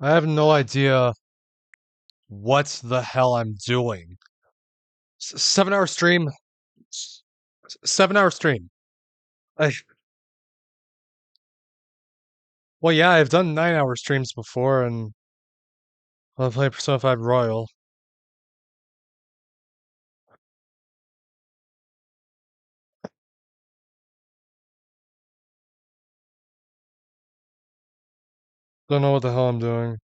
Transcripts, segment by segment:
I have no idea what the hell I'm doing. 7 hour stream. 7 hour stream. I, well, yeah, I've done 9 hour streams before, and I'll play Persona 5 Royal. Don't know what the hell I'm doing.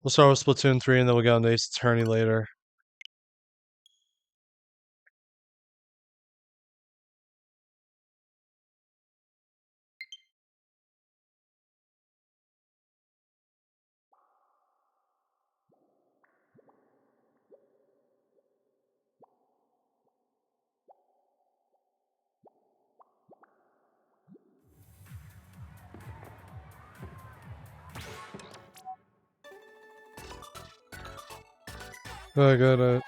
We'll start with Splatoon 3, and then we'll get on to Ace Attorney later. I got it.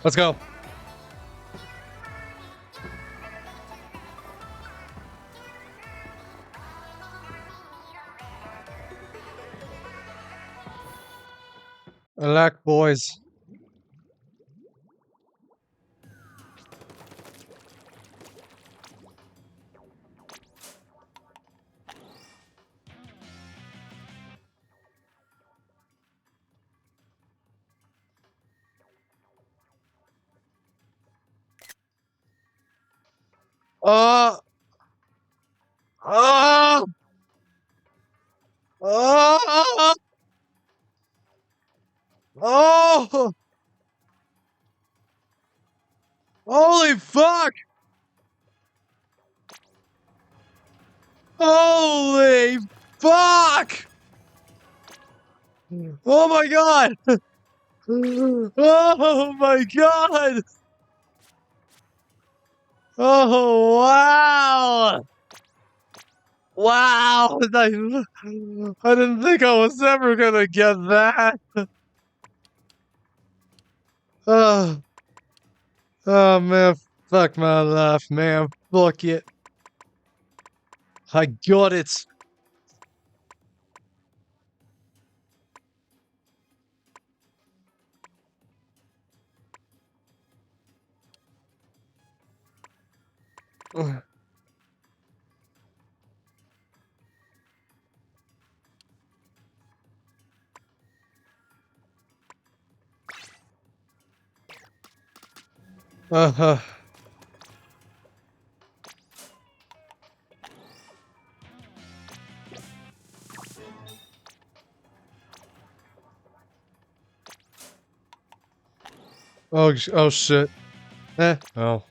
Let's go. I like boys. Uh, oh, oh, oh, holy fuck! Holy fuck! Oh my god! Oh my god! Oh wow! Wow! I didn't think I was ever gonna get that. Oh, oh man, fuck my life, man. Fuck it. I got it. Uh-huh. Oh, oh shit. Oh.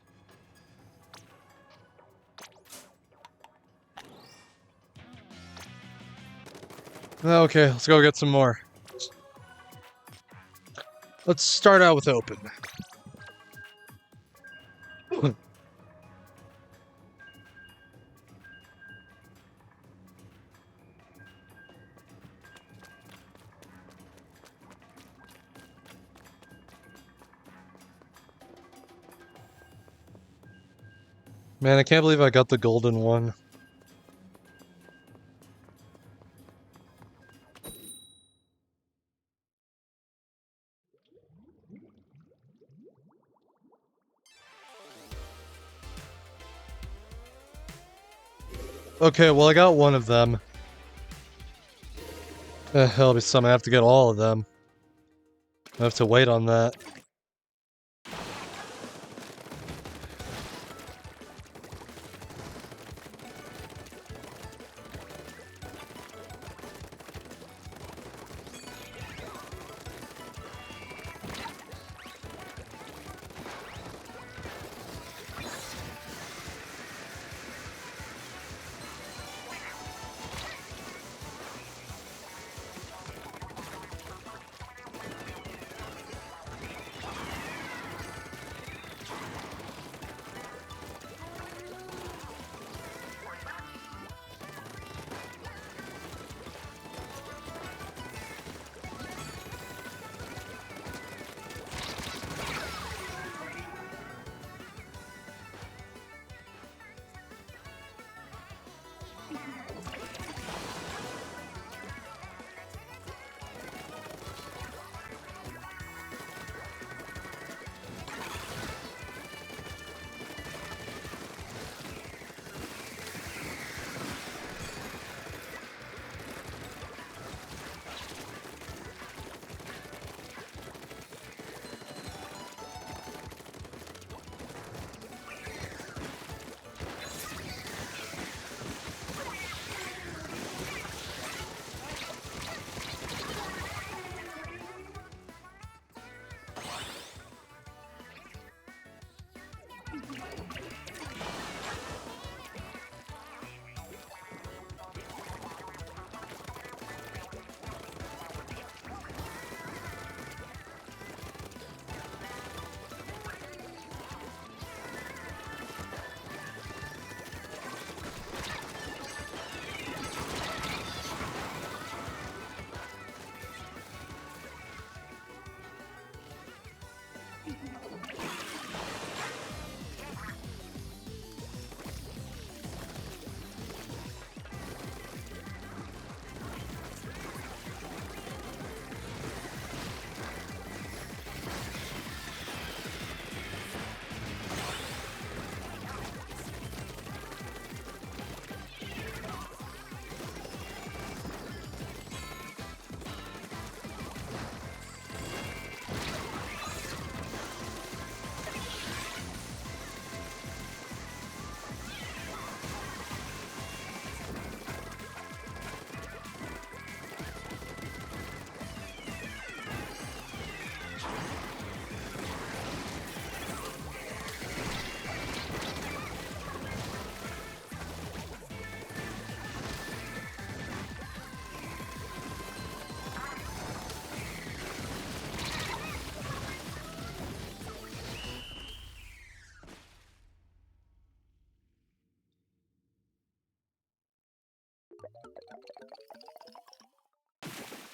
Okay, let's go get some more. Let's start out with open. Man, I can't believe I got the golden one. Okay, well I got one of them. There'll be some I have to get all of them. I have to wait on that.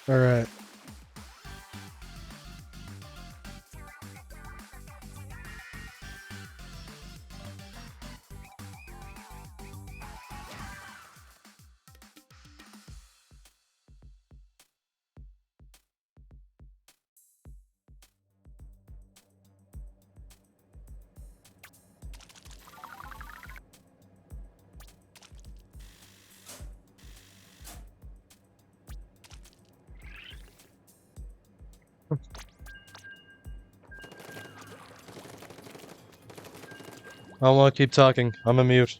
All right. I don't want to keep talking. I'm a mute.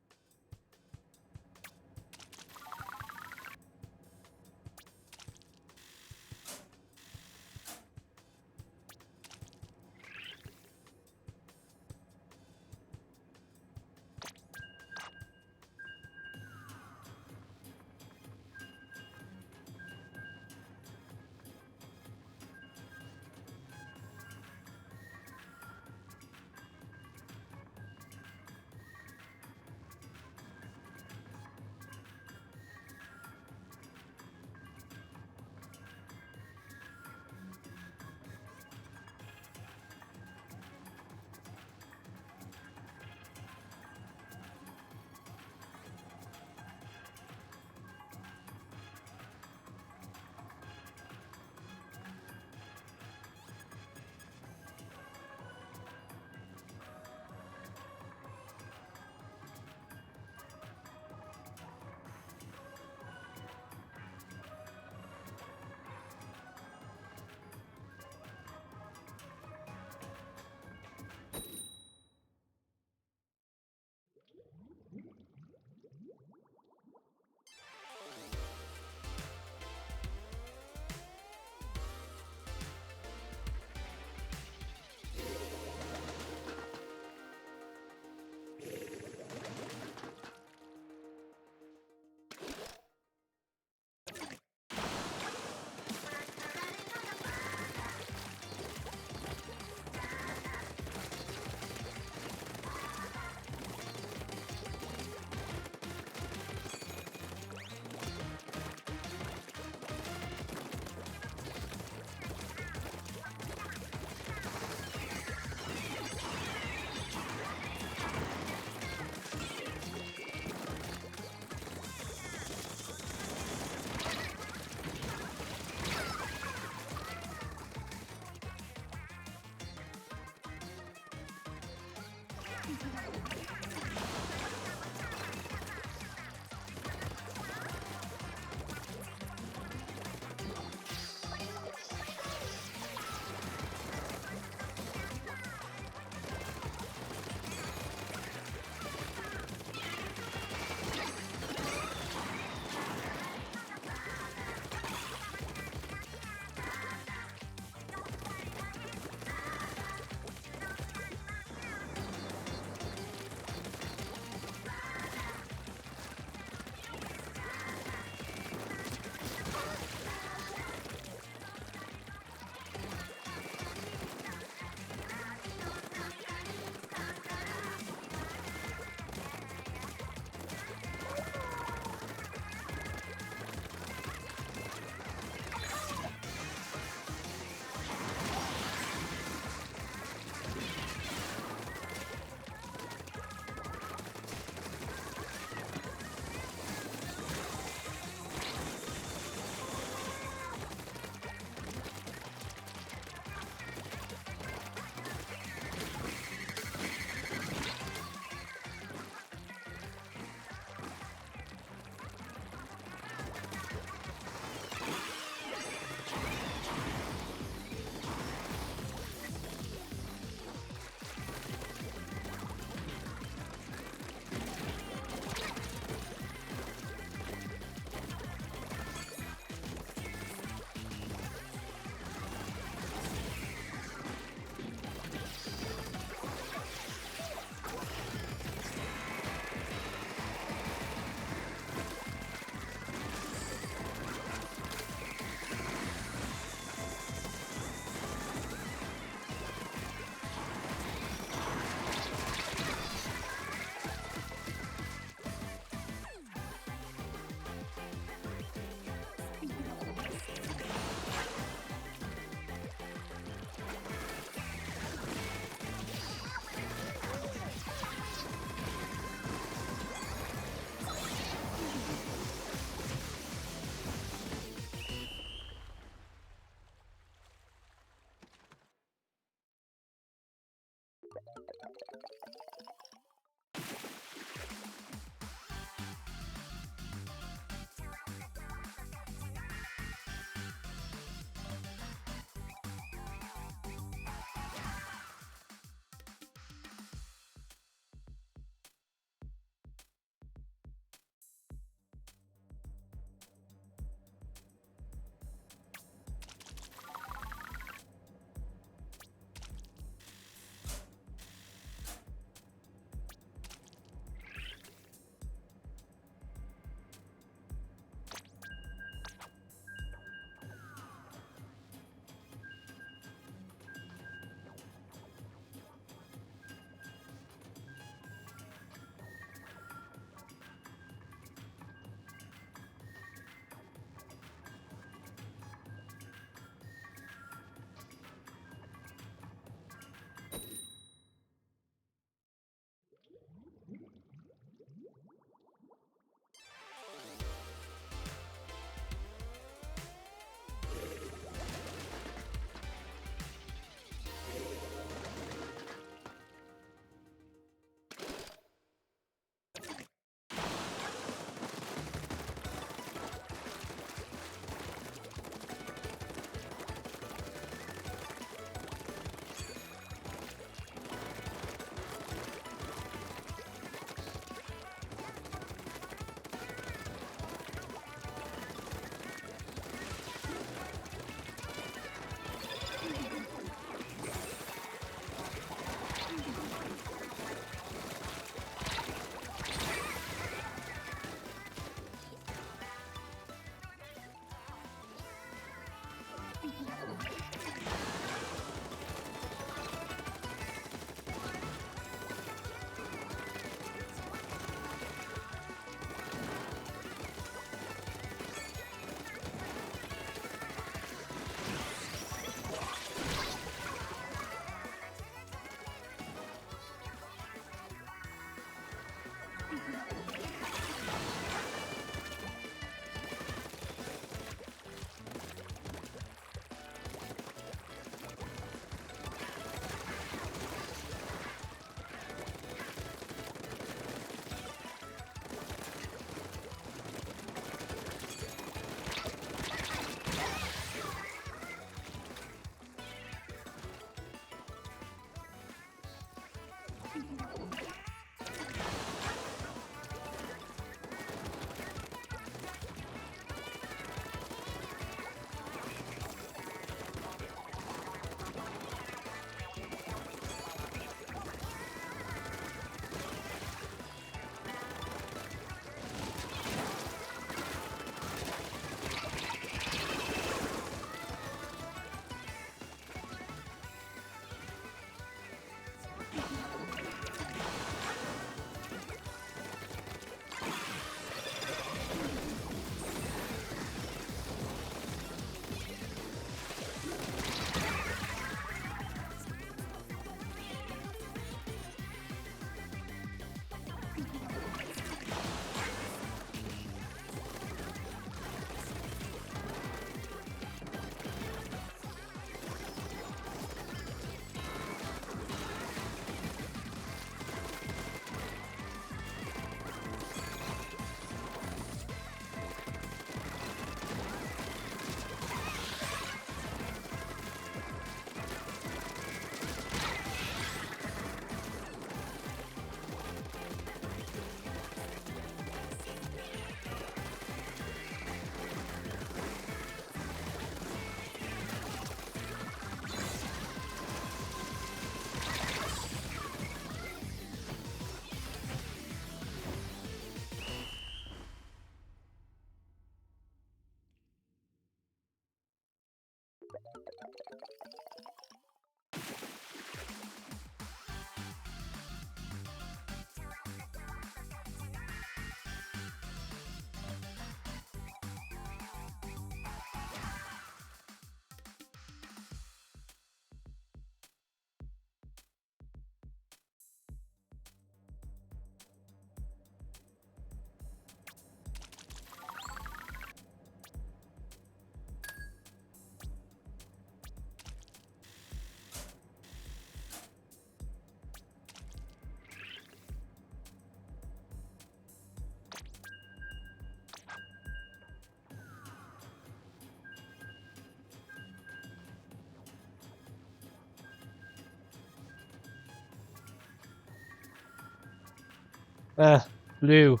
Blue.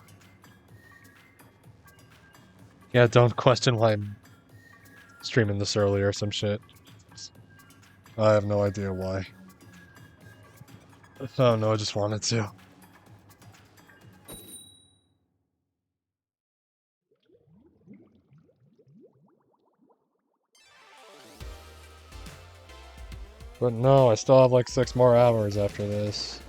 Yeah, don't question why I'm streaming this early or some shit. I have no idea why. Oh no, I just wanted to. But no, I still have like 6 more hours after this.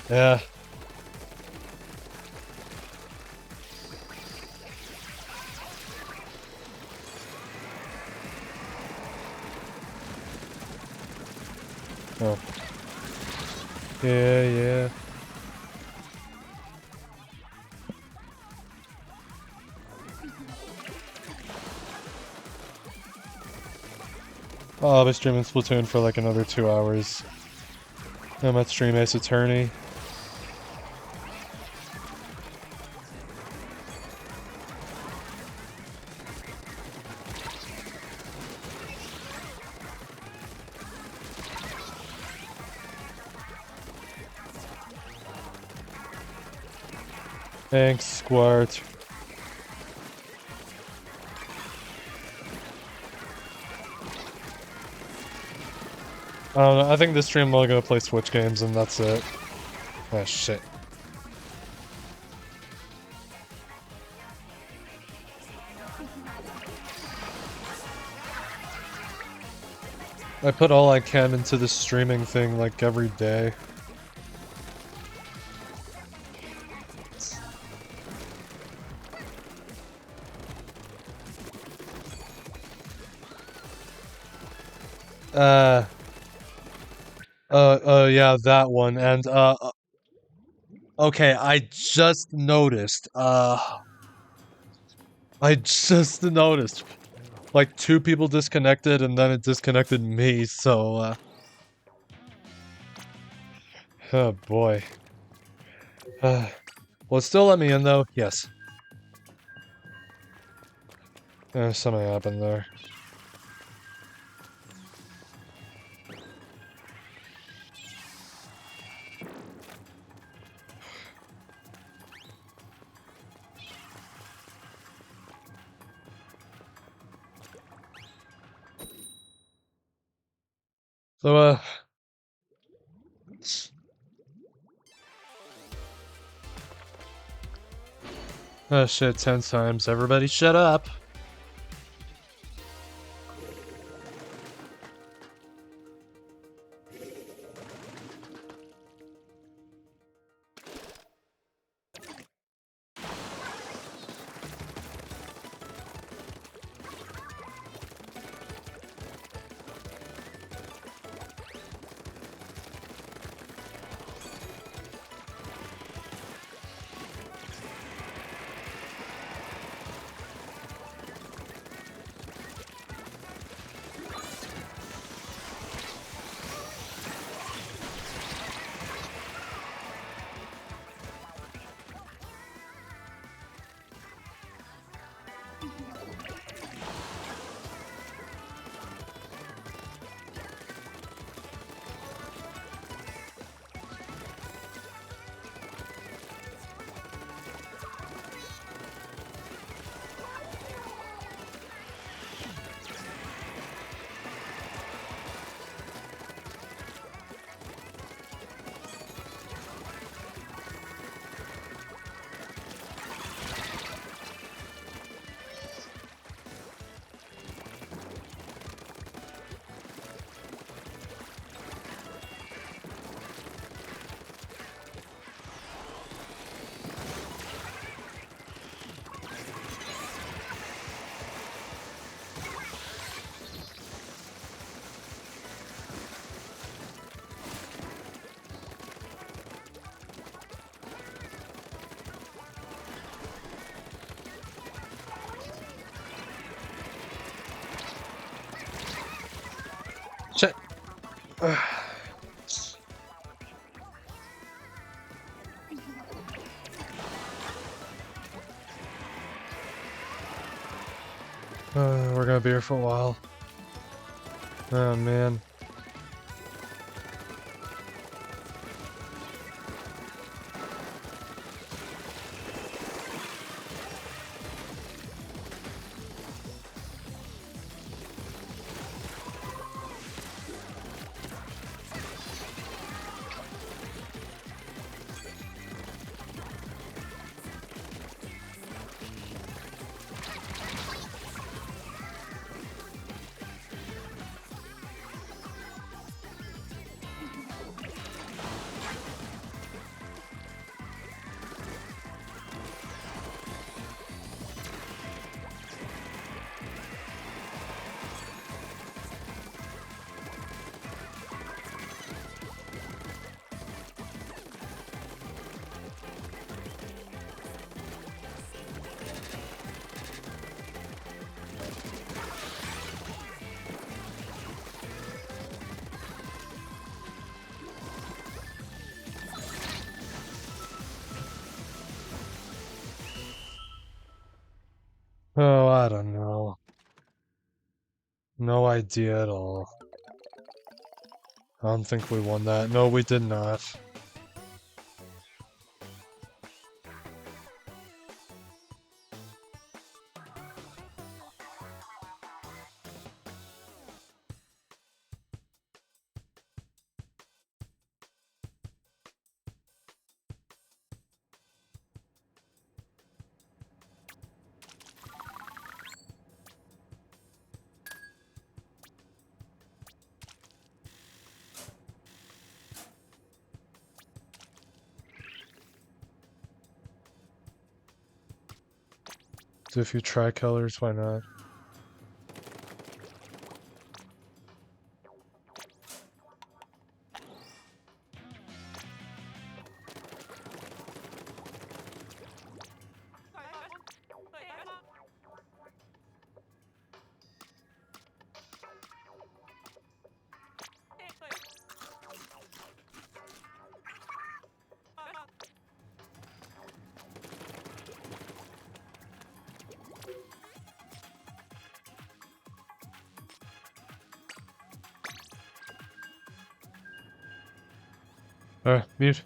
Yeah. Oh. Yeah, yeah. Oh, I'll be streaming Splatoon for like another 2 hours. I'm at Stream Ace Attorney. Thanks, Squirt. I don't know, I think this stream I'm only gonna play Switch games and that's it. Ah, shit. I put all I can into this streaming thing like every day. Yeah, that one. And, okay, I just noticed, like, 2 people disconnected and then it disconnected me, so, oh boy. Will it still let me in, though? Yes. Something happened there. So, oh shit, 10 times. Everybody shut up. Shit. We're gonna be here for a while. Oh man. Oh, I don't know. No idea at all. I don't think we won that. No, we did not. Do a few tricolors, why not? Mute.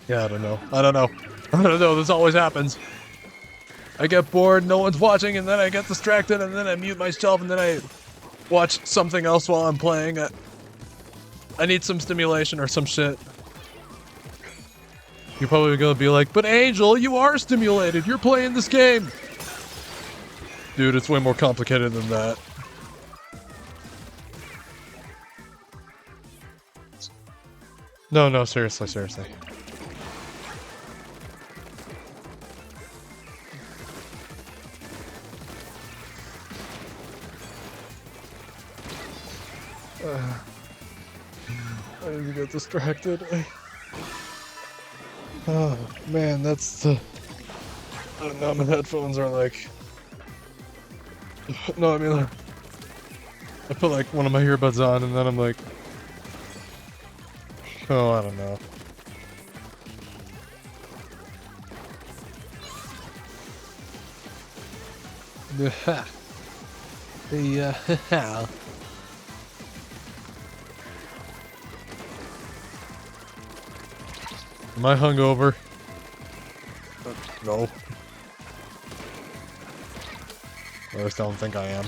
Yeah, I don't know. I don't know. I don't know. This always happens. I get bored, no one's watching, and then I get distracted, and then I mute myself, and then I watch something else while I'm playing. I need some stimulation or some shit. You're probably gonna be like, but Angel, you are stimulated. You're playing this game. Dude, it's way more complicated than that. No, seriously. I need to get distracted. Oh, man, that's the... now my headphones are like... No, I mean, like... I put like one of my earbuds on and then I'm like... Oh, I don't know. Yeah. Am I hungover? No. I just don't think I am.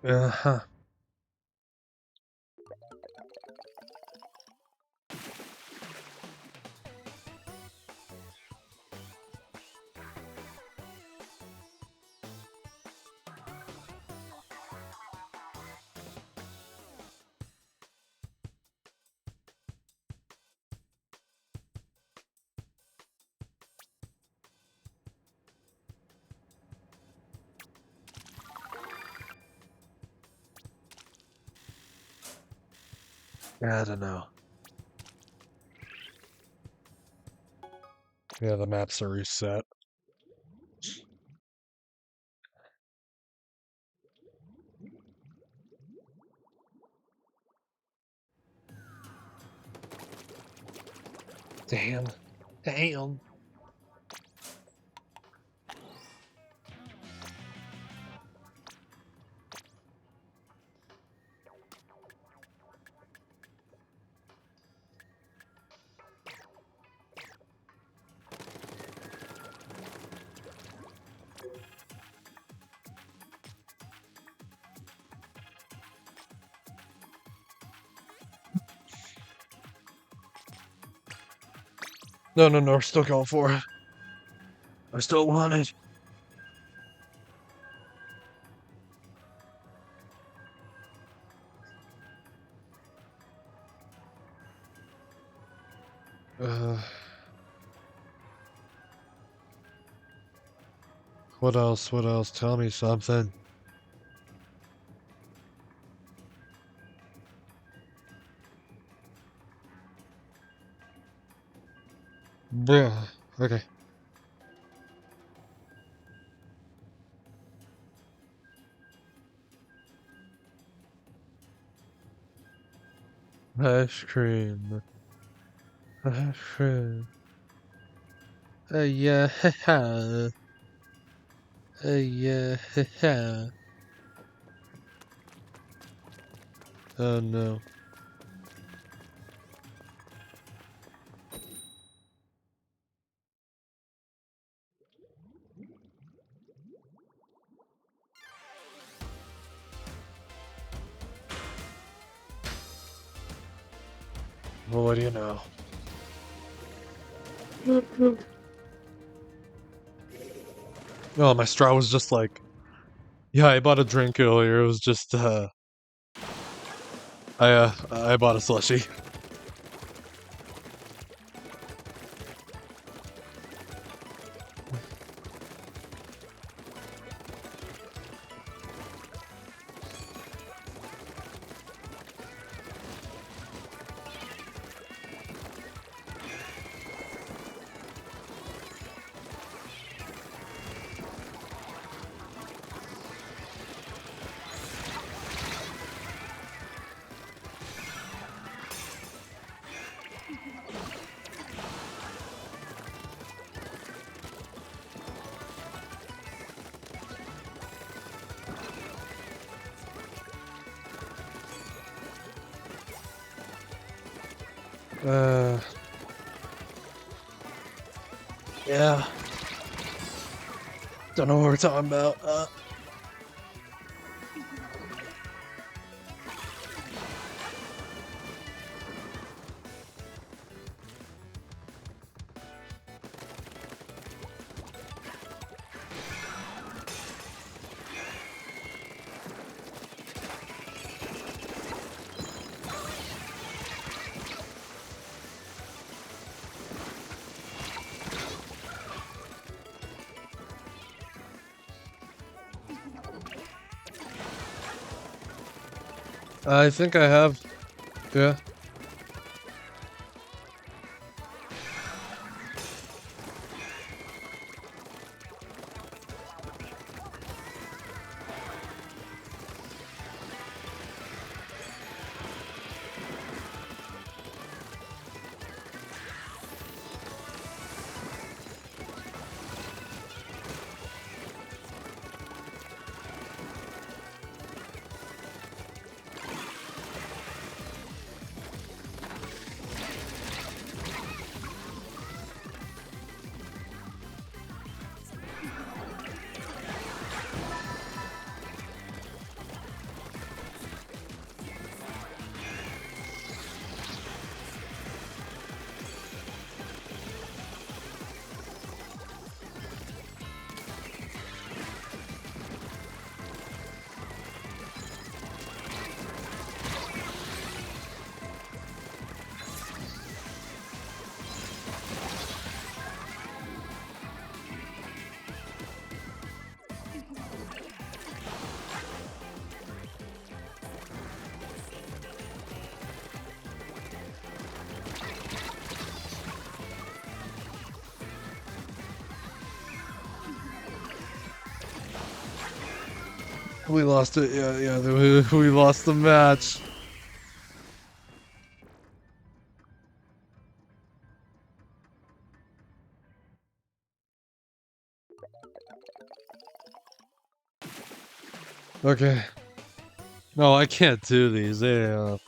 Uh-huh. I don't know. Yeah, the maps are reset. Damn. No, we're still going for it. I still want it. What else? Tell me something. Bruh. Okay. Ice cream. Ice cream. Yeah. Yeah. Oh no. Well, what do you know? Oh, my straw was just like... Yeah, I bought a drink earlier. It was just, I bought a slushie. Yeah. Don't know what we're talking about. I think I have. Yeah. We lost it. Yeah. We lost the match. Okay. No, I can't do these. Alright,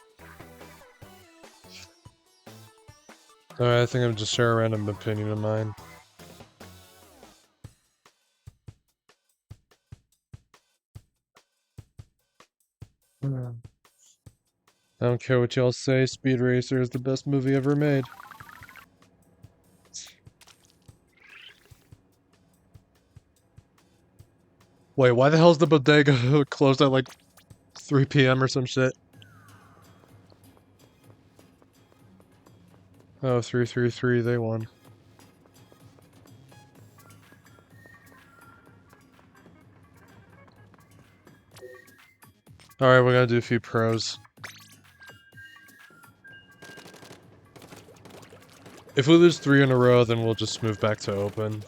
I think I'm just share a random opinion of mine. I don't care what y'all say, Speed Racer is the best movie ever made. Wait, why the hell's the bodega closed at like 3 p.m. or some shit? Oh, 333, they won. Alright, we're gonna do a few pros. If we lose 3 in a row, then we'll just move back to open.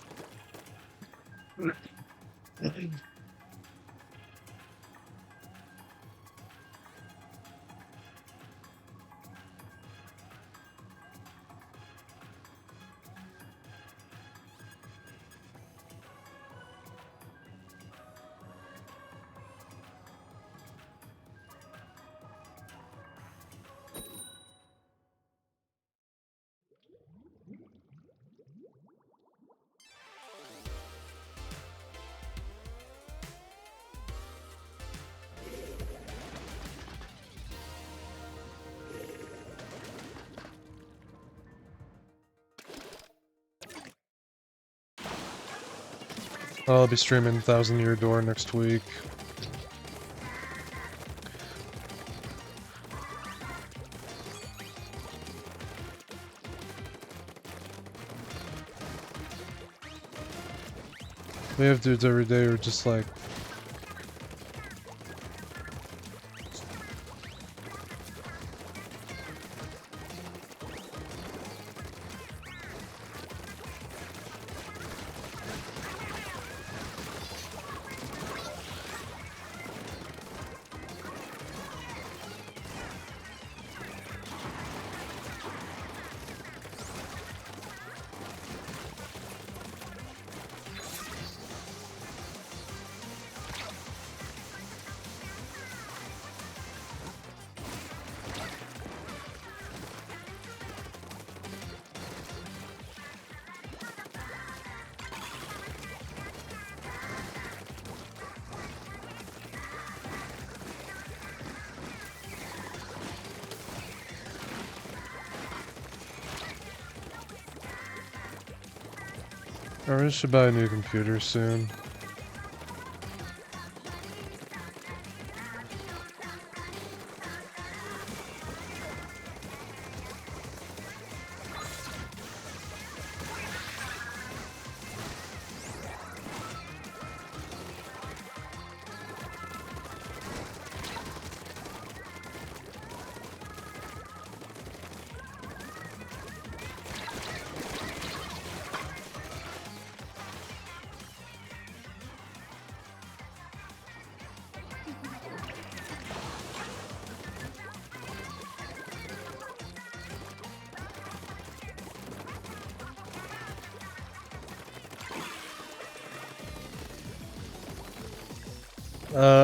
I'll be streaming 1000 Year Door next week. We have dudes every day who are just like... I really should buy a new computer soon.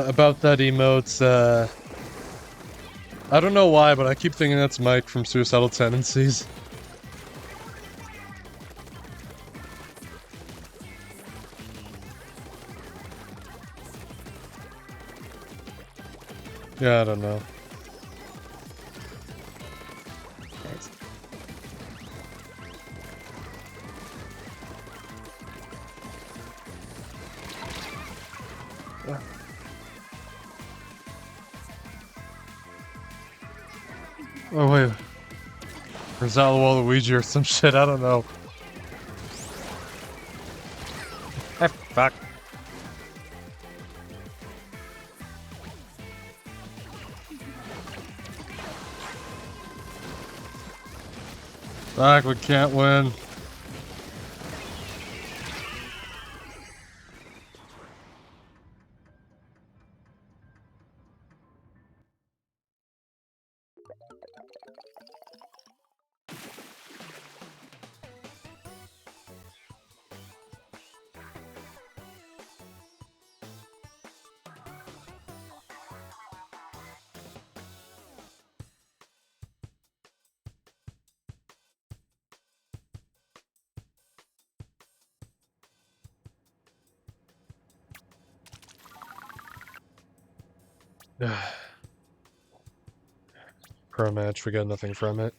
About that emote, I don't know why, but I keep thinking that's Mike from Suicidal Tendencies. Yeah, I don't know. Oh wait, or is that Waluigi or some shit? I don't know. Ah, fuck. Fuck, we can't win. Pro match, we got nothing from it.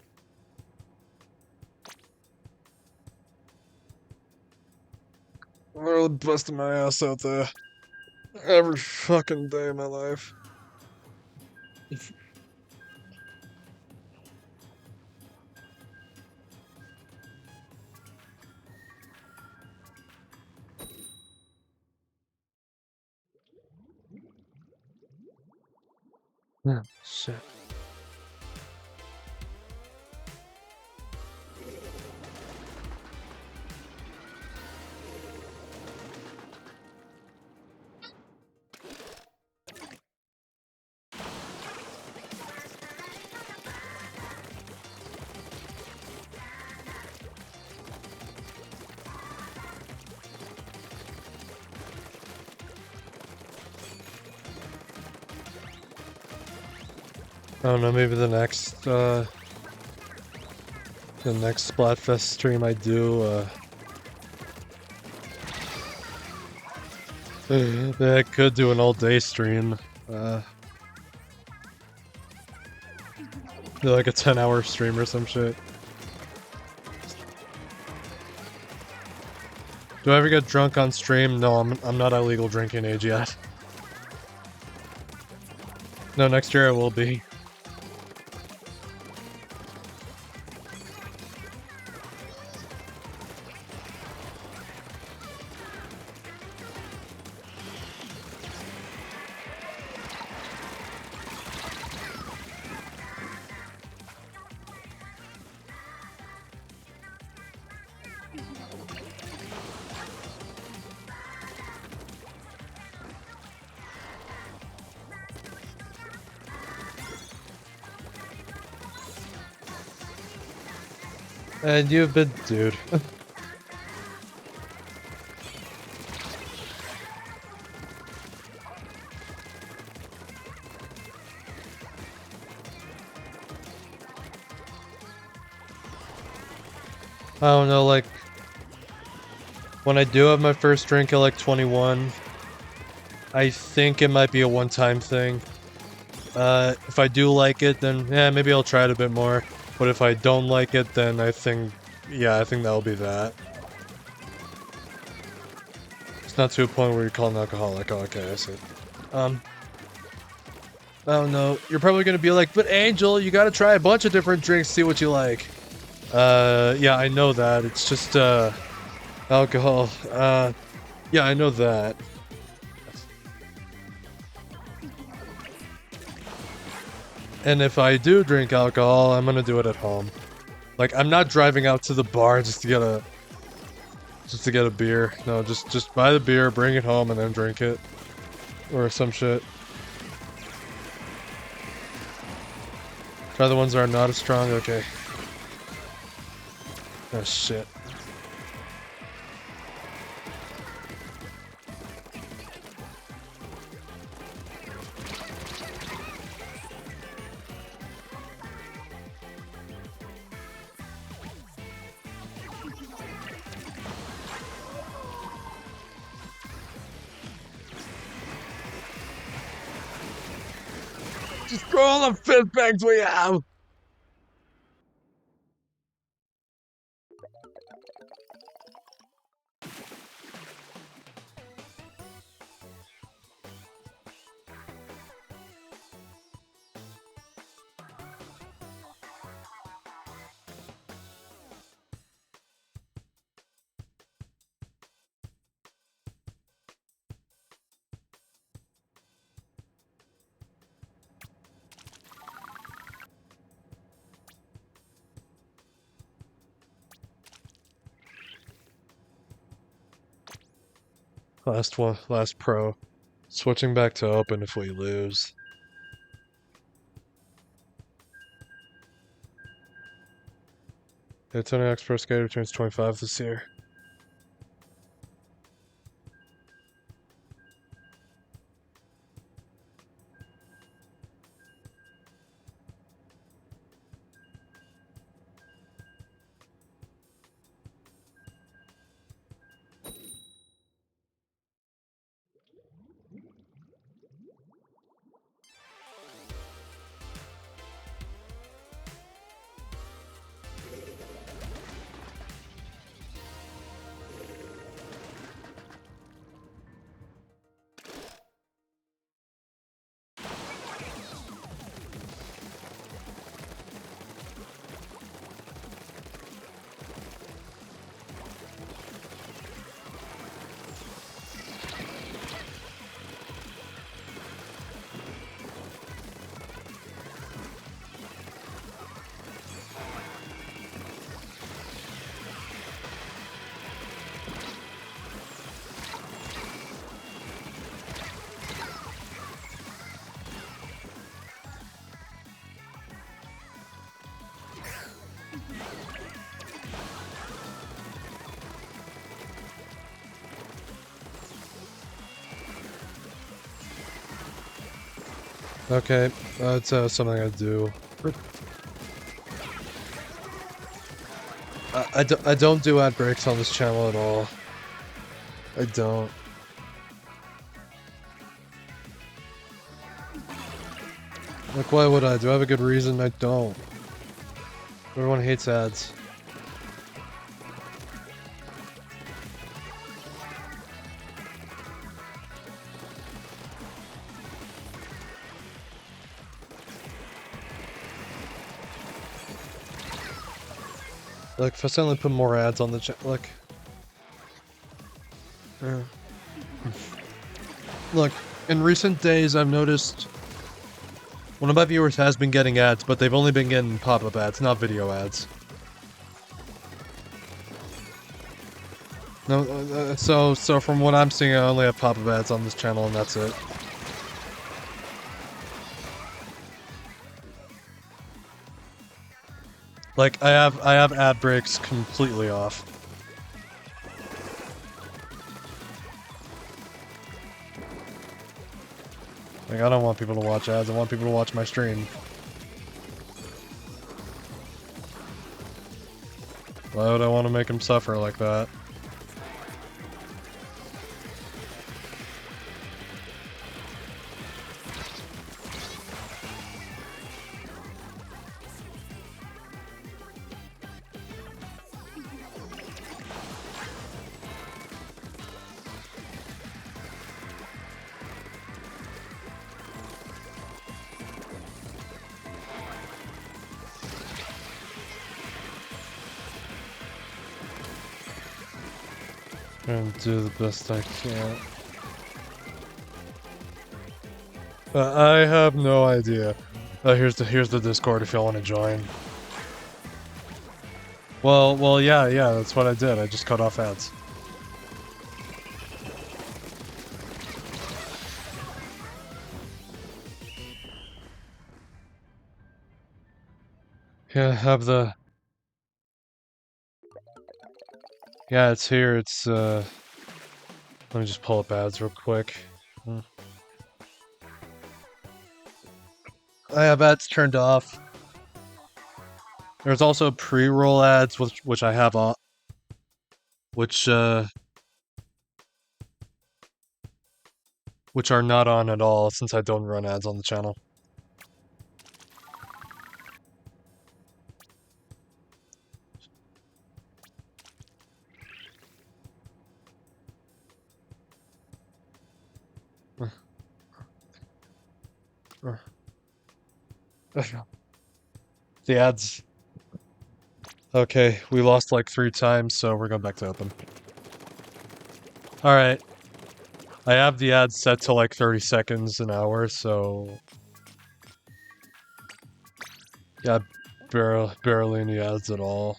I'm really busting my ass out there every fucking day of my life. Yeah, shit. I don't know, maybe the next Splatfest stream I do, I could do an all-day stream. Do like a 10-hour stream or some shit. Do I ever get drunk on stream? No, I'm not at legal drinking age yet. No, next year I will be. And you've been, dude. I don't know, like, when I do have my first drink at like 21, I think it might be a one-time thing. If I do like it, then yeah, maybe I'll try it a bit more. But if I don't like it, then I think, yeah, I think that'll be that. It's not to a point where you call an alcoholic. Oh, okay, I see. Oh no, you're probably gonna be like, but Angel, you gotta try a bunch of different drinks, see what you like. Yeah, I know that. It's just, alcohol. Yeah, I know that. And if I do drink alcohol, I'm gonna do it at home. Like, I'm not driving out to the bar just to get a beer. No, just buy the beer, bring it home, and then drink it. Or some shit. Try the ones that are not as strong, okay. Oh shit. Just throw all the fizz bags we have! Last one, last pro. Switching back to open if we lose. The Tony Hawk's Pro Skater turns 25 this year. Okay, that's something I do. I don't do ad breaks on this channel at all. I don't. Like, why would I? Do I have a good reason? I don't. Everyone hates ads. Like, if I suddenly put more ads on the channel, like... Look, in recent days I've noticed one of my viewers has been getting ads, but they've only been getting pop-up ads, not video ads. No, so from what I'm seeing, I only have pop-up ads on this channel, and that's it. Like, I have ad breaks completely off. Like, I don't want people to watch ads, I want people to watch my stream. Why would I want to make them suffer like that? And do the best I can. I have no idea. Here's the Discord if y'all want to join. Well, yeah, that's what I did. I just cut off ads. Yeah, have the... Yeah, it's here. It's, Let me just pull up ads real quick. I have ads turned off. There's also pre-roll ads, which I have on... Which are not on at all, since I don't run ads on the channel. The ads. Okay, we lost like 3 times, so we're going back to open. Alright. I have the ads set to like 30 seconds an hour, so... Yeah, barely any ads at all.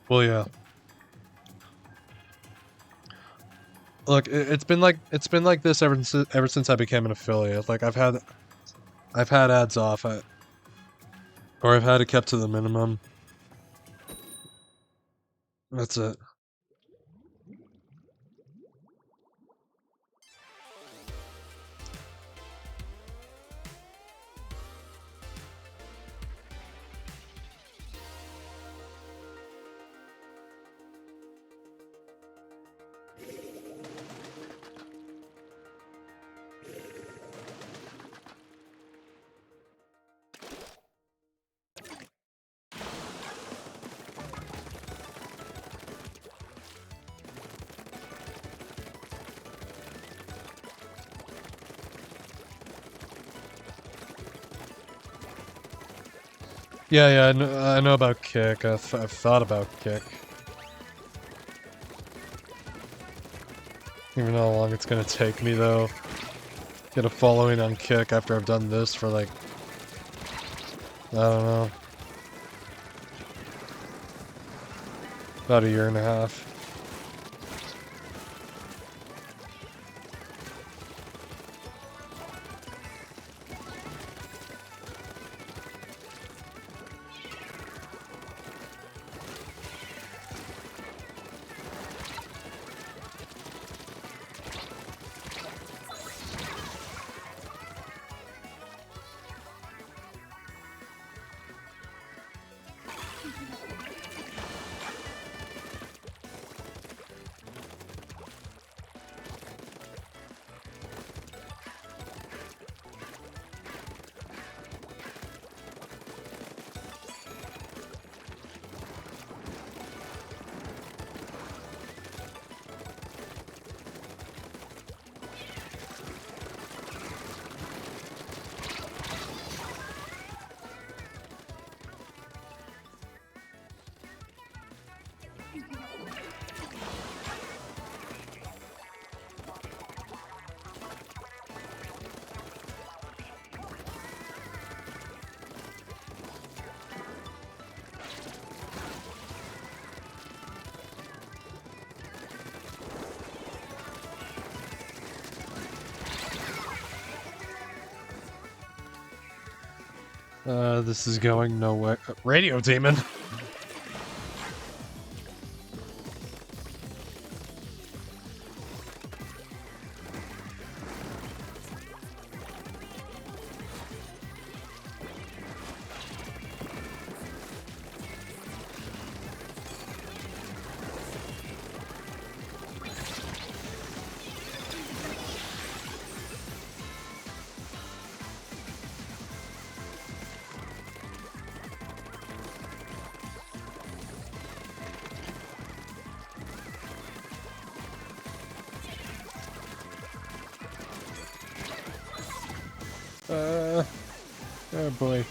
Well, yeah. Look, it's been like this ever since I became an affiliate. Like I've had ads off, or I've had it kept to the minimum. That's it. Yeah, I know about Kick. I've thought about Kick. Even know how long it's gonna take me, though. Get a following on Kick after I've done this for, like... I don't know. About a year and a half. This is going nowhere. Radio Demon! Oh boy.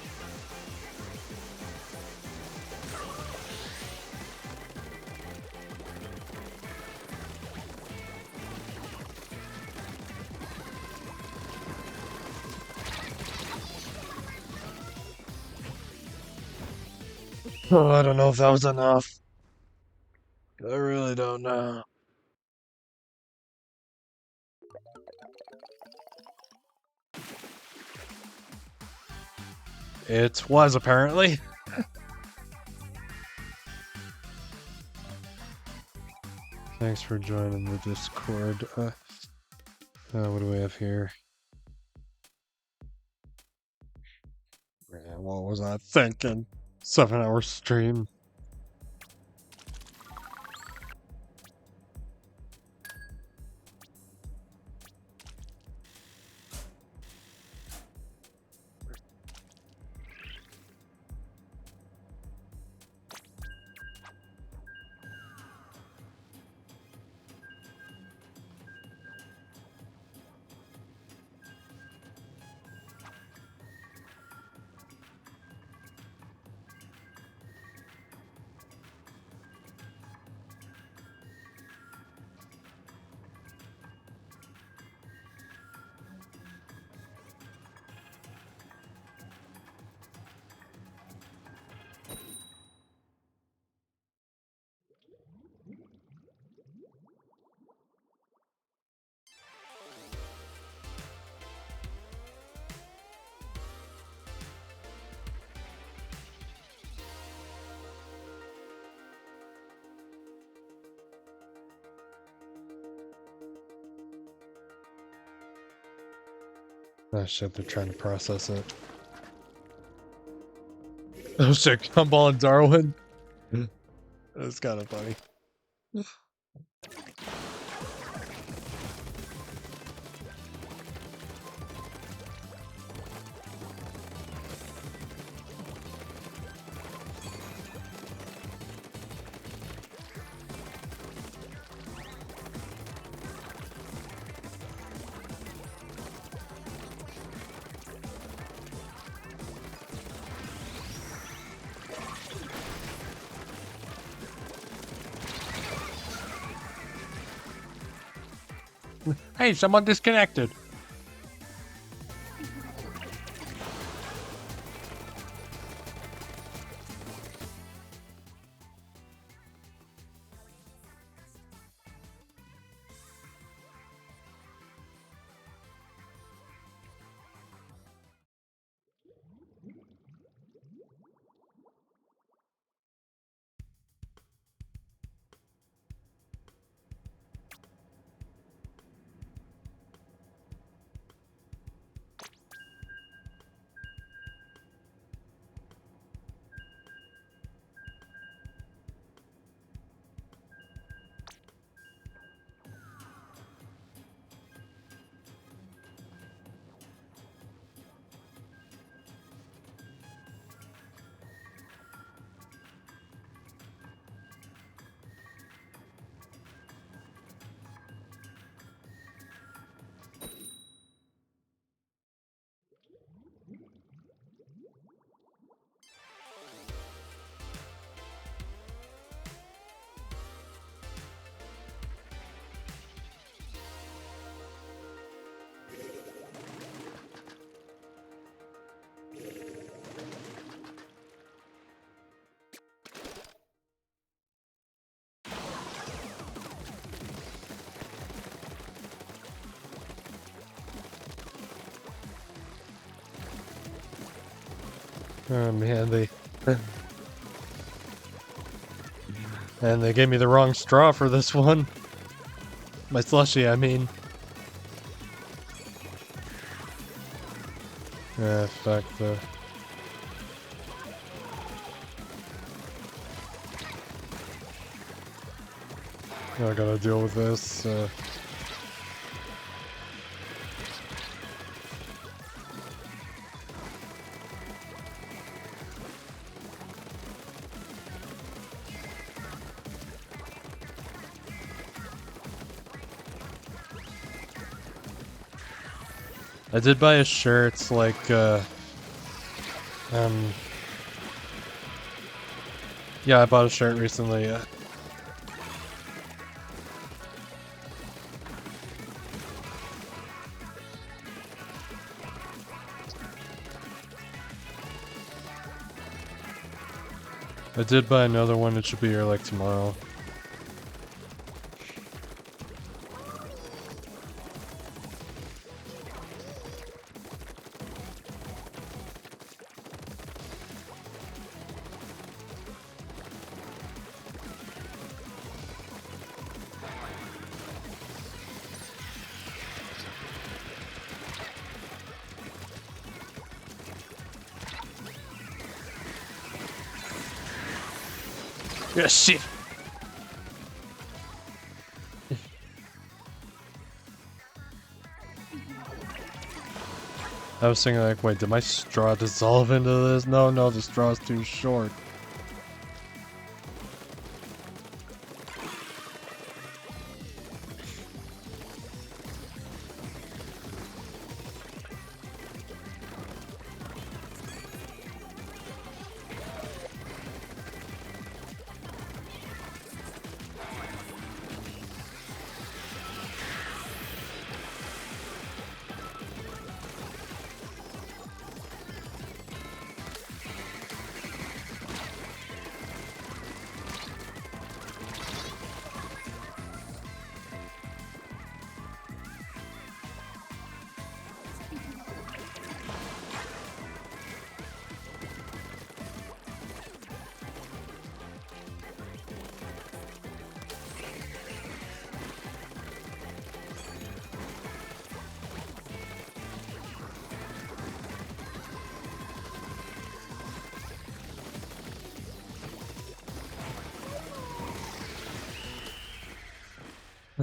Oh, I don't know if that was enough. I really don't know. It was apparently. Thanks for joining the Discord. What do we have here? Man, what was I thinking? 7-hour stream. Oh shit, they're trying to process it. Oh shit, Gumball and Darwin. That's kind of funny. Hey, someone disconnected. Oh man, they gave me the wrong straw for this one. My slushie, I mean. Ah, fuck the... I gotta deal with this. I did buy a shirt, like, Yeah, I bought a shirt recently, yeah. I did buy another one, it should be here like tomorrow. Yeah, shit. I was thinking like, wait, did my straw dissolve into this? No, the straw's too short.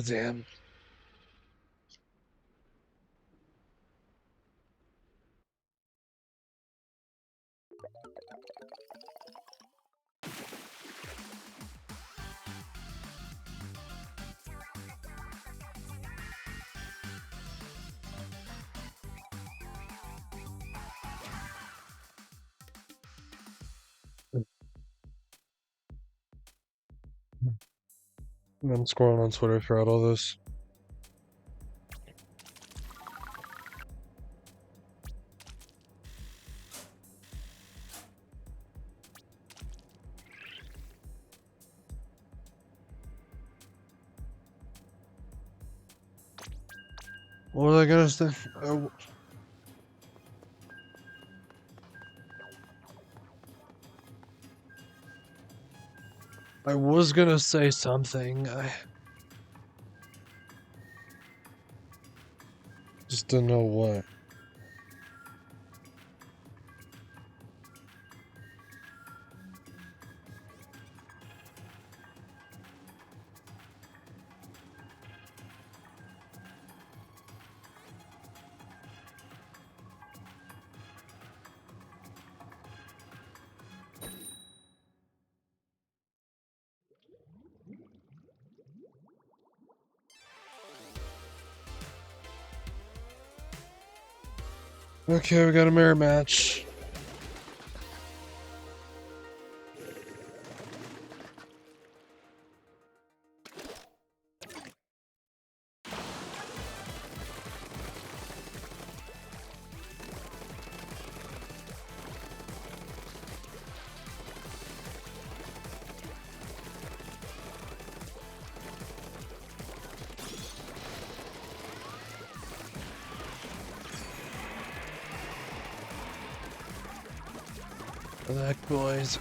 Damn. I'm scrolling on Twitter throughout all this. What was I gonna say? I was gonna say something. I just don't know what. Okay, we got a mirror match. Black boys.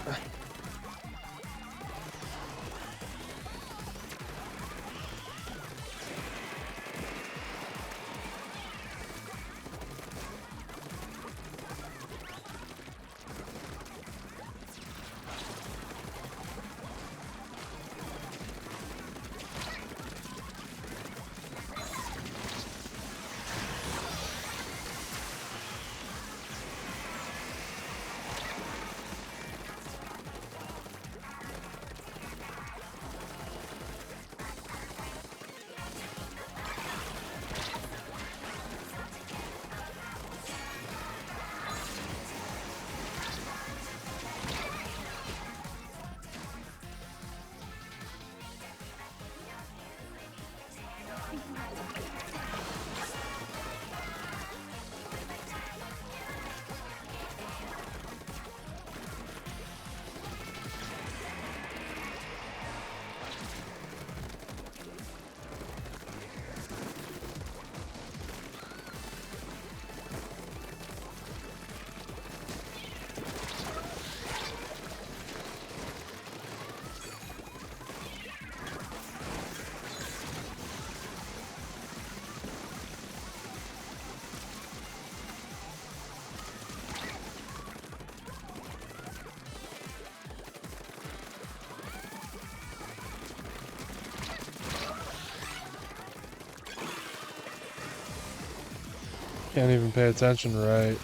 Can't even pay attention right.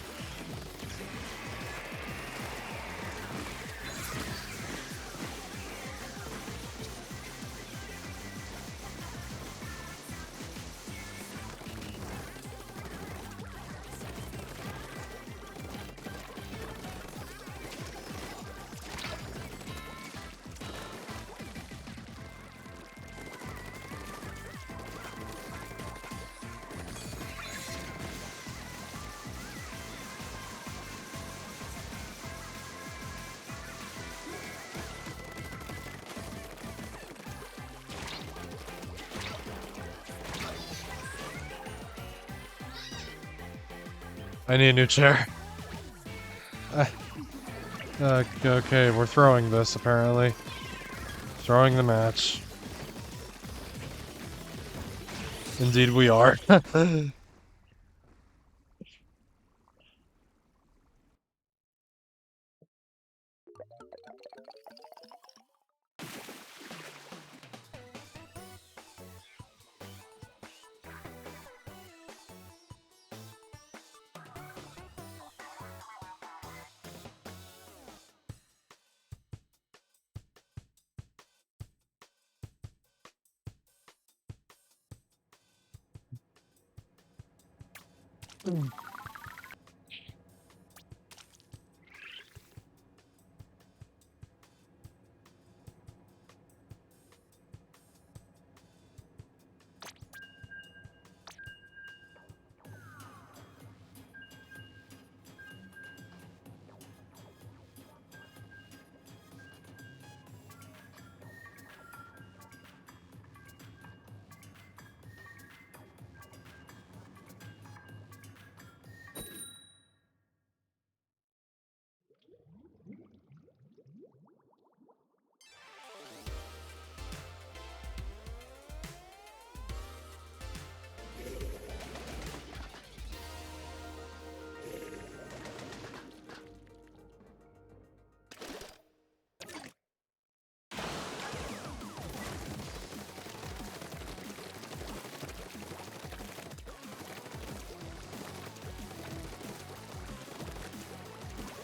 I need a new chair. Okay, we're throwing this, apparently. Throwing the match. Indeed we are.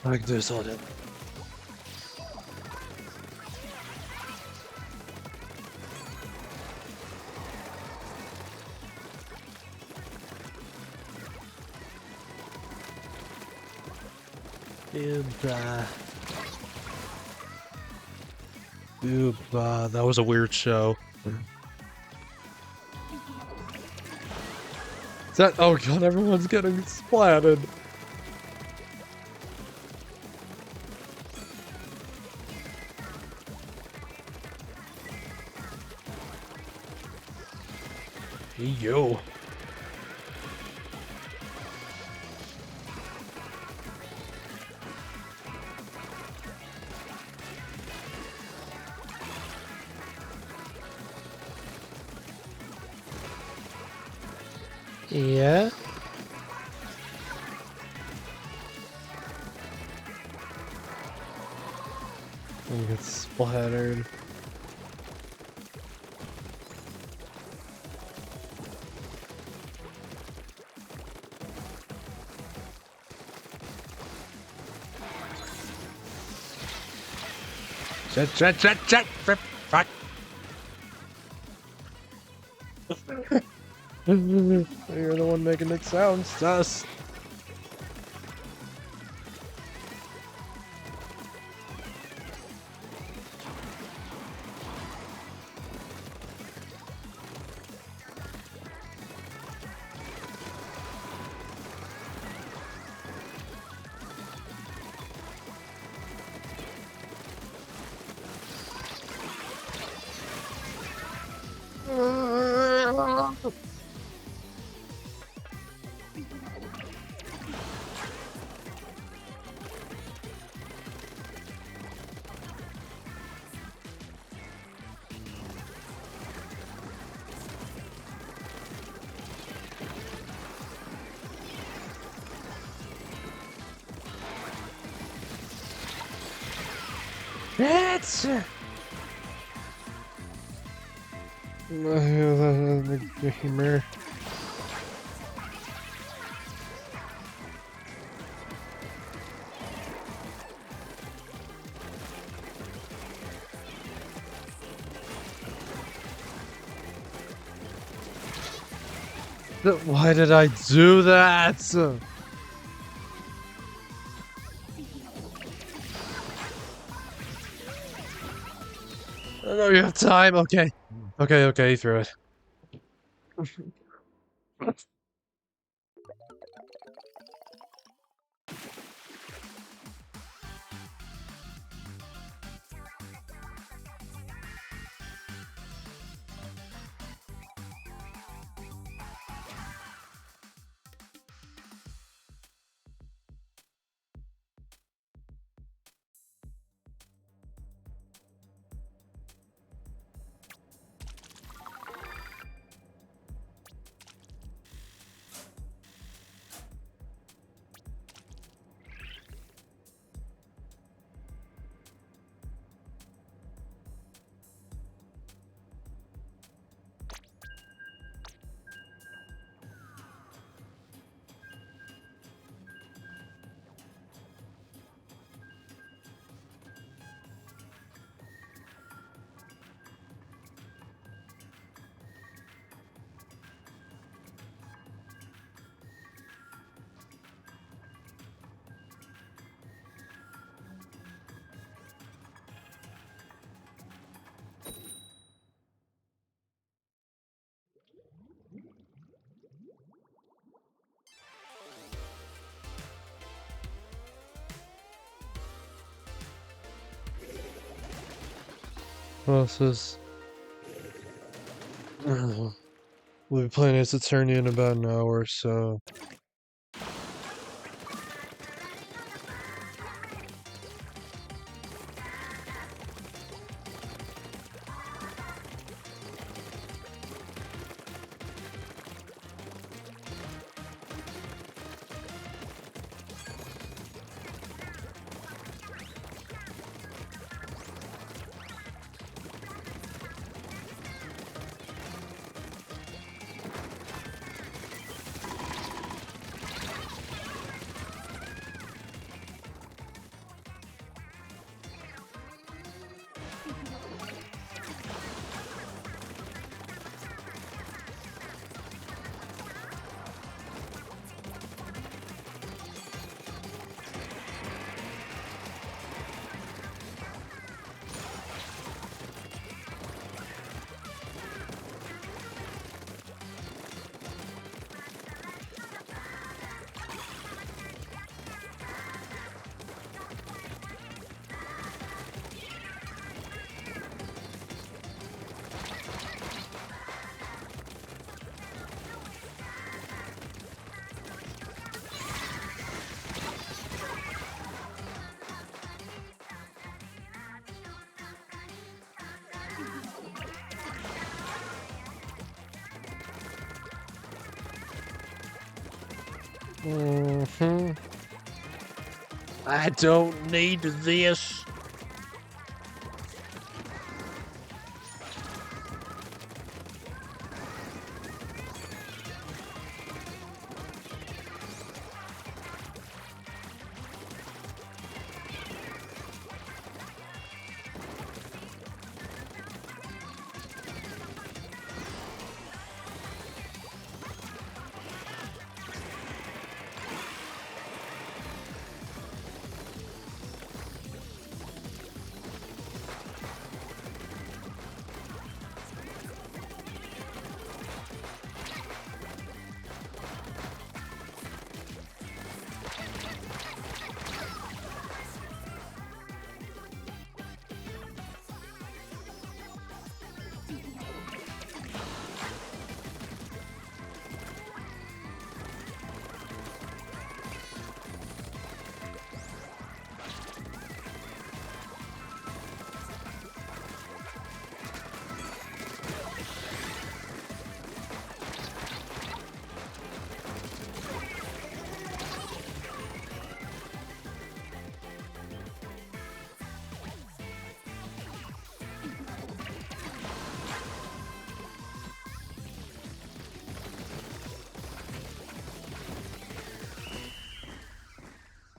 I can do this all day. That was a weird show. Is that? Oh god, everyone's getting splatted. Hey, yo. Yeah. I get splattered. Shut, fuck. You're the one making it sound sus. That's gamer. Why did I do that? Oh, you have time? Okay. Okay, he threw it. Well, this is... We'll be playing Ace Attorney in about an hour, so... I don't need this.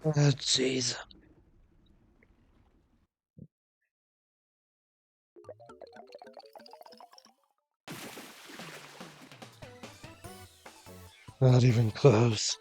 Oh, jeez. Not even close.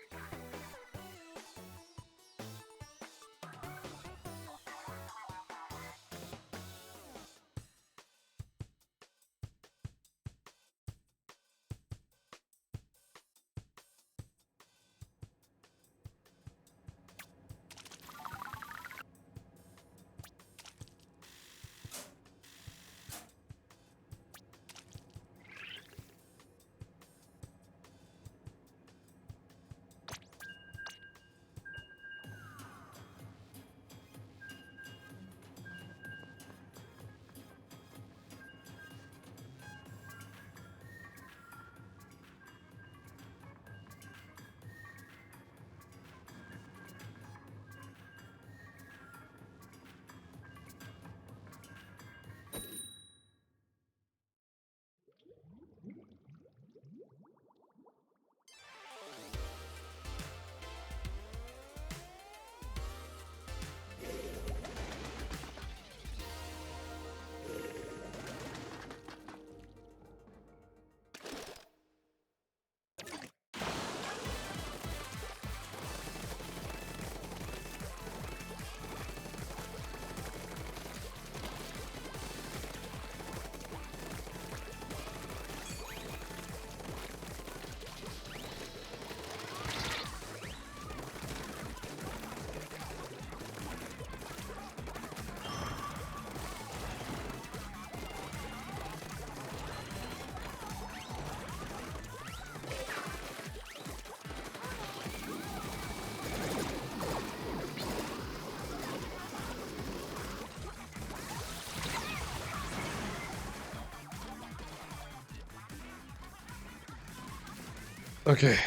Okay.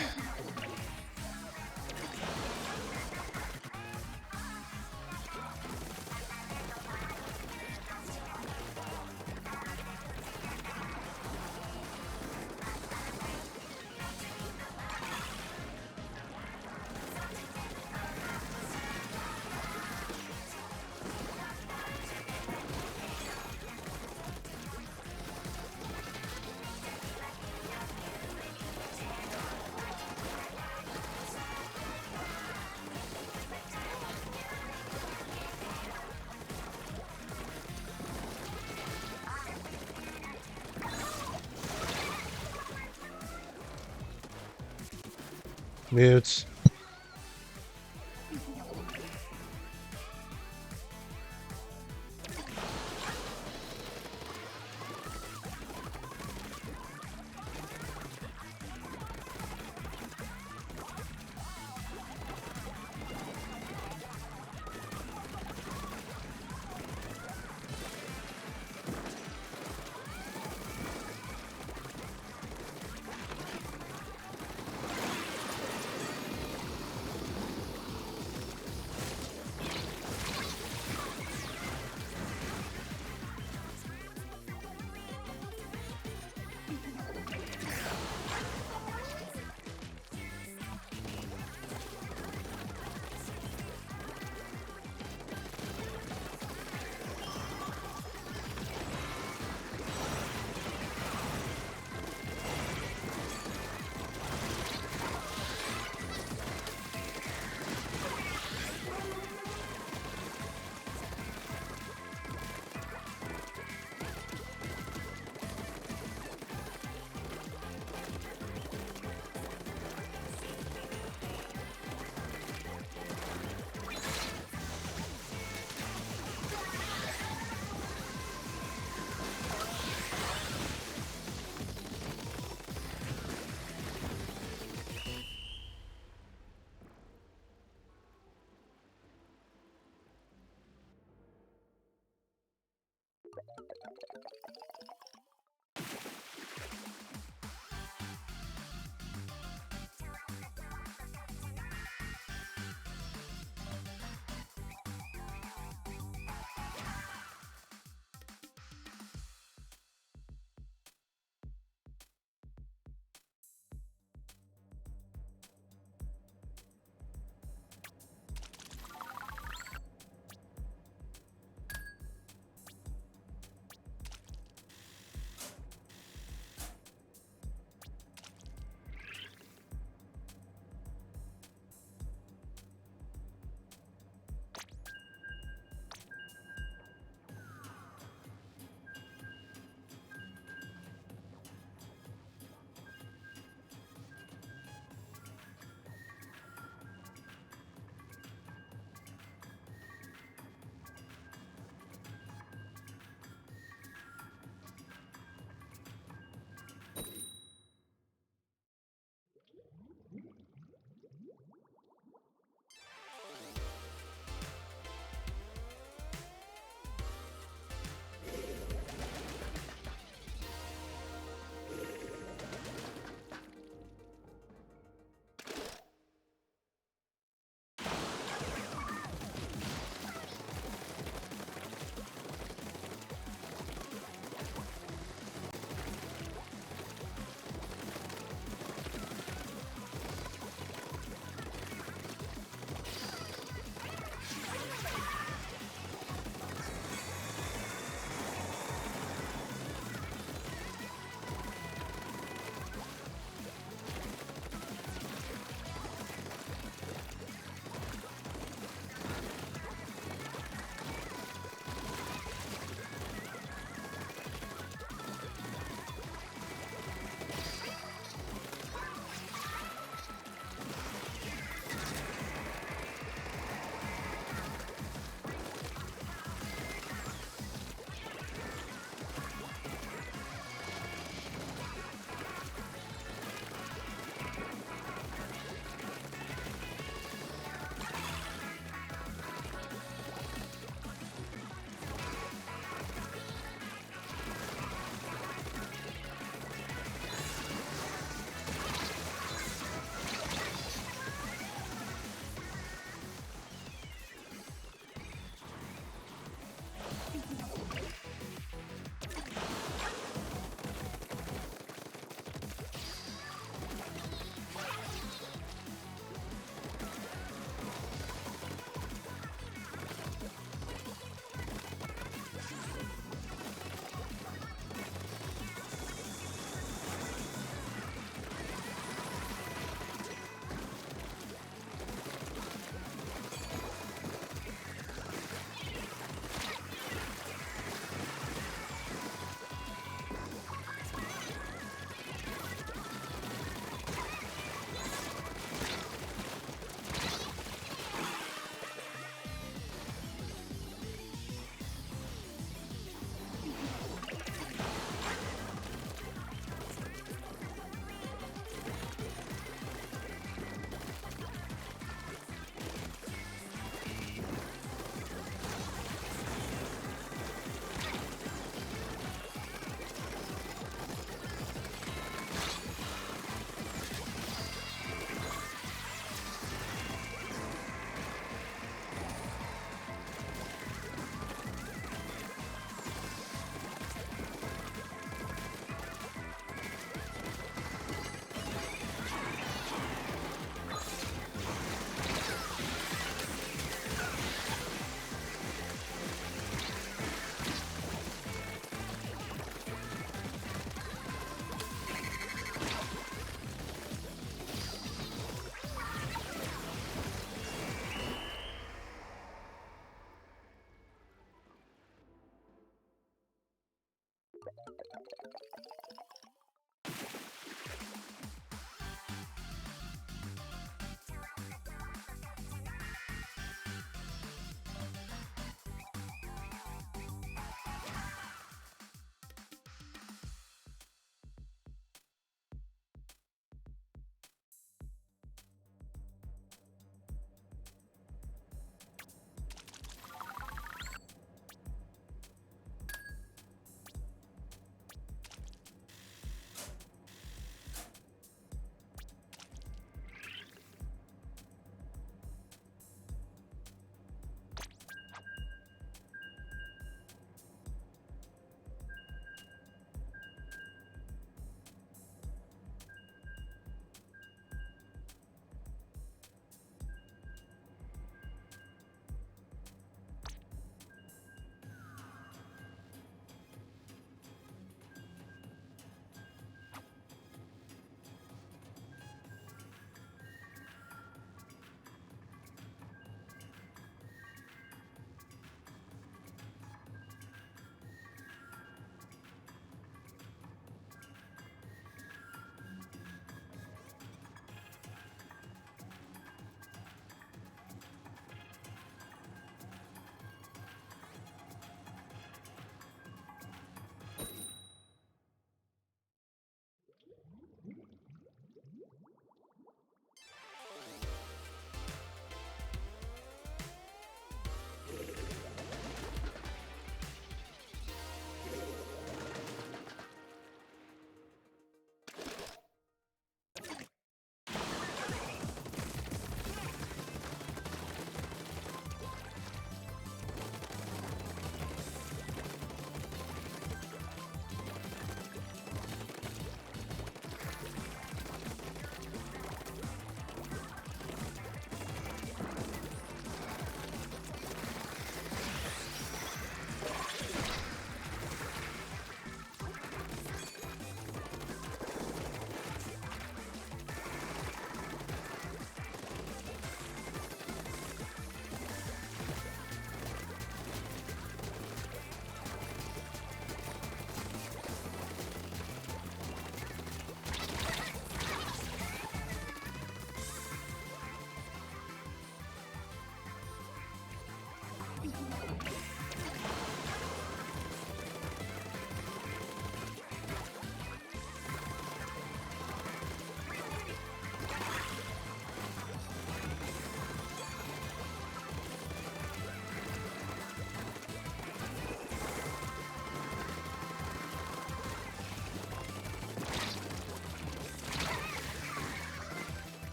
Mute.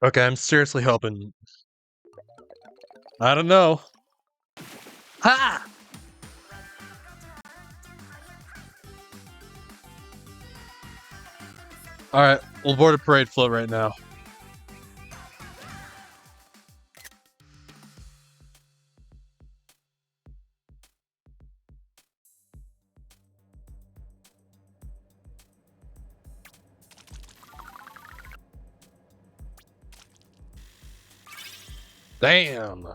Okay, I'm seriously hoping. I don't know. Ha! Alright, we'll board a parade float right now. Damn.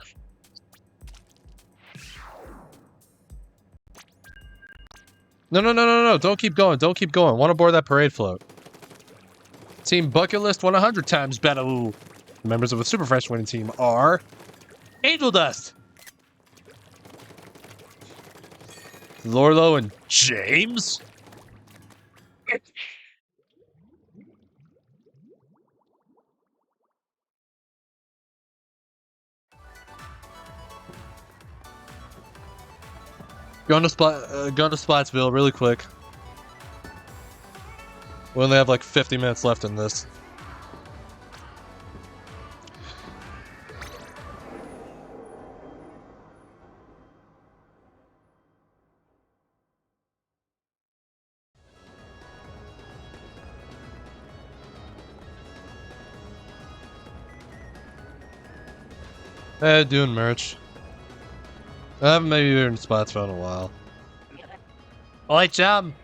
No. Don't keep going. Don't keep going. Want to board that parade float. Team Bucket List 100 times better. Ooh. The members of the Super Fresh winning team are Angel Dust, Lorlo, and James. Going to Spotsville really quick. We only have like 50 minutes left in this. Doing merch. I haven't maybe been in Spotsville in a while. Oi, chum!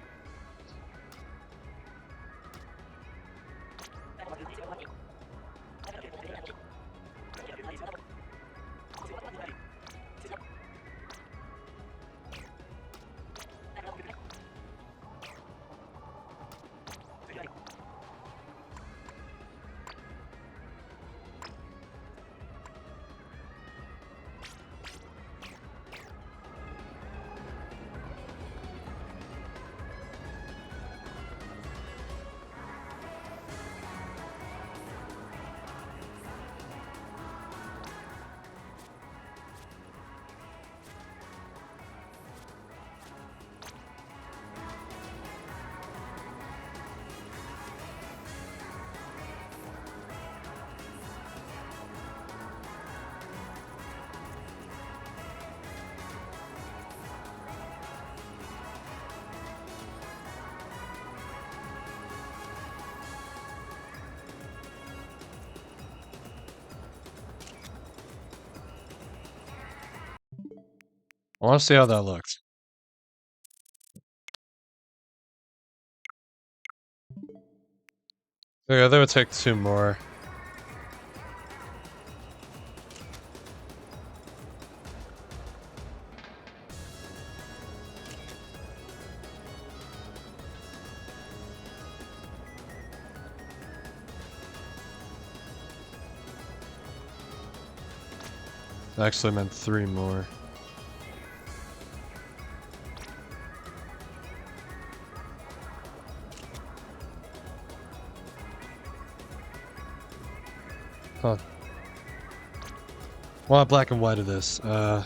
I want to see how that looks. Okay, that would take 2 more. Actually meant 3 more. Huh. Want black and white of this. Alright,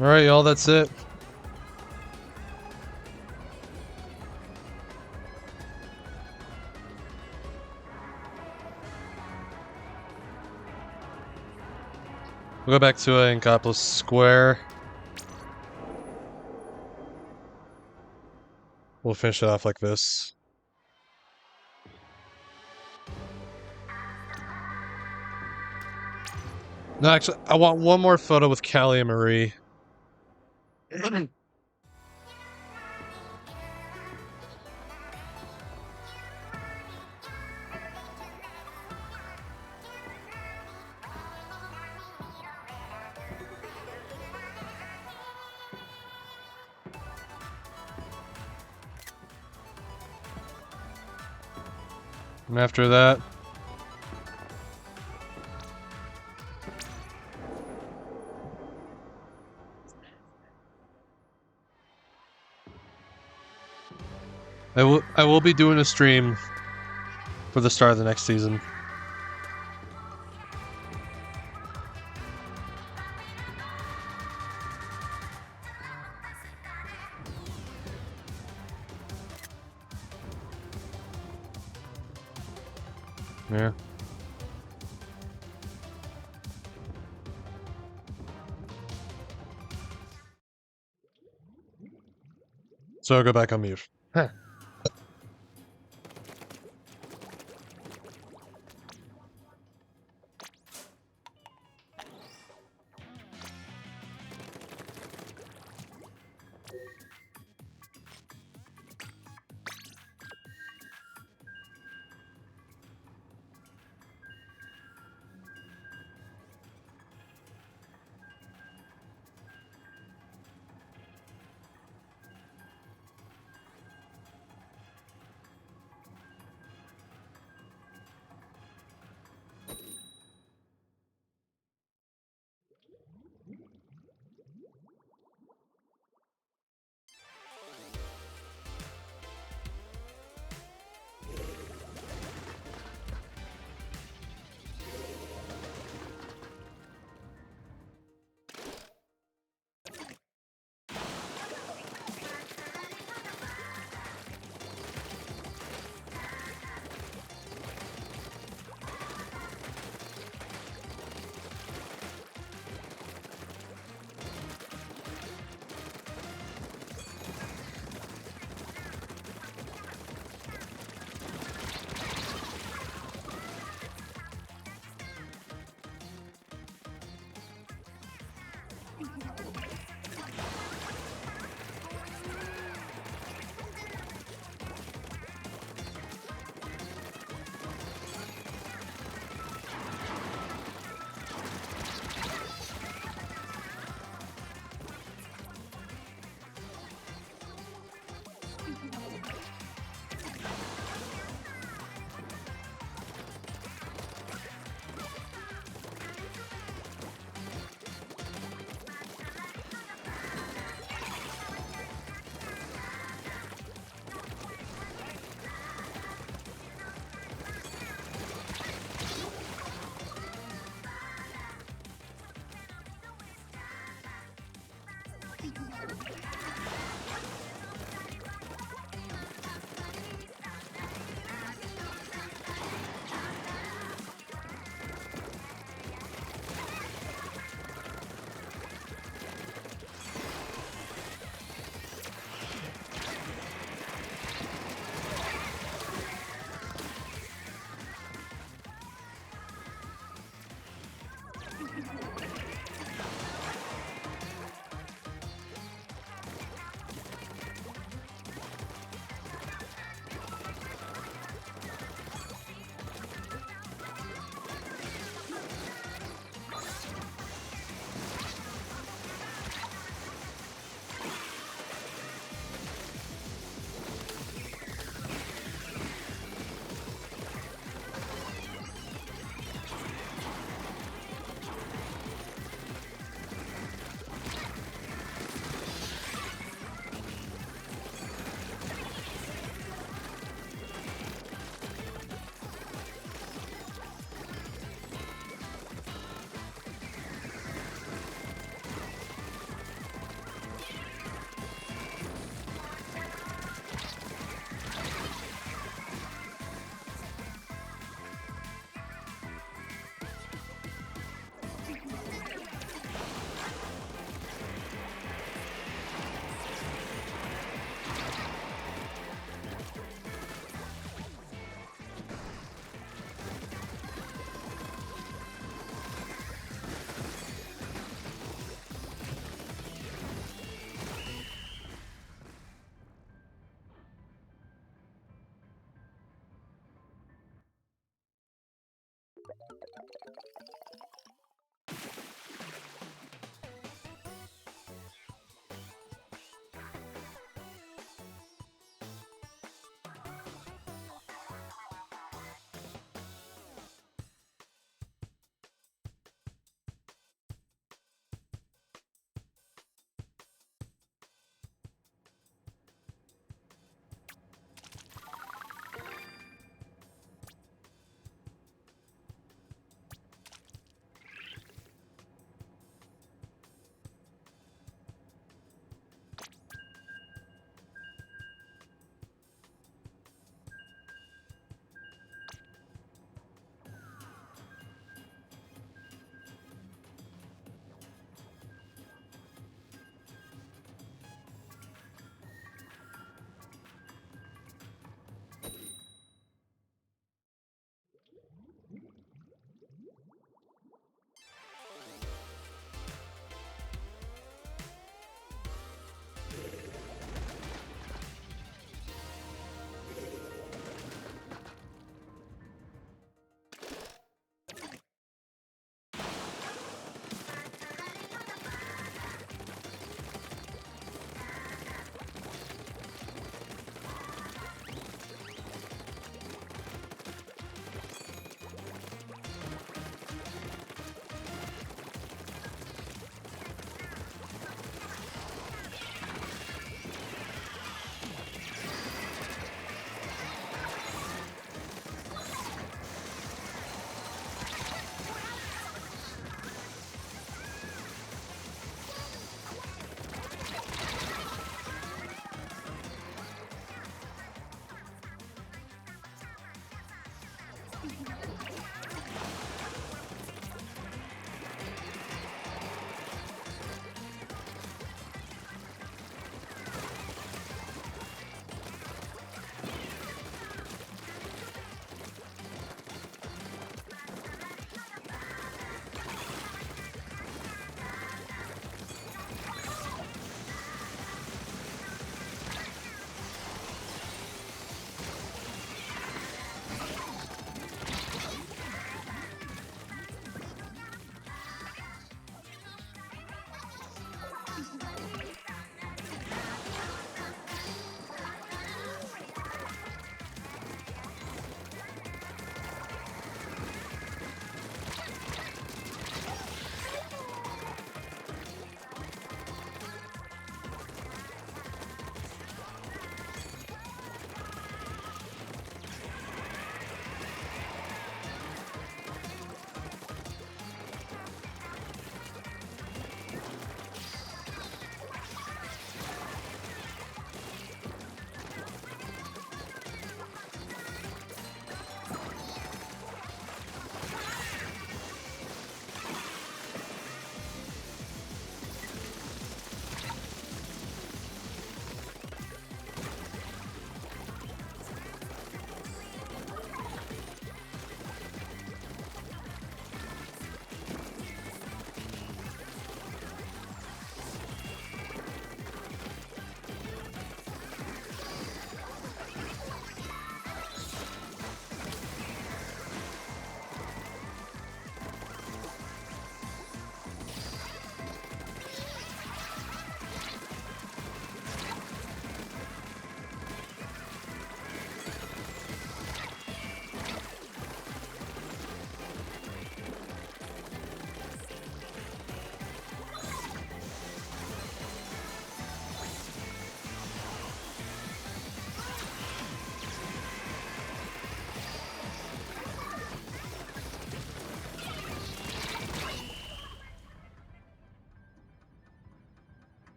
y'all, that's it. We'll go back to Ankopolis Square. We'll finish it off like this. No, actually, I want one more photo with Callie and Marie. And after that, I will be doing a stream for the start of the next season. Yeah. So I'll go back on mute. Huh.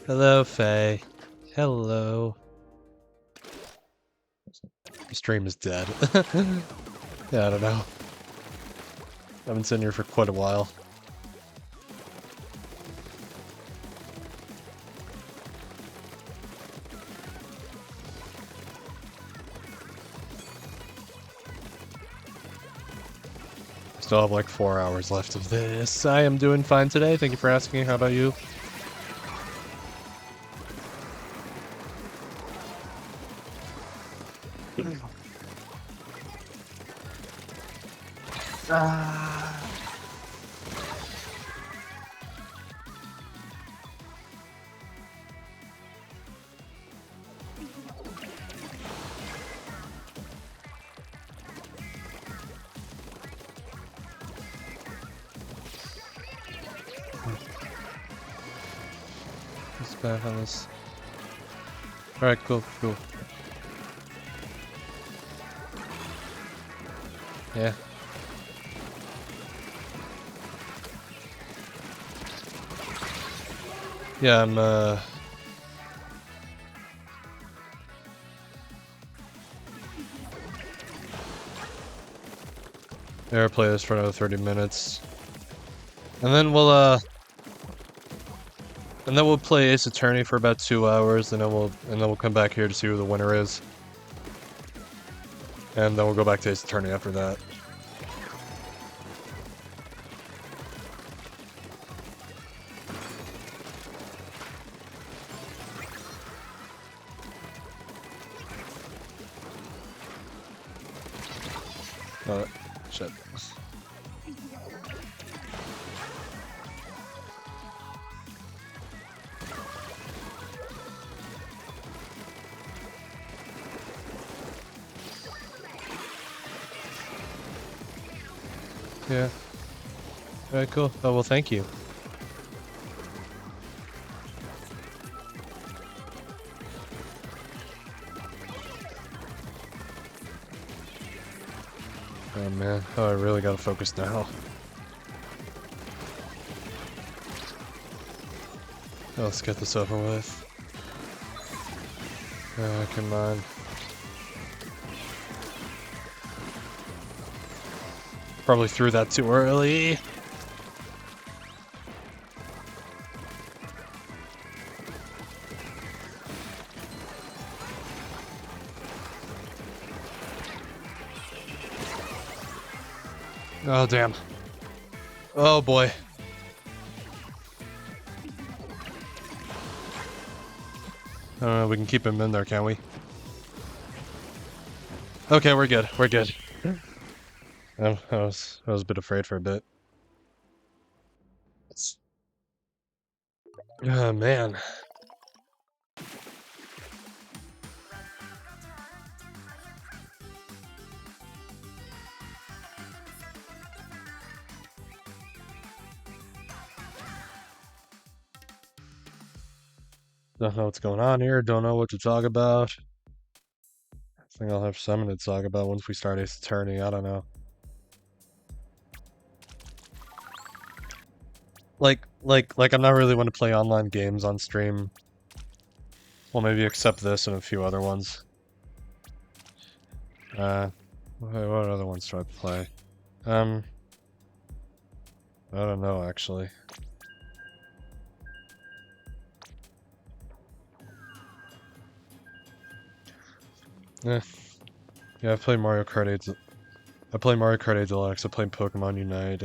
Hello, Faye. Hello. The stream is dead. Yeah, I don't know. I've been sitting here for quite a while. Still have like 4 hours left of this. I am doing fine today. Thank you for asking. How about you? Let's back on this. Alright, cool. Yeah. Yeah, I'm I'll play this for another 30 minutes. And then we'll play Ace Attorney for about 2 hours, and then we'll come back here to see who the winner is. And then we'll go back to Ace Attorney after that. Oh, shit. Yeah. Alright, cool. Oh, well, thank you. Oh, man. Oh, I really gotta focus now. Oh, let's get this over with. Come on. Probably threw that too early. Oh, damn. Oh, boy. I don't know, we can keep him in there, can't we? Okay, we're good. We're good. I was a bit afraid for a bit. Oh, man. Don't know what's going on here. Don't know what to talk about. I think I'll have something to talk about once we start Ace Attorney. I don't know. Like I'm not really one to play online games on stream. Well, maybe except this and a few other ones. What other ones do I play? I don't know, actually. Yeah, I play Mario Kart 8. I play Mario Kart 8 Deluxe. I play Pokemon Unite.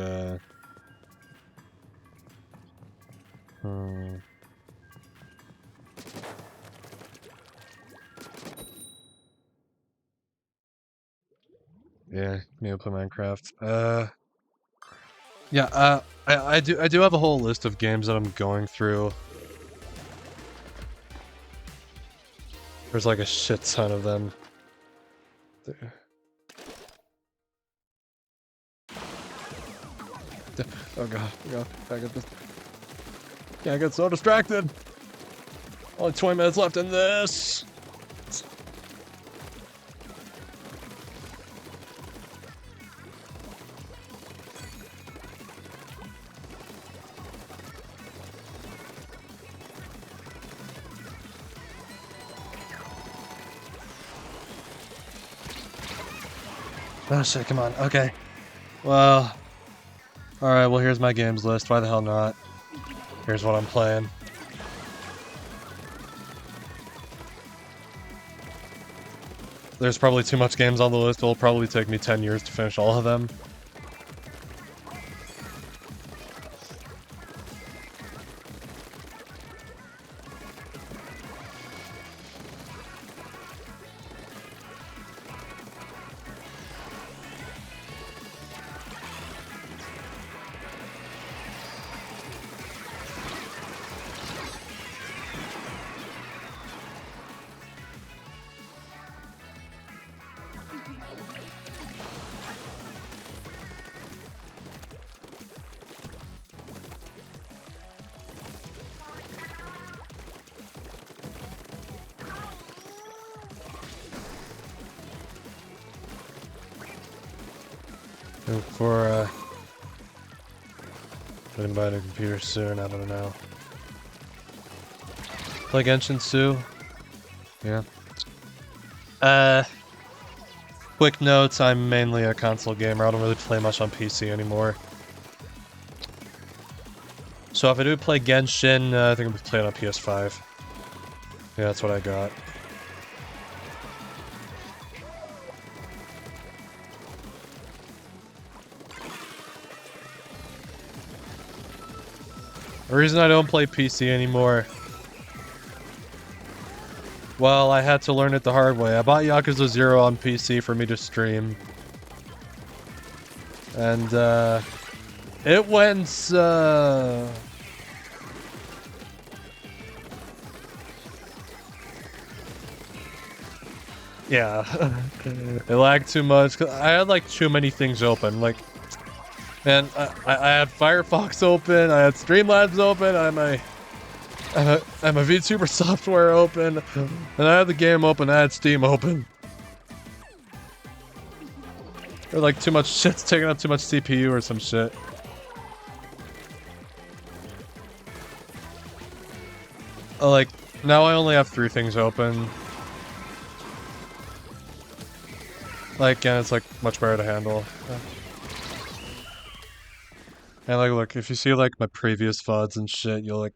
Yeah, maybe I'll play Minecraft. Yeah, I do have a whole list of games that I'm going through. There's like a shit ton of them. Oh god, I get this. Yeah, I get so distracted. Only 20 minutes left in this. Oh shit, come on. Okay. Well. Alright, well here's my games list. Why the hell not? Here's what I'm playing. There's probably too much games on the list. It'll probably take me 10 years to finish all of them. For I'm gonna buy a new computer soon, I don't know. Play Genshin Su? Yeah. Quick notes, I'm mainly a console gamer, I don't really play much on PC anymore. So if I do play Genshin, I think I'm playing on PS5. Yeah, that's what I got. The reason I don't play PC anymore... Well, I had to learn it the hard way. I bought Yakuza 0 on PC for me to stream. And, it went, yeah. It lagged too much, 'cause I had, like, too many things open, like... Man, I had Firefox open, I had Streamlabs open, I had my VTuber software open, and I had the game open, I had Steam open. Or like too much shit's taking up too much CPU or some shit. Like, now I only have 3 things open. Like, and it's like much better to handle. And like, look, if you see like my previous VODs and shit, you'll like...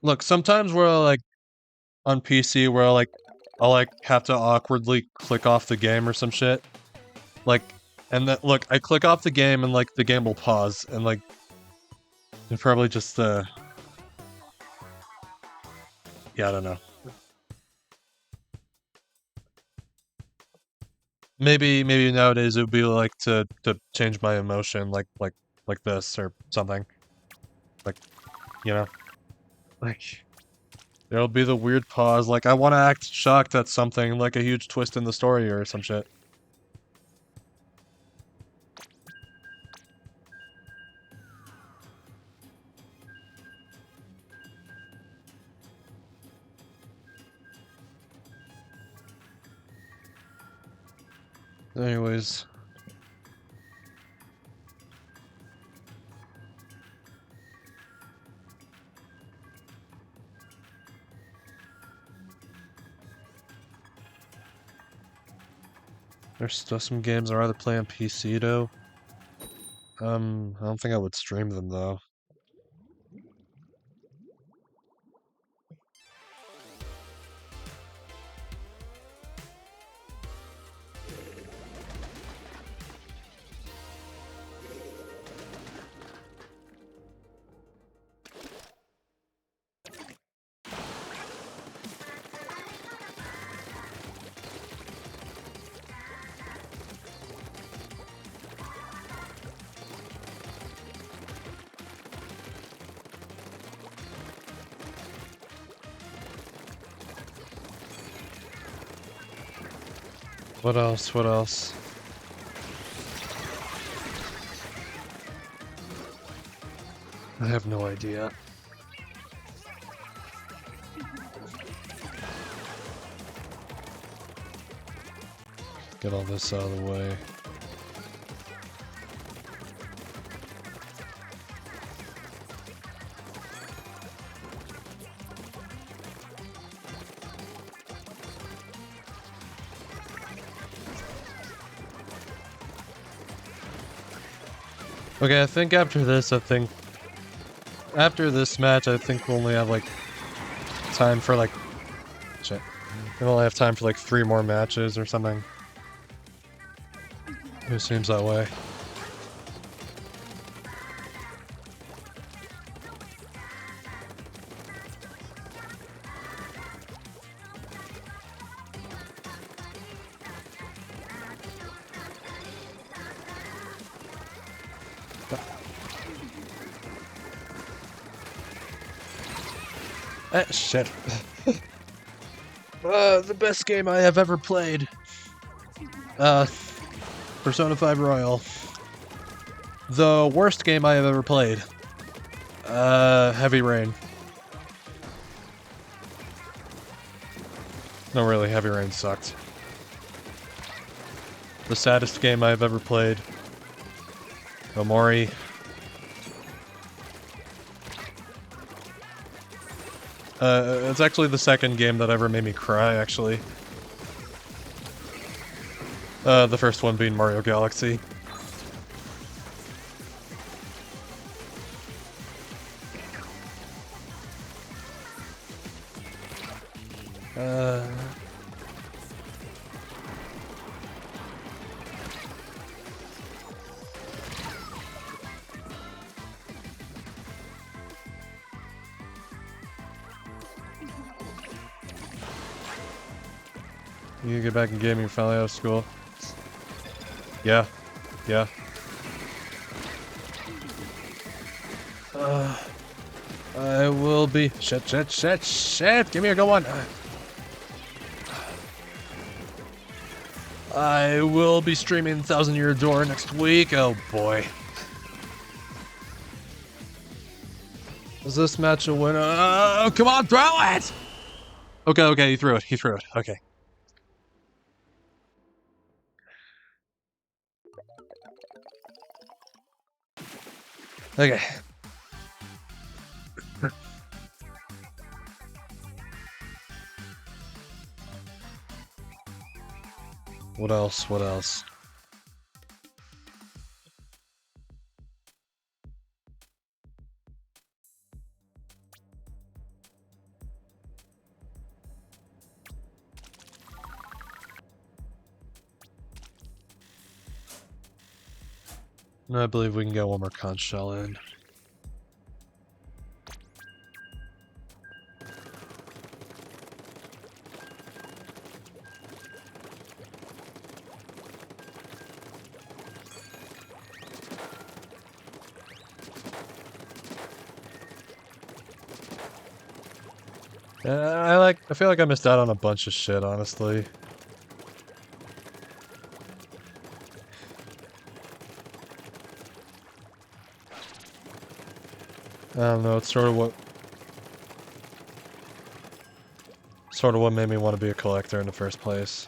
Look, sometimes we're like, on PC where I'll like have to awkwardly click off the game or some shit. Like, and that, look, I click off the game and like the game will pause and like, it probably just, yeah, I don't know. Maybe nowadays it would be like to change my emotion like this or something. Like, you know? Like, there'll be the weird pause, like I want to act shocked at something, like a huge twist in the story or some shit. Anyways. There's still some games I'd rather play on PC though. I don't think I would stream them though. What else? What else? I have no idea. Get all this out of the way. Okay, I think after this, after this match, I think we'll only have, like, time for, like, shit. We'll only have time for, like, 3 more matches or something. It seems that way. Shit. The best game I have ever played. Persona 5 Royal. The worst game I have ever played. Heavy Rain. No, really, Heavy Rain sucked. The saddest game I've ever played. Omori. It's actually the second game that ever made me cry, actually. The first one being Mario Galaxy. You get back in gaming, you're finally out of school. Yeah. Yeah. I will be... Shit. Give me a good one. I will be streaming Thousand Year Door next week. Oh boy. Is this match a winner? Oh, come on, throw it! Okay, he threw it. Okay. Okay. What else? I believe we can get one more conch shell in. I feel like I missed out on a bunch of shit, honestly. I don't know, it's sort of what made me want to be a collector in the first place.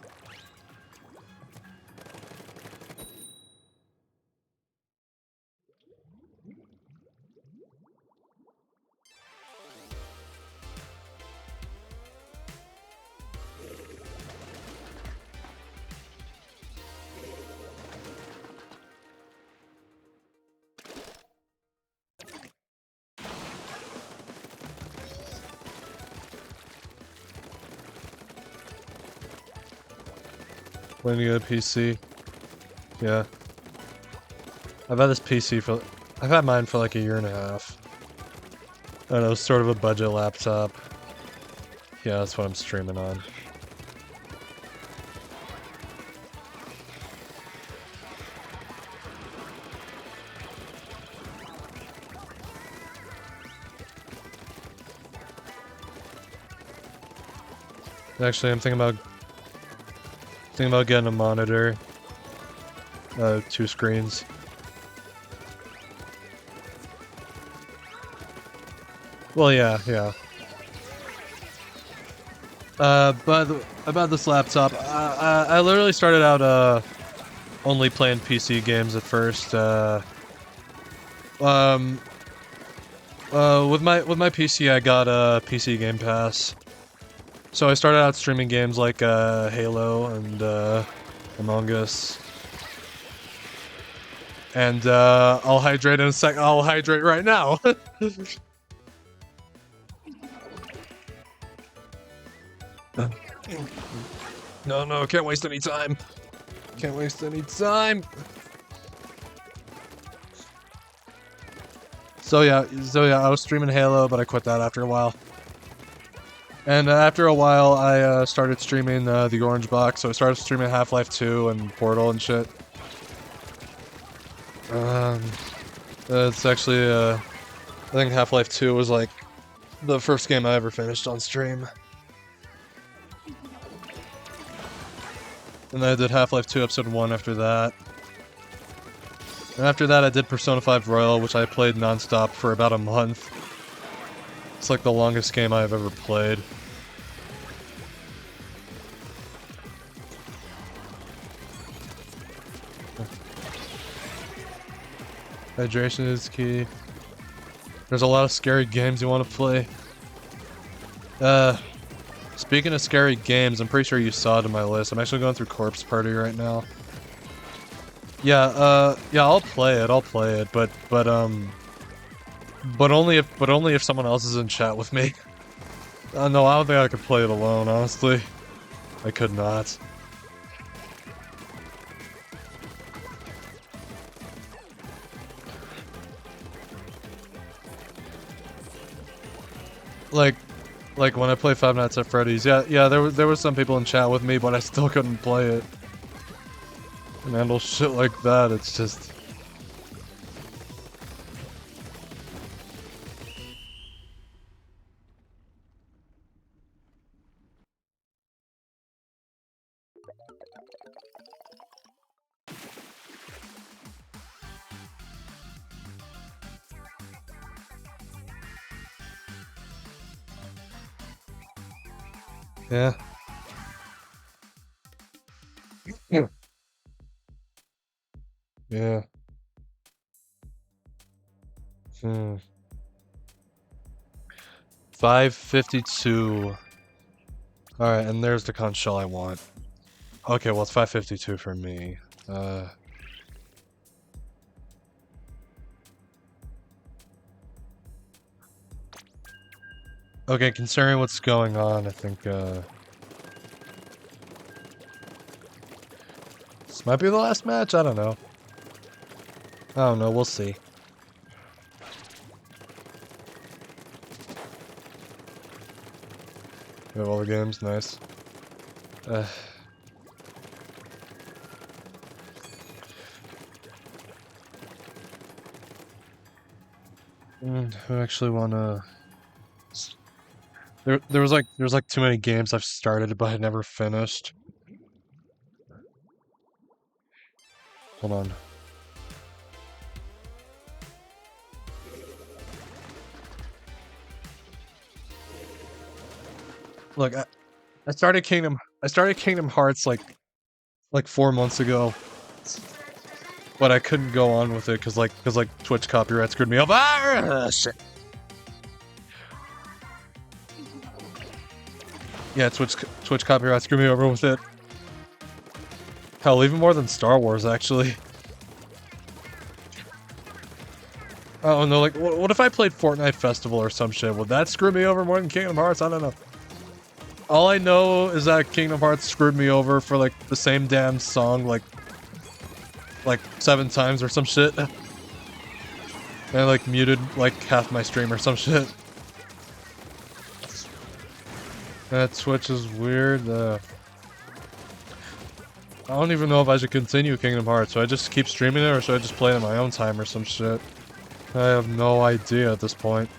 When you get a PC. Yeah. I've had mine for like a year and a half. I don't know, it's sort of a budget laptop. Yeah, that's what I'm streaming on. Actually, I'm thinking about getting a monitor. 2 screens. Well, yeah. About this laptop, I literally started out only playing PC games at first. With my PC, I got a PC Game Pass. So I started out streaming games like Halo and Among Us. And I'll hydrate in a sec. I'll hydrate right now. No, can't waste any time. Can't waste any time. So yeah, I was streaming Halo, but I quit that after a while. And after a while, I started streaming the Orange Box, so I started streaming Half-Life 2 and Portal and shit. It's actually, I think Half-Life 2 was like the first game I ever finished on stream. And then I did Half-Life 2 Episode 1 after that. And after that I did Persona 5 Royal, which I played non-stop for about a month. It's like the longest game I've ever played. Hydration is key. There's a lot of scary games you want to play. Speaking of scary games, I'm pretty sure you saw it in my list. I'm actually going through Corpse Party right now. Yeah, I'll play it, but only if someone else is in chat with me. No, I don't think I could play it alone, honestly. I could not. Like when I play Five Nights at Freddy's, yeah, there was some people in chat with me, but I still couldn't play it. And handle shit like that, it's just... Yeah. Yeah. 552. Alright, and there's the conch shell I want. Okay, well it's 552 for me. Okay, considering what's going on, I think, this might be the last match? I don't know. We'll see. We have all the games, nice. I actually wanna... There was like too many games I've started but I never finished. Hold on. Look, I started Kingdom Hearts like 4 months ago. But I couldn't go on with it cuz like Twitch copyright screwed me up. Ah, shit. Yeah, Twitch copyright screwed me over with it. Hell, even more than Star Wars actually. Oh no, like what if I played Fortnite Festival or some shit? Would that screw me over more than Kingdom Hearts? I don't know. All I know is that Kingdom Hearts screwed me over for like the same damn song like 7 times or some shit. And I like muted like half my stream or some shit. That Twitch is weird. I don't even know if I should continue Kingdom Hearts. Should I just keep streaming it or should I just play it on my own time or some shit? I have no idea at this point.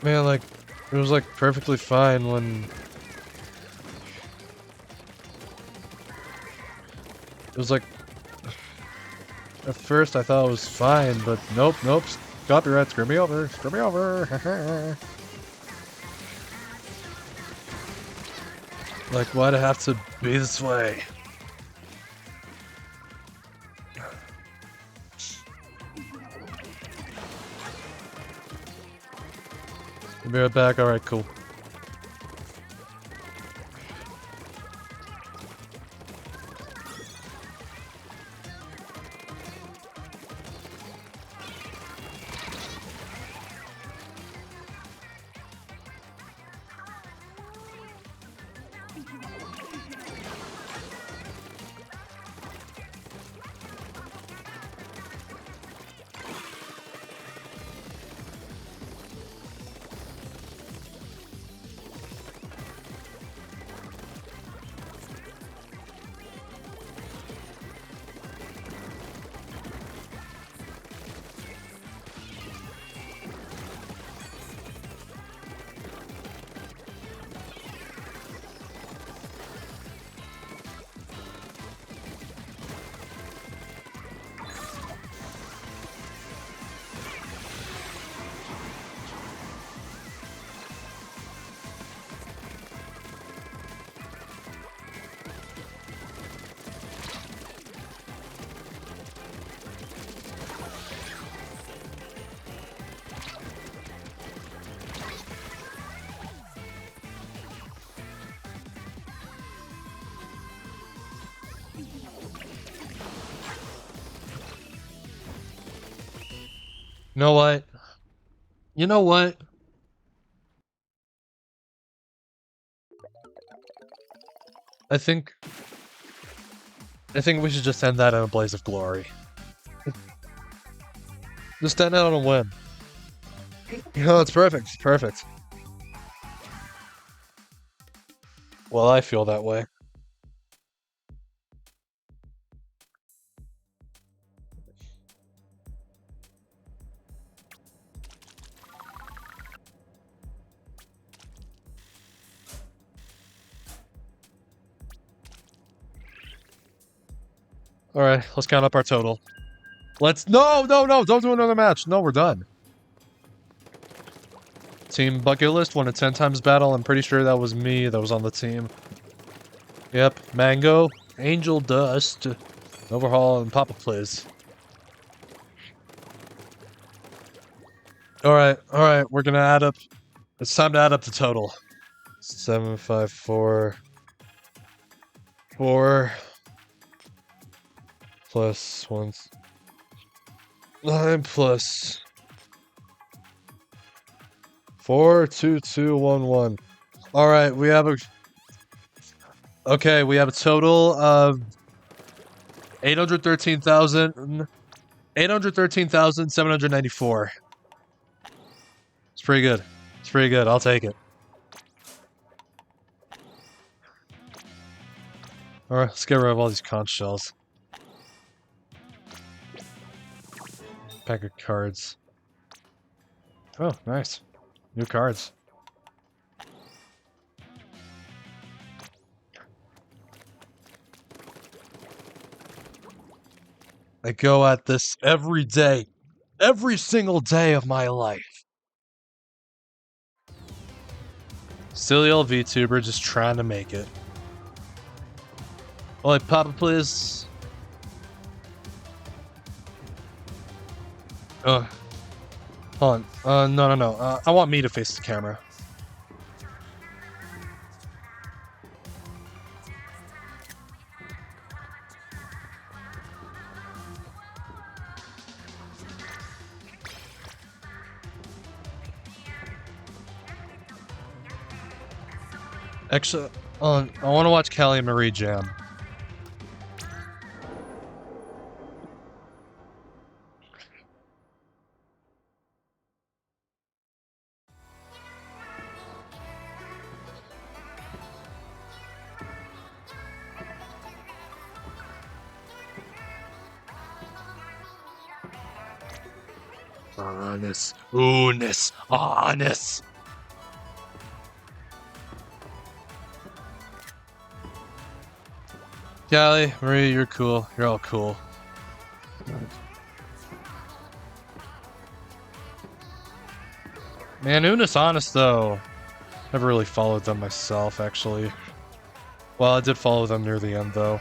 Man, like, it was like perfectly fine when... It was like... At first I thought it was fine, but nope. Copyright, screw me over. Like, why'd it have to be this way? Be right back. Alright, cool. You know what? You know what? I think we should just end that in a blaze of glory. Just end it on a win. You know, it's perfect. It's perfect. Well, I feel that way. Alright, let's count up our total. Let's- No! Don't do another match! No, we're done. Team bucket list won a 10 times battle. I'm pretty sure that was me that was on the team. Yep, Mango, Angel Dust, Overhaul, and Papa Pliz. Alright, we're gonna add up. It's time to add up the total. 754... 4... plus 1... 9 plus... 42211. Alright, we have a... Okay, we have a total of 813,794. It's pretty good. It's pretty good. I'll take it. Alright, let's get rid of all these conch shells. Pack of cards. Oh, nice. New cards. I go at this every day. Every single day of my life. Silly old VTuber just trying to make it. Oh, like, Papa, please. Hold on. No. I want me to face the camera. Actually, I want to watch Callie and Marie jam. Honest. Callie, Marie, you're cool. You're all cool. Man, Unis honest though. Never really followed them myself, actually. Well, I did follow them near the end though.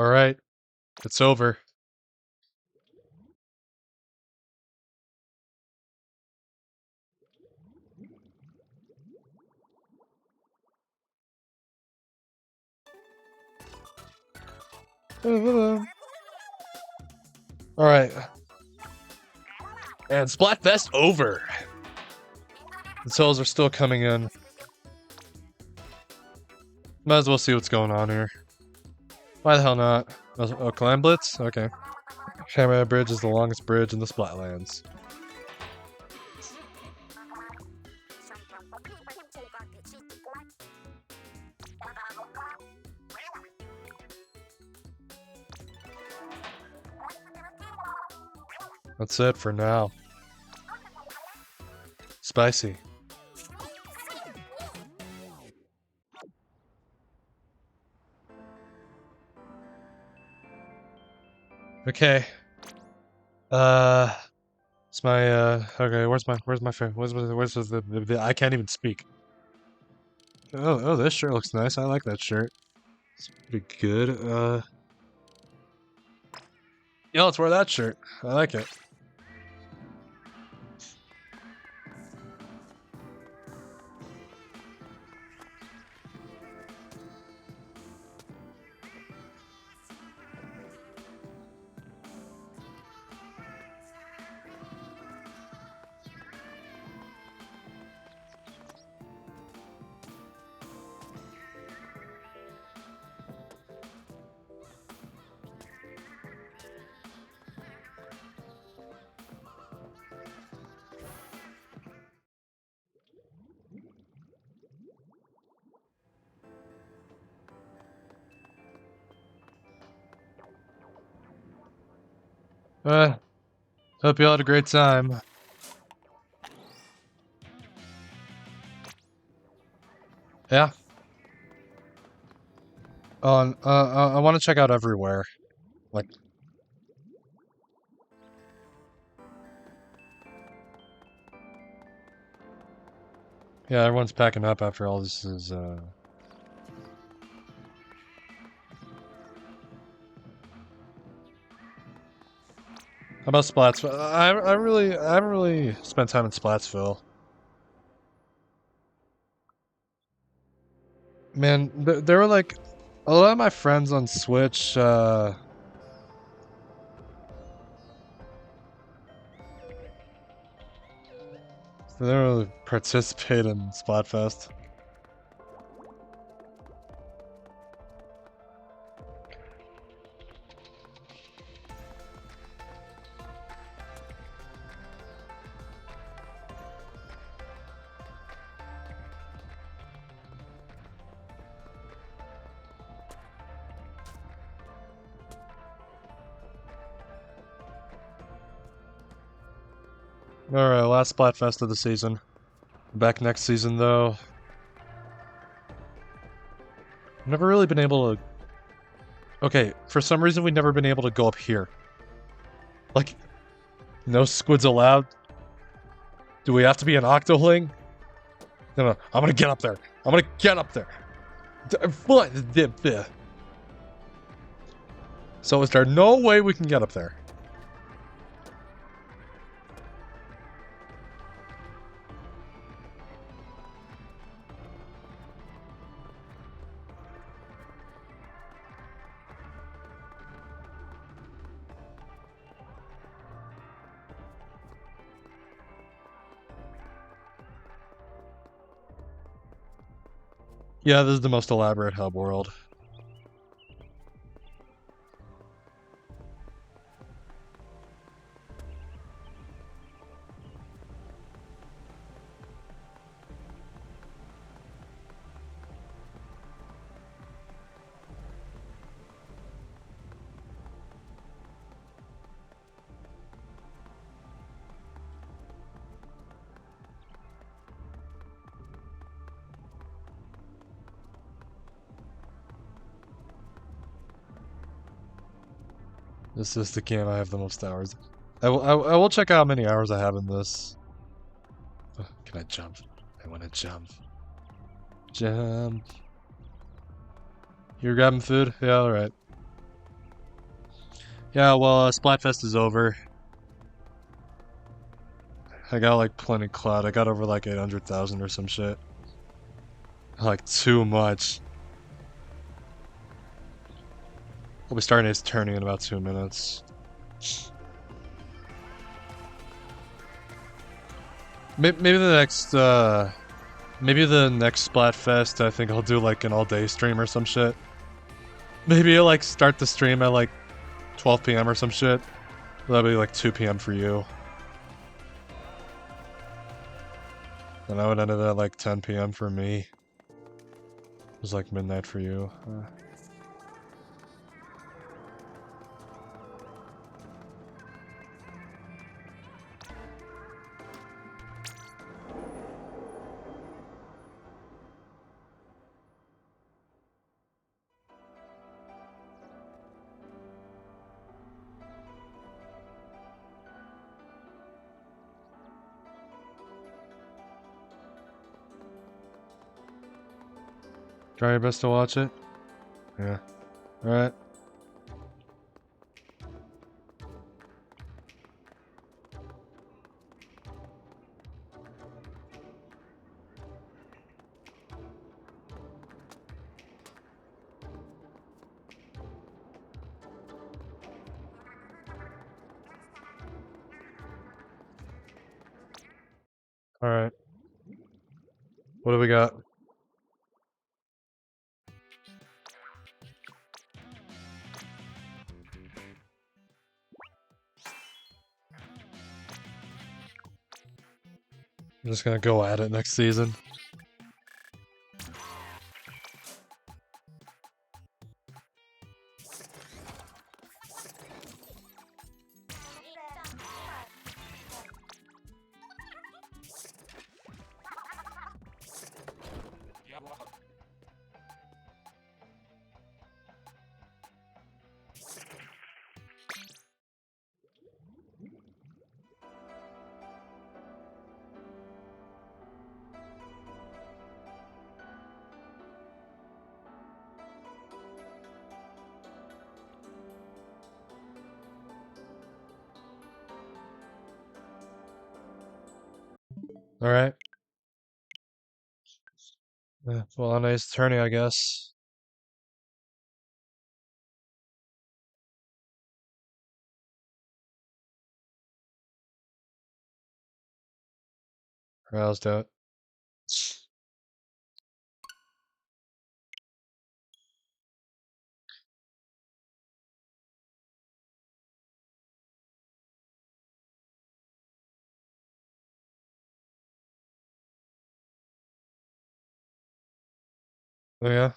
Alright. It's over. Alright. And Splatfest over. The souls are still coming in. Might as well see what's going on here. Why the hell not? Oh, Climb Blitz? Okay. Hammerhead Bridge is the longest bridge in the Splatlands. That's it for now. Spicy. Okay. It's my, okay, where's my phone? Where's the I can't even speak. Oh, this shirt looks nice. I like that shirt. It's pretty good. Yeah, let's wear that shirt. I like it. Hope you all had a great time. Yeah. I want to check out everywhere. Like, yeah, everyone's packing up after all this is, How about Splatsville? I haven't really spent time in Splatsville. Man, there were like a lot of my friends on Switch. They don't really participate in Splatfest. Alright, last Splatfest of the season. Back next season, though. I've never really been able to... Okay, for some reason we've never been able to go up here. Like, no squids allowed? Do we have to be an Octoling? No, I'm gonna get up there. I'm gonna get up there. What? So is there no way we can get up there? Yeah, this is the most elaborate hub world. This is the game I have the most hours. I will check out how many hours I have in this. Oh, can I jump? I want to jump. Jump. You're grabbing food? Yeah, alright. Yeah, well, Splatfest is over. I got like plenty clout. I got over like 800,000 or some shit. Like too much. We'll be starting his turning in about 2 minutes. Maybe the next Splatfest, I think I'll do like an all-day stream or some shit. Maybe I'll like start the stream at like 12 p.m. or some shit. That'll be like 2 p.m. for you. And I would end it at like 10 p.m. for me. It was like midnight for you. Try your best to watch it. Yeah. Alright. Alright. What do we got? I'm just gonna go at it next season. Alright. Well, a nice turning, I guess. Alright, let's do it. Oh yeah?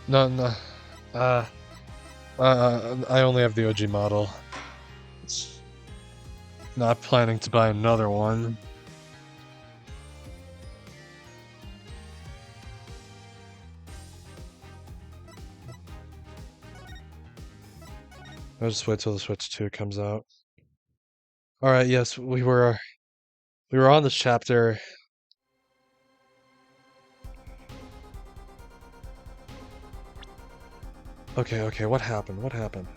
No, no. I only have the OG model. Not planning to buy another one. I'll just wait till the Switch 2 comes out. Alright, yes, we were on this chapter. Okay, what happened? What happened?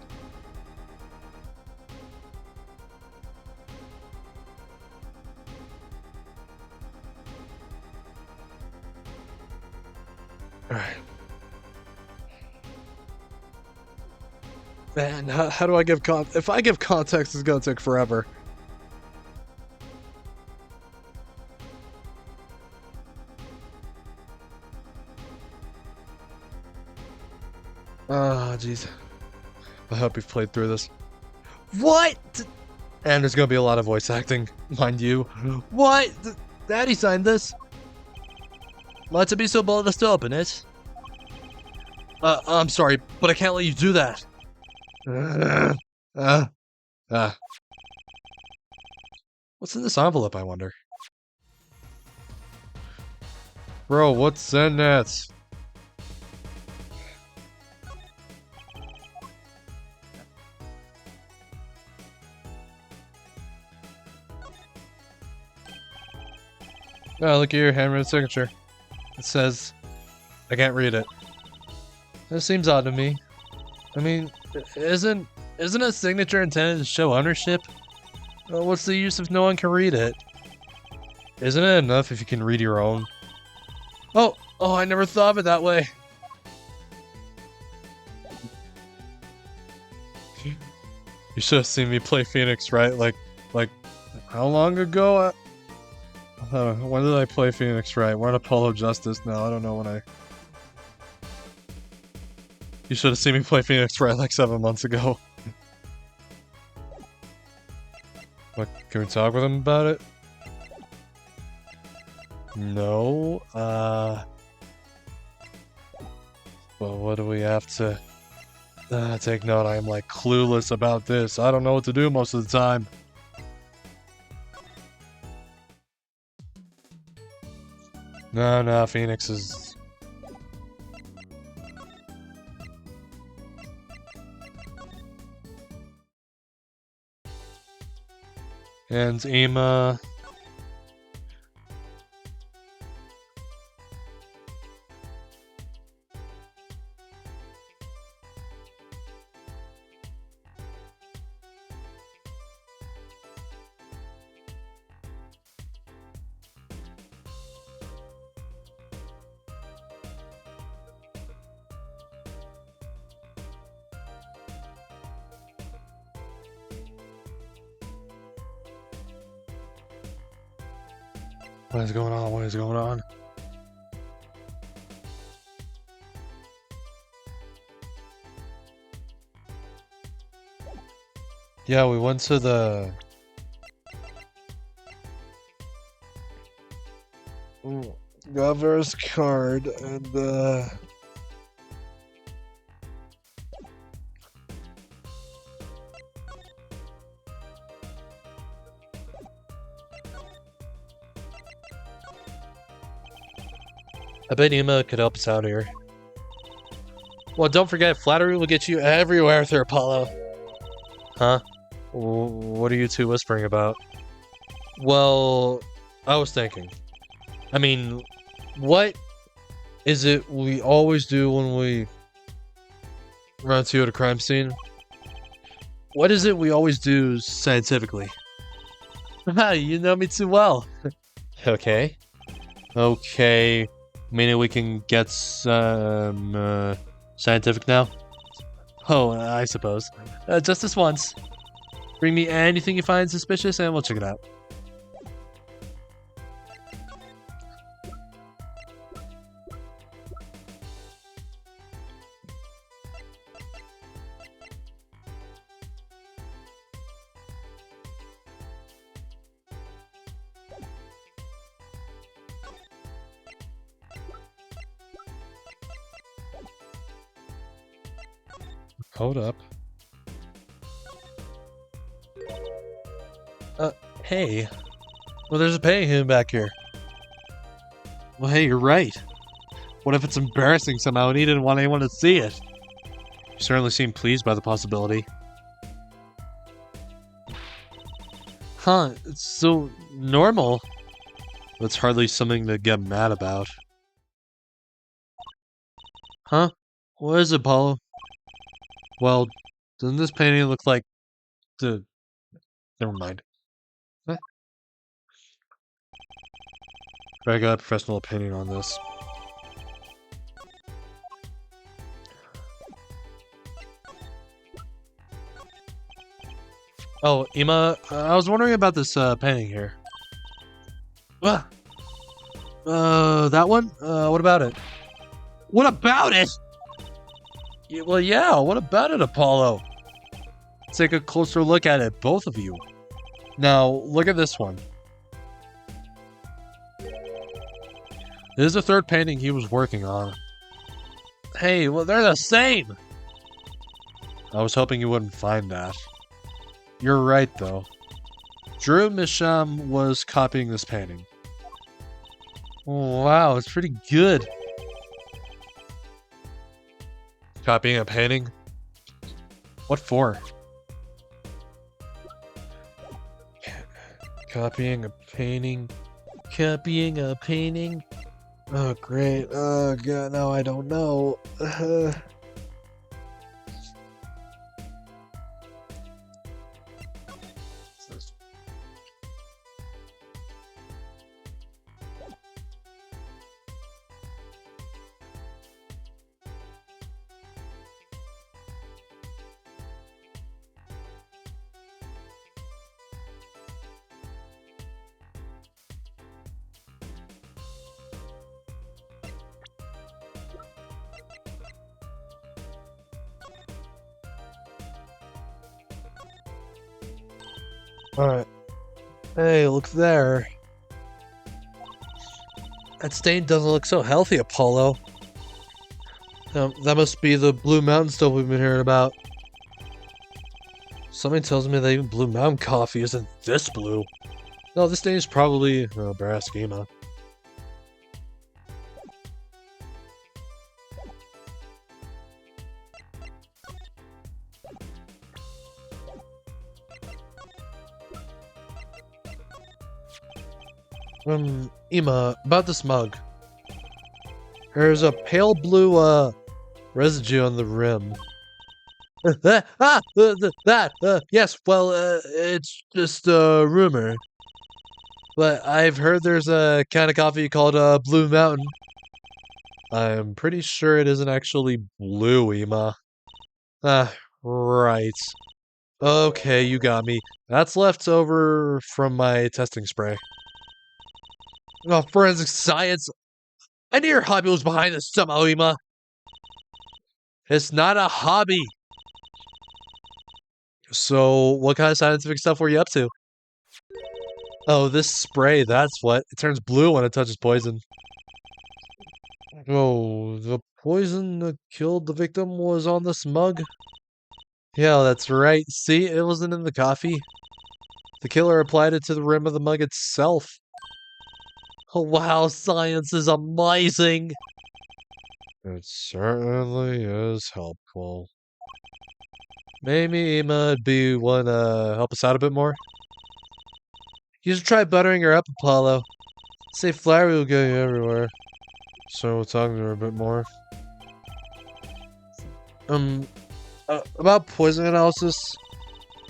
Alright. Man, how do I give if I give context, it's gonna take forever. Ah, jeez. I hope you've played through this. What? And there's gonna be a lot of voice acting, mind you. What? Daddy signed this? Might be so bold as to open it? I'm sorry, but I can't let you do that. What's in this envelope, I wonder? Bro, what's in that? Oh, look at your handwritten signature. It says, I can't read it. That seems odd to me. I mean, isn't a signature intended to show ownership? Well, what's the use if no one can read it? Isn't it enough if you can read your own? Oh, I never thought of it that way. You should have seen me play Phoenix, right? Like, how long ago? When did I play Phoenix, right? We're on Apollo Justice now. I don't know when I... You should have seen me play Phoenix, right? Like 7 months ago. What, can we talk with him about it? No, well, what do we have to... take note, I am like clueless about this. I don't know what to do most of the time. No, Phoenix is... And Ima... What is going on? What is going on? Yeah, we went to the... Governor's card and I bet Ima could help us out here. Well, don't forget, flattery will get you everywhere through Apollo. Huh? What are you two whispering about? Well, I was thinking. I mean, what is it we always do when we run into at a crime scene? What is it we always do scientifically? You know me too well. Okay. Meaning we can get some scientific now? Oh, I suppose. Just this once. Bring me anything you find suspicious and we'll check it out. Hold up. Hey. Well, there's a painting hidden back here. Well, hey, you're right. What if it's embarrassing somehow and he didn't want anyone to see it? You certainly seem pleased by the possibility. Huh, it's so normal. That's hardly something to get mad about. Huh? What is it, Paulo? Well, doesn't this painting look like the... Never mind. What? I got a professional opinion on this. Oh, Ima, I was wondering about this painting here. That one? What about it? What about it? Yeah, well, yeah, what about it, Apollo? Take a closer look at it, both of you. Now, look at this one. This is the third painting he was working on. Hey, well, they're the same! I was hoping you wouldn't find that. You're right, though. Drew Misham was copying this painting. Wow, it's pretty good. Copying a painting? What for? Copying a painting. Copying a painting. Oh, great. Oh, God, now I don't know. Alright. Hey, look there. That stain doesn't look so healthy, Apollo. That must be the Blue Mountain stuff we've been hearing about. Something tells me that even Blue Mountain coffee isn't this blue. No, this stain is probably brass schema. Ima, about this mug. There's a pale blue, residue on the rim. Yes, well, it's just a rumor. But I've heard there's a kind of coffee called, Blue Mountain. I'm pretty sure it isn't actually blue, Ima. Ah, right. Okay, you got me. That's left over from my testing spray. Oh, forensic science. I knew your hobby was behind this somehow, Ima. It's not a hobby. So, what kind of scientific stuff were you up to? Oh, this spray, that's what. It turns blue when it touches poison. Oh, the poison that killed the victim was on this mug? Yeah, that's right. See, it wasn't in the coffee. The killer applied it to the rim of the mug itself. Oh, wow, science is amazing! It certainly is helpful. Maybe Ema'd be one help us out a bit more? You should try buttering her up, Apollo. Say flour will get you everywhere. So we'll talk to her a bit more. About poison analysis?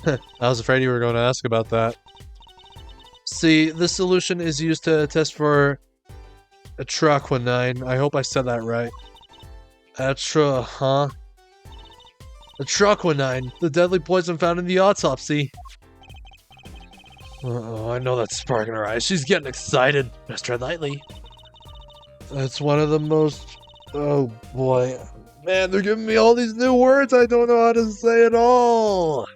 I was afraid you were going to ask about that. See, this solution is used to test for atroquinine. I hope I said that right. Atroquinine, the deadly poison found in the autopsy. Uh-oh, I know that spark in her eyes. She's getting excited. Just tread lightly. That's one of the most... Oh, boy. Man, they're giving me all these new words I don't know how to say at all.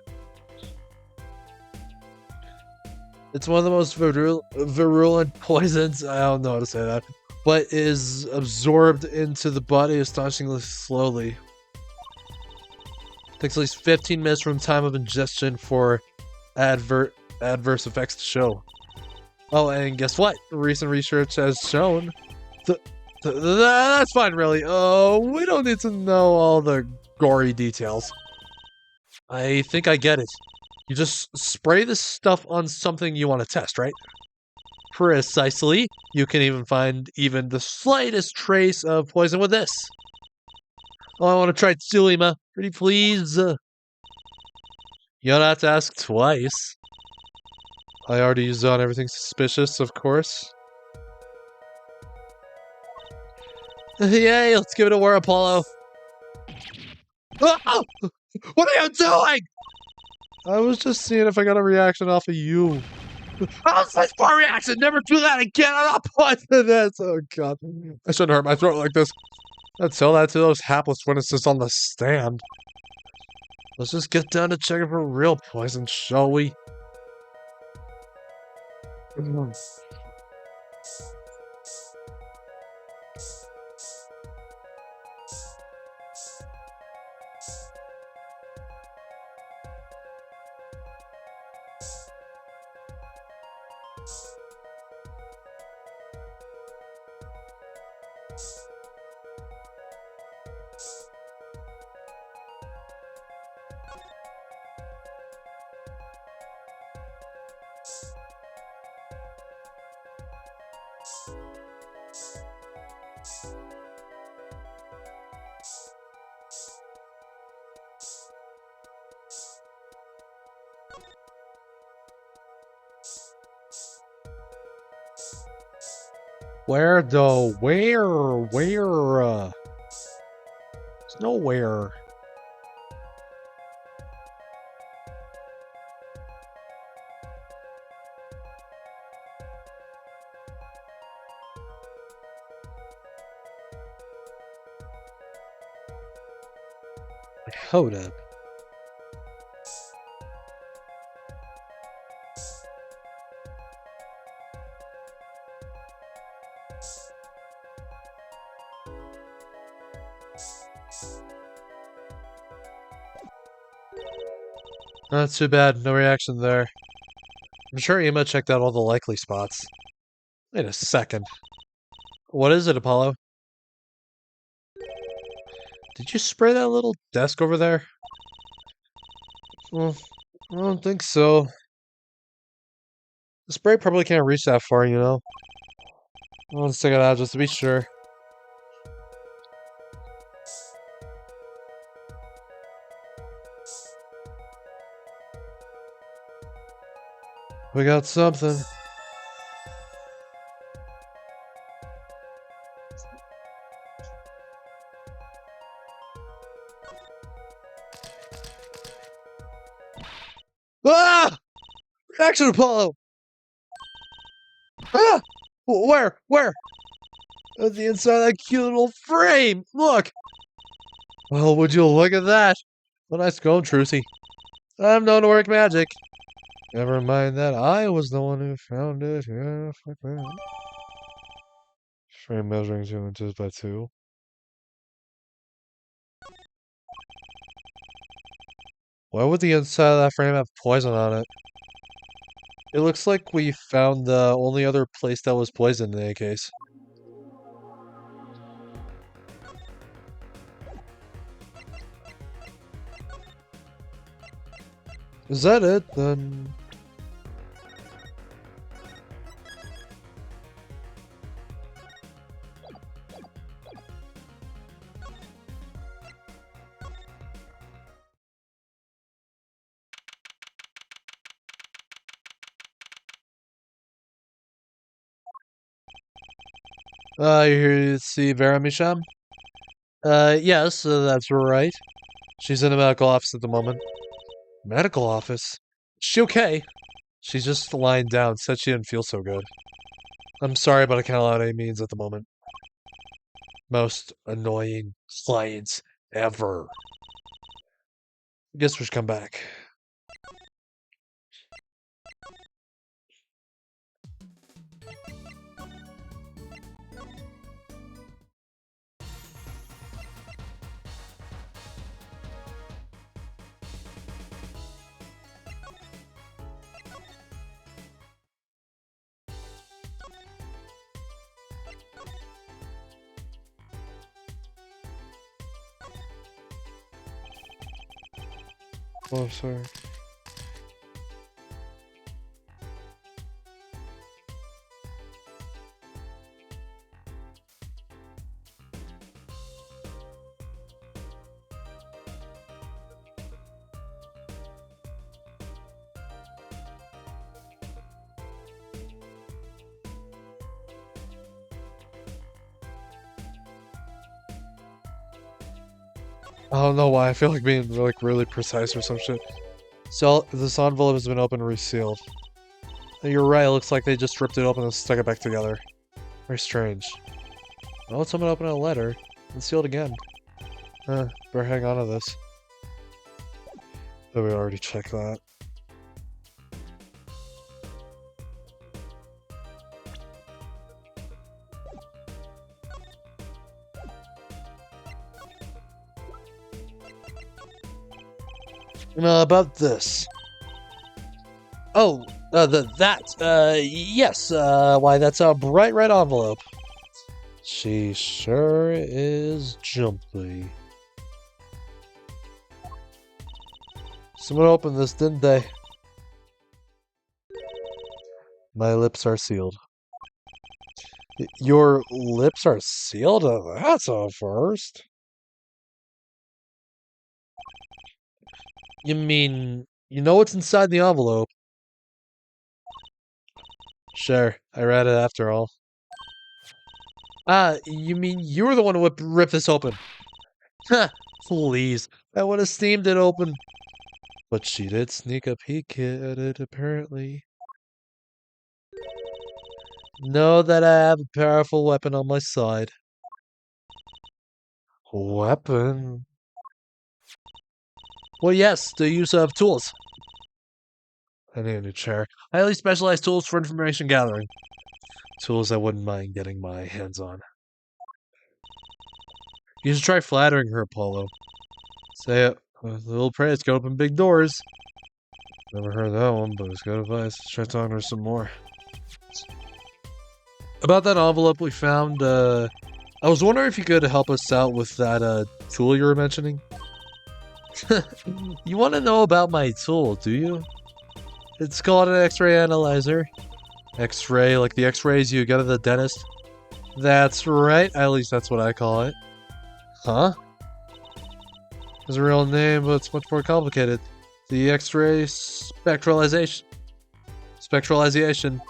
It's one of the most virulent poisons. I don't know how to say that. But is absorbed into the body astonishingly slowly. Takes at least 15 minutes from time of ingestion for adverse effects to show. Oh, and guess what? Recent research has shown... That's fine, really. Oh, we don't need to know all the gory details. I think I get it. You just spray this stuff on something you want to test, right? Precisely. You can even find even the slightest trace of poison with this. Oh, I want to try it too, Ima. Pretty please. You don't have to ask twice. I already used it on everything suspicious, of course. Yay, let's give it a whirl, Apollo. Oh! What are you doing? I was just seeing if I got a reaction off of you. Oh, such poor reaction! Never do that again! I'm not pointing this! Oh, God. I shouldn't hurt my throat like this. I'd tell that to those hapless witnesses on the stand. Let's just get down to checking for real poison, shall we? Where though? Where? Where? There's nowhere. Hold up. Not too bad. No reaction there. I'm sure Emma checked out all the likely spots. Wait a second. What is it, Apollo? Did you spray that little desk over there? Well, I don't think so. The spray probably can't reach that far, you know? Let's check it out just to be sure. We got something. Ah! Action, Apollo! Ah! Where? Where? At the inside of that cute little frame! Look! Well, would you look at that? A nice going, Trucy. I'm known to work magic. Never mind that I was the one who found it. Yeah, fuck that. Frame measuring 2 inches by 2. Why would the inside of that frame have poison on it? It looks like we found the only other place that was poisoned in any case. Is that it? Then... you here to see Vera Misham? Yes, that's right. She's in the medical office at the moment. Medical office? She okay? She's just lying down, said she didn't feel so good. I'm sorry, but I can't allow any means at the moment. Most annoying clients ever. Guess we should come back. Oh, sorry. I don't know why. I feel like being like really precise or some shit. So this envelope has been opened and resealed. You're right. It looks like they just ripped it open and stuck it back together. Very strange. Why would someone open a letter and seal it again? Better hang on to this. But we already checked that. About this. Oh, yes, why, that's a bright red envelope. She sure is jumpy. Someone opened this, didn't they? My lips are sealed. Your lips are sealed? That's a first. You mean, you know what's inside the envelope? Sure, I read it after all. Ah, you mean you were the one who ripped this open? Ha, please. I would have steamed it open. But she did sneak a peek at it, apparently. Know that I have a powerful weapon on my side. Weapon? Well, yes, the use of tools. I need a new chair. Highly specialized tools for information gathering. Tools I wouldn't mind getting my hands on. You should try flattering her, Apollo. Say it. Little praise can open big doors. Never heard that one, but it's good advice. Try talking to her some more. About that envelope we found, I was wondering if you could help us out with that, tool you were mentioning. You want to know about my tool, do you? It's called an X-ray analyzer. X-ray, like the X-rays you get at the dentist? That's right, at least that's what I call it. Huh? It's a real name, but it's much more complicated. The X-ray spectralization. Spectralization.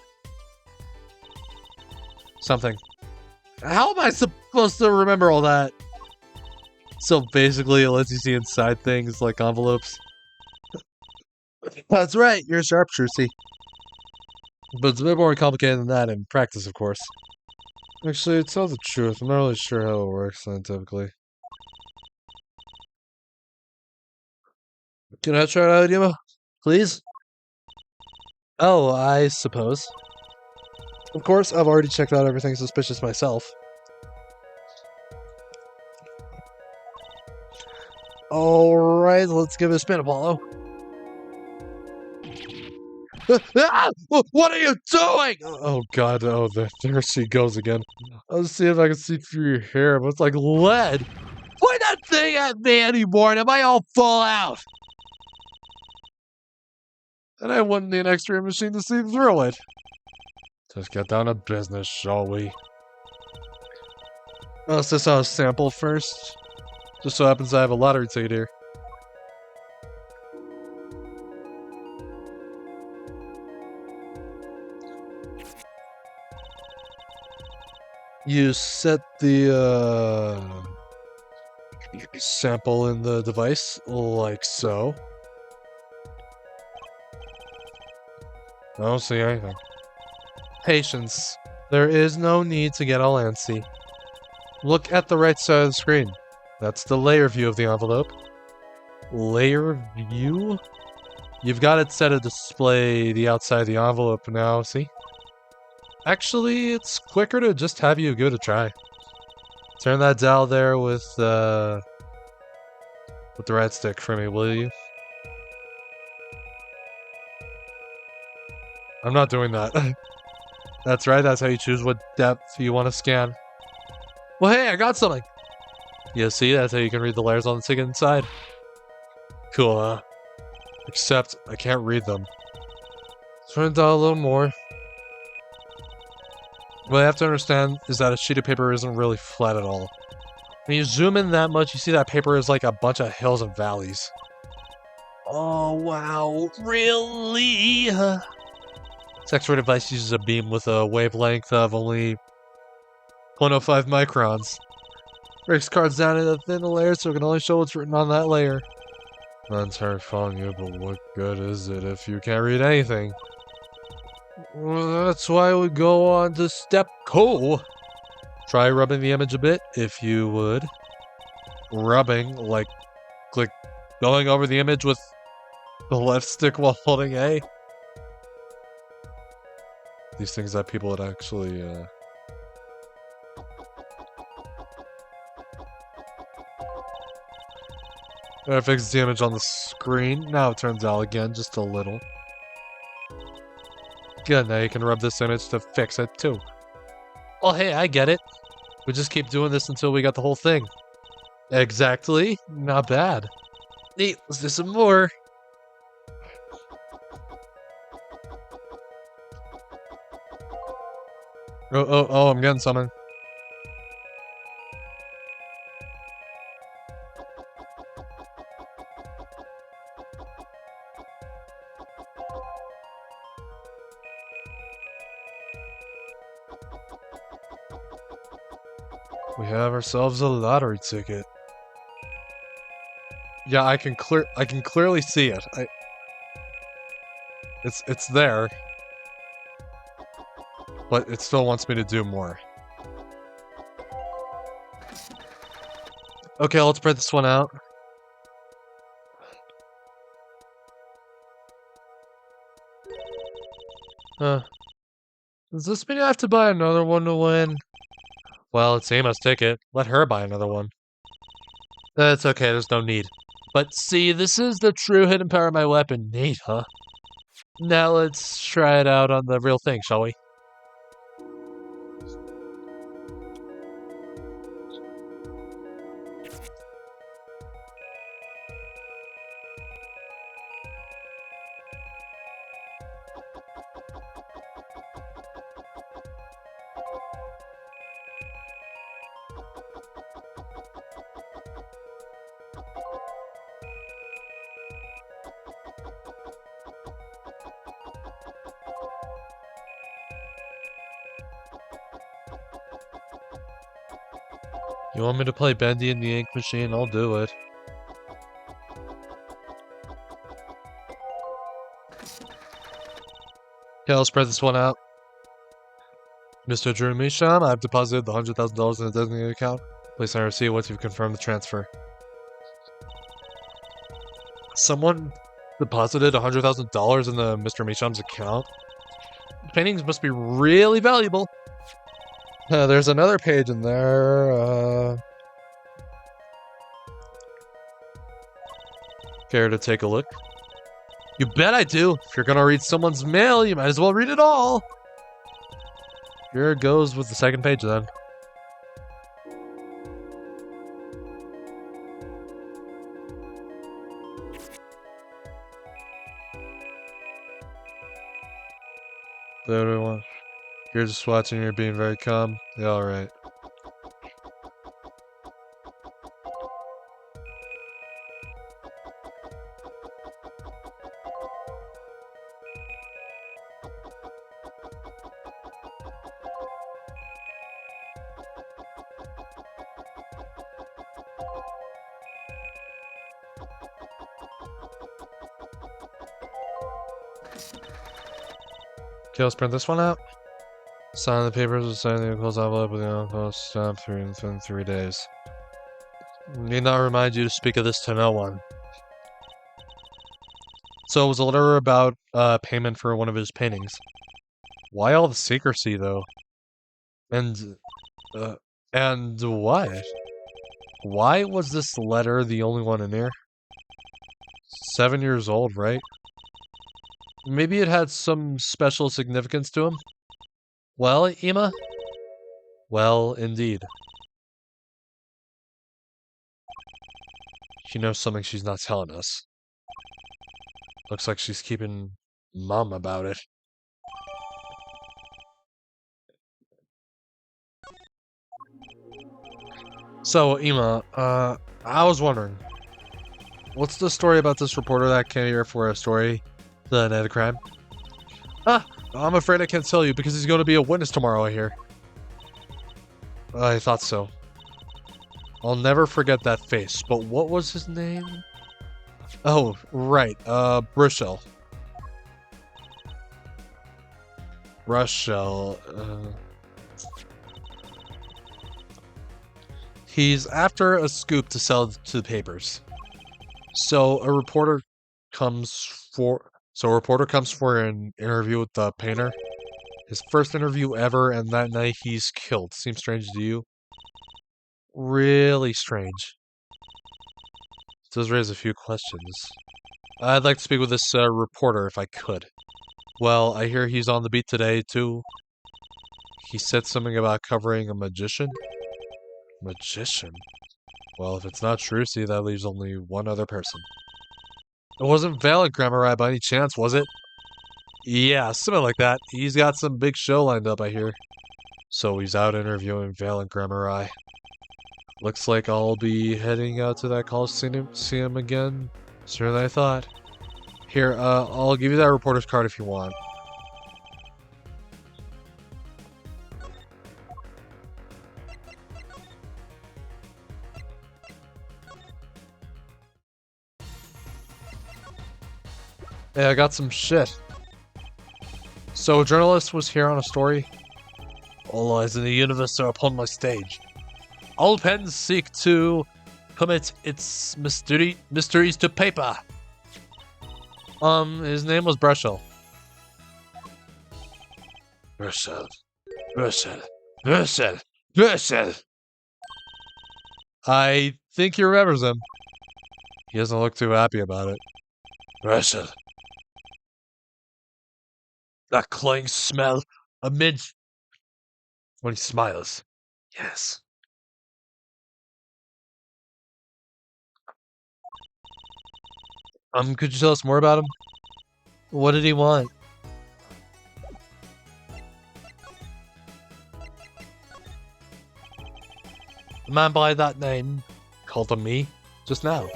Something. How am I supposed to remember all that? So basically, it lets you see inside things like envelopes. That's right, you're a sharpshooter. But it's a bit more complicated than that in practice, of course. Actually, to tell the truth, I'm not really sure how it works scientifically. Can I try it out, Yuma? Please? Oh, I suppose. Of course, I've already checked out everything suspicious myself. Alright, let's give it a spin, Apollo. What are you doing? Oh god, oh, there she goes again. I'll see if I can see through your hair, but it's like lead. Point that thing at me anymore and it might all fall out. And I wouldn't need an X-ray machine to see through it. Just get down to business, shall we? Let's just a sample first. Just so happens I have a lottery ticket here. You set the sample in the device like so. I don't see anything. Patience. There is no need to get all antsy. Look at the right side of the screen. That's the layer view of the envelope. Layer view? You've got it set to display the outside of the envelope now, see? Actually, it's quicker to just have you give it a try. Turn that dial there with the right stick for me, will you? I'm not doing that. That's right, that's how you choose what depth you want to scan. Well, hey, I got something! You see, that's how you can read the layers on the ticket inside. Cool, except I can't read them. Turn it down a little more. What I have to understand is that a sheet of paper isn't really flat at all. When you zoom in that much, you see that paper is like a bunch of hills and valleys. Oh, wow. Really? This X-ray device uses a beam with a wavelength of only 0.05 microns. Breaks cards down into thin layers so it can only show what's written on that layer. Not sorry following you, but what good is it if you can't read anything? Well, that's why we go on to step co. Try rubbing the image a bit, if you would. Rubbing, like going over the image with the left stick while holding A. These things that people would actually, I fixed the image on the screen. Now it turns out again, just a little. Good, now you can rub this image to fix it too. Oh hey, I get it. We just keep doing this until we got the whole thing. Exactly. Not bad. Neat. Let's do some more. Oh, I'm getting something. We have ourselves a lottery ticket. Yeah, I can clearly see it. It's there. But it still wants me to do more. Okay, let's print this one out. Does this mean I have to buy another one to win? Well, it's Emma's ticket. Let her buy another one. That's okay, there's no need. But see, this is the true hidden power of my weapon. Neat, huh? Now let's try it out on the real thing, shall we? You want me to play Bendy in the ink machine? I'll do it. Okay, I'll spread this one out. Mr. Drew Misham, I've deposited the $100,000 in a designated account. Please sign a receipt once you've confirmed the transfer. Someone deposited $100,000 in the Mr. Misham's account? Paintings must be really valuable. There's another page in there. Care to take a look? You bet I do. If you're gonna read someone's mail, you might as well read it all. Here it goes with the second page then. There everyone. You're just watching, you're being very calm. Yeah, alright. Okay, let's print this one out. Sign the papers and sign the enclosed envelope with the enclosed stamp within 3 days. Need not remind you to speak of this to no one. So it was a letter about payment for one of his paintings. Why all the secrecy though? And what? Why was this letter the only one in here? 7 years old, right? Maybe it had some special significance to him? Well, Emma? Well, indeed. She knows something she's not telling us. Looks like she's keeping mum about it. So, Emma, I was wondering, what's the story about this reporter that came here for a story? The night of crime? Ah, I'm afraid I can't tell you because he's going to be a witness tomorrow, I hear. I thought so. I'll never forget that face, but what was his name? Oh, right, Brushel. Brushel, He's after a scoop to sell to the papers. So a reporter comes for an interview with the painter. His first interview ever, and that night he's killed. Seems strange to you? Really strange. It does raise a few questions. I'd like to speak with this reporter if I could. Well, I hear he's on the beat today too. He said something about covering a magician. Magician? Well, if it's not Trucy, that leaves only one other person. It wasn't Valid Grammar by any chance, was it? Yeah, something like that. He's got some big show lined up, I hear. So he's out interviewing Valent Grammar. Looks like I'll be heading out to that Coliseum again sooner than I thought. Here, I'll give you that reporter's card if you want. Hey, I got some shit. So, a journalist was here on a story. All eyes in the universe are upon my stage. All pens seek to commit its mysteries to paper. His name was Brushel. Brushel. I think he remembers him. He doesn't look too happy about it. Brushel. That cloying smell amid when he smiles. Yes. Could you tell us more about him? What did he want? The man by that name called on me just now.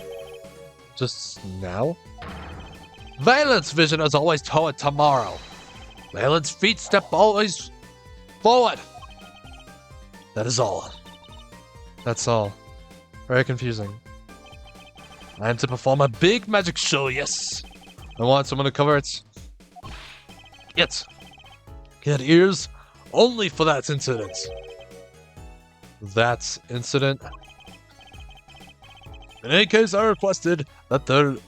Just now? Valent's vision is always toward tomorrow. Valent's feet step always forward. That is all. That's all. Very confusing. I am to perform a big magic show, yes. I want someone to cover it. Get ears only for that incident. That incident? In any case, I requested that the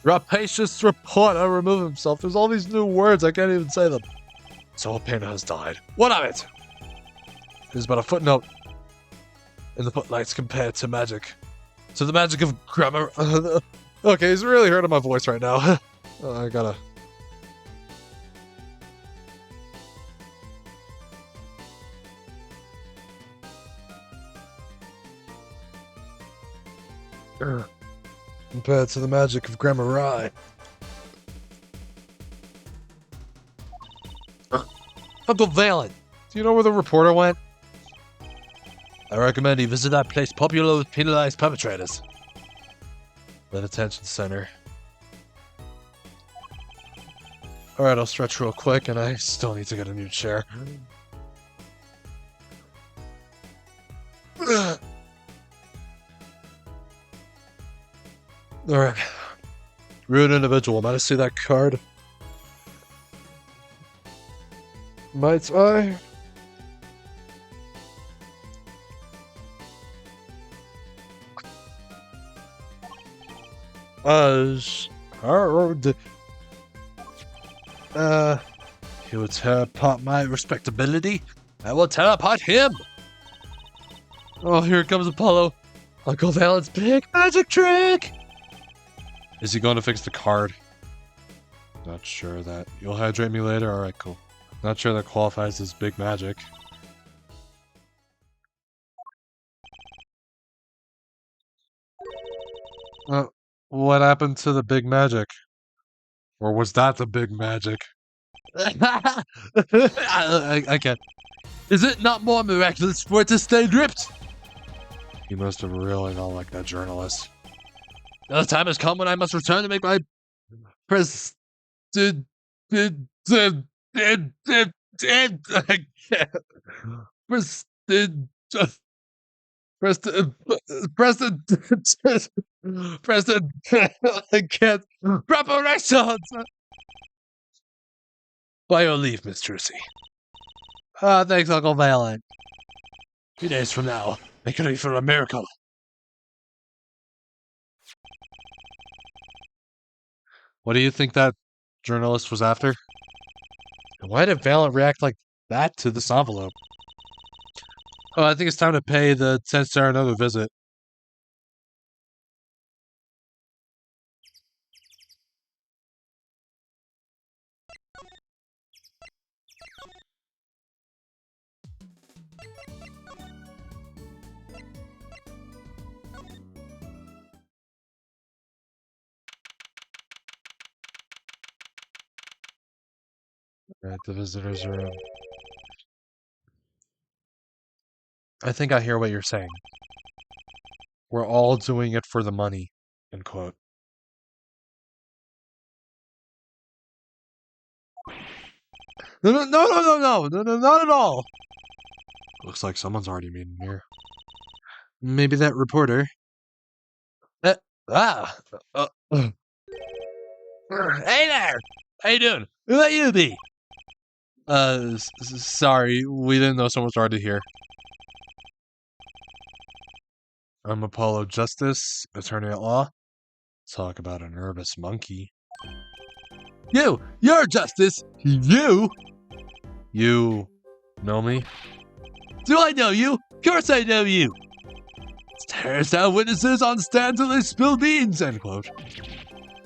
rapacious reporter remove himself. There's all these new words, I can't even say them. So a painter has died. What of it? It is but a footnote in the footlights compared to magic. To the magic of grammar. Okay, he's really hurting my voice right now. I gotta... Compared to the magic of Grammar. Uncle Valent, do you know where the reporter went? I recommend he visit that place popular with penalized perpetrators. The detention center. Alright, I'll stretch real quick, and I still need to get a new chair. Alright. Rude individual, might I see that card? Might I? He will tear apart my respectability. I will tear apart him. Oh, here comes Apollo. Uncle Valent's big magic trick. Is he going to fix the card? Not sure that. You'll hydrate me later? Alright, cool. Not sure that qualifies as big magic. What happened to the big magic? Or was that the big magic? I can't. Is it not more miraculous for it to stay dripped? He must have really not liked that journalist. The time has come when I must return to make my pres... Preston, I can't. Preparations! By your leave, Miss Trucy. Thanks, Uncle Valent. 2 days from now, make ready for a miracle. What do you think that journalist was after? And why did Valent react like that to this envelope? Oh, I think it's time to pay the 10-star another visit. At the visitor's room. I think I hear what you're saying. We're all doing it for the money, end quote. No, not at all. Looks like someone's already made in here. Maybe that reporter. Uh, ah! Hey there! How you doing? Who let you be? Sorry, we didn't know someone was already here. I'm Apollo Justice, attorney at law. Talk about a nervous monkey. You're Justice! You know me? Do I know you? Of course I know you! Tears down witnesses on stand till they spill beans, end quote.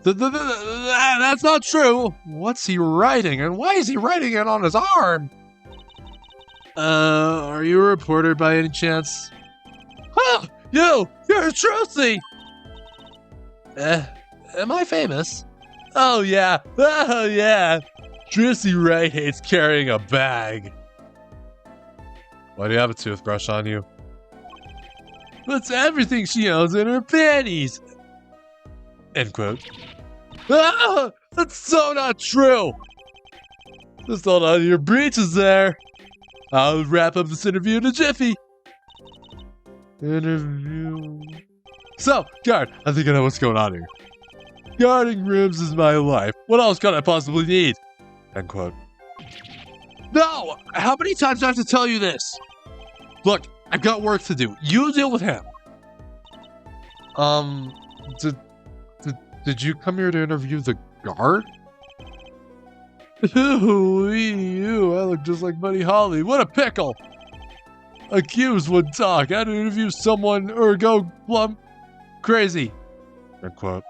That's not true! What's he writing, and why is he writing it on his arm? Are you a reporter by any chance? Huh! You're a truthy! Am I famous? Oh yeah! Trissy Ray hates carrying a bag. Why do you have a toothbrush on you? Puts everything she owns in her panties! End quote. Ah! That's so not true! Just hold on to your breeches there. I'll wrap up this interview in a jiffy. Interview. So, guard, I think I know what's going on here. Guarding rooms is my life. What else could I possibly need? End quote. No! How many times do I have to tell you this? Look, I've got work to do. You deal with him. Did you come here to interview the guard? Ooh, I look just like Buddy Holly. What a pickle! Accused would talk. I'd interview someone or go plumb crazy. End quote.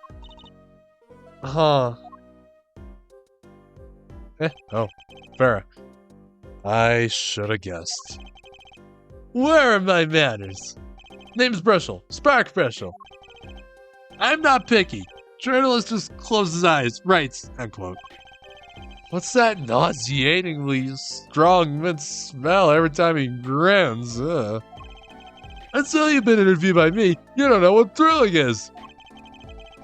Huh. Oh, Farrah. I should have guessed. Where are my manners? Name's Bristol. Spark Bristol. I'm not picky. Journalist just closes his eyes, writes, end quote. What's that nauseatingly strong mint smell every time he grins? Until you've been interviewed by me, you don't know what thrilling is.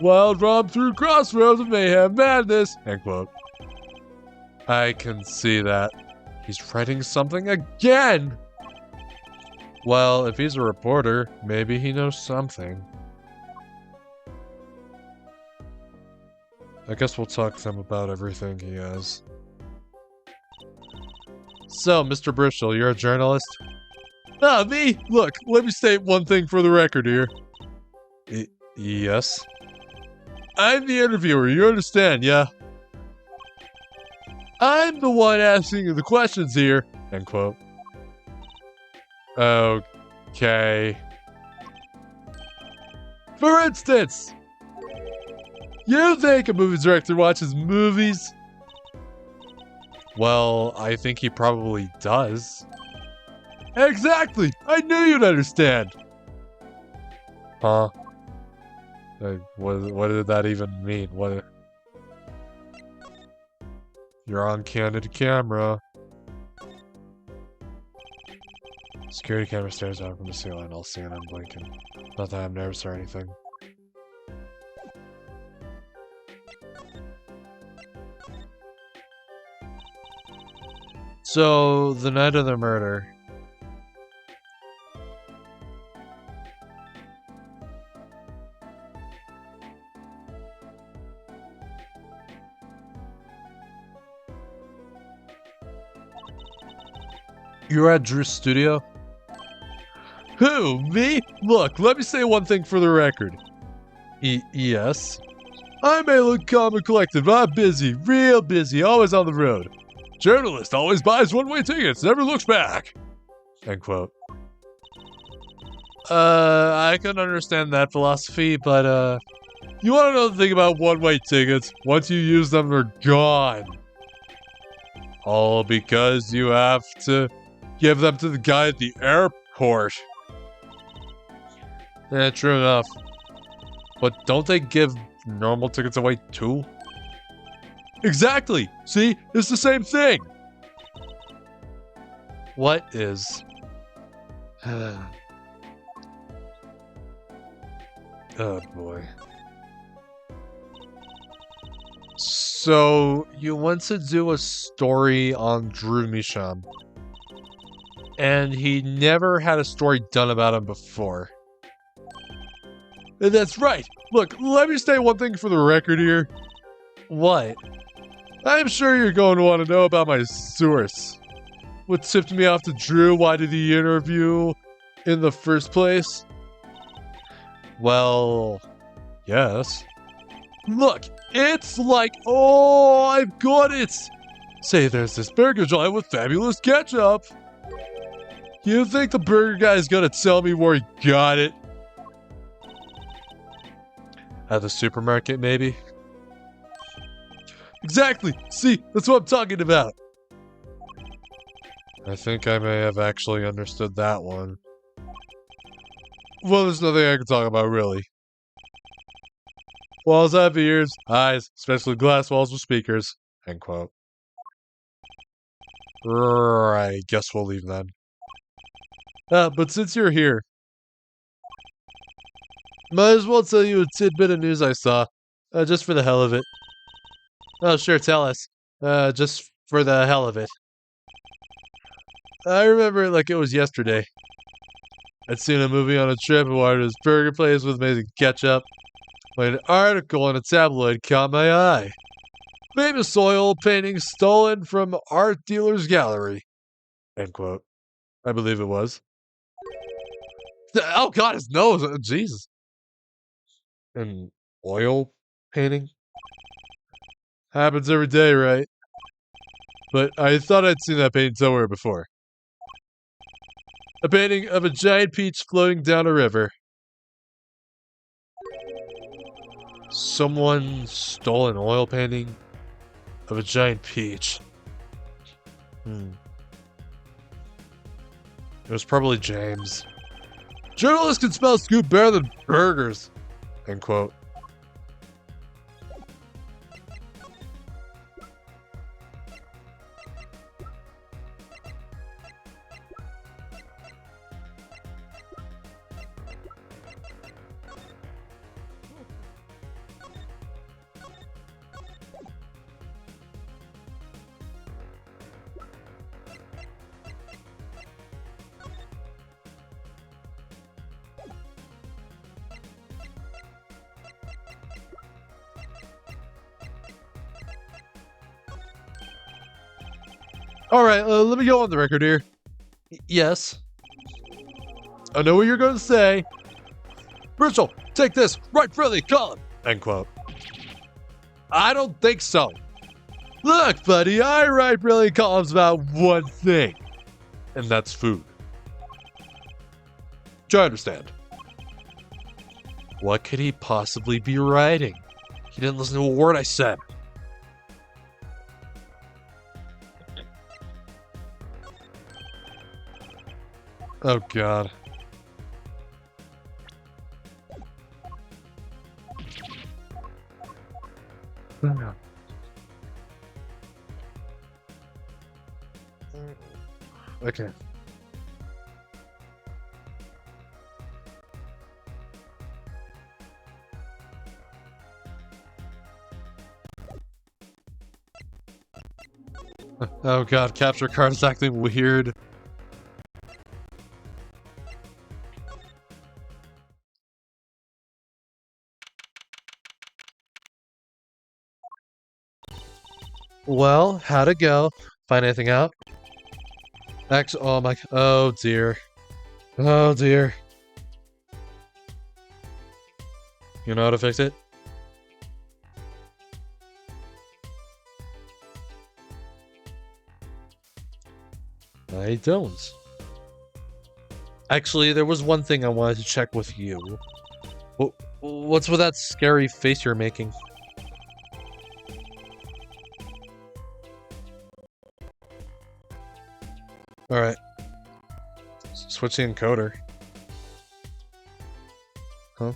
Wild romp through crossroads of mayhem madness, end quote. I can see that. He's writing something again! Well, if he's a reporter, maybe he knows something. I guess we'll talk to him about everything he has. So, Mr. Bristol, you're a journalist? Ah, me? Look, let me state one thing for the record here. Yes? I'm the interviewer, you understand, yeah? I'm the one asking you the questions here, end quote. Okay. For instance, you think a movie director watches movies? Well, I think he probably does. Exactly! I knew you'd understand! Huh? What did that even mean? What? You're on candid camera. Security camera stares out from the ceiling. I'll see and I'm blinking. Not that I'm nervous or anything. So, the night of the murder. You're at Drew's studio? Who? Me? Look, let me say one thing for the record. Yes? I may look calm and collected, but I'm busy, real busy, always on the road. Journalist always buys one-way tickets, never looks back. End quote. I can understand that philosophy, but, you want to know the thing about one-way tickets? Once you use them, they're gone. All because you have to give them to the guy at the airport. Yeah, true enough. But don't they give normal tickets away too? Exactly! See? It's the same thing! What is... oh boy. So, you want to do a story on Drew Misham. And he never had a story done about him before. And that's right! Look, let me state one thing for the record here. What? I'm sure you're going to want to know about my source. What tipped me off to Drew? Why did he interview in the first place? Well, yes. Look, it's like, oh, I've got it! Say there's this burger joint with fabulous ketchup. You think the burger guy's gonna tell me where he got it? At the supermarket, maybe? Exactly! See, that's what I'm talking about! I think I may have actually understood that one. Well, there's nothing I can talk about, really. Walls have ears, eyes, especially glass walls with speakers. End quote. Right, guess we'll leave then. But since you're here, might as well tell you a tidbit of news I saw. Just for the hell of it. Oh, sure, tell us. Just for the hell of it. I remember it like it was yesterday. I'd seen a movie on a trip and wanted this burger place with amazing ketchup. When an article in a tabloid caught my eye. Famous oil painting stolen from art dealer's gallery. End quote. I believe it was. Oh god, his nose! Jesus. An oil painting? Happens every day, right? But I thought I'd seen that painting somewhere before. A painting of a giant peach floating down a river. Someone stole an oil painting of a giant peach. It was probably James. Journalists can smell scoop better than burgers. End quote. Alright, let me go on the record here. Yes. I know what you're going to say. Virgil, take this, right friendly column. End quote. I don't think so. Look, buddy, I write friendly columns about one thing. And that's food. Do I understand? What could he possibly be writing? He didn't listen to a word I said. Oh god. Okay. Oh god, capture card is acting weird. Well, how'd it go? Find anything out? Oh my, oh dear. Oh dear. You know how to fix it? I don't. Actually, there was one thing I wanted to check with you. What's with that scary face you're making? Alright. Switch the encoder. Huh?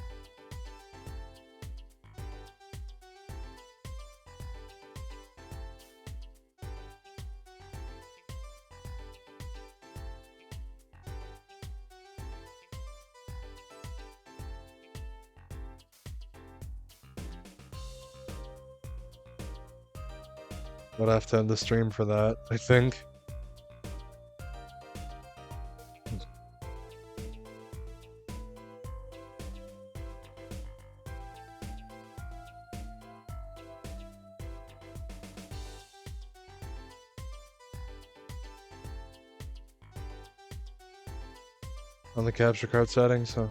Would have to end the stream for that, I think. On the capture card settings, huh?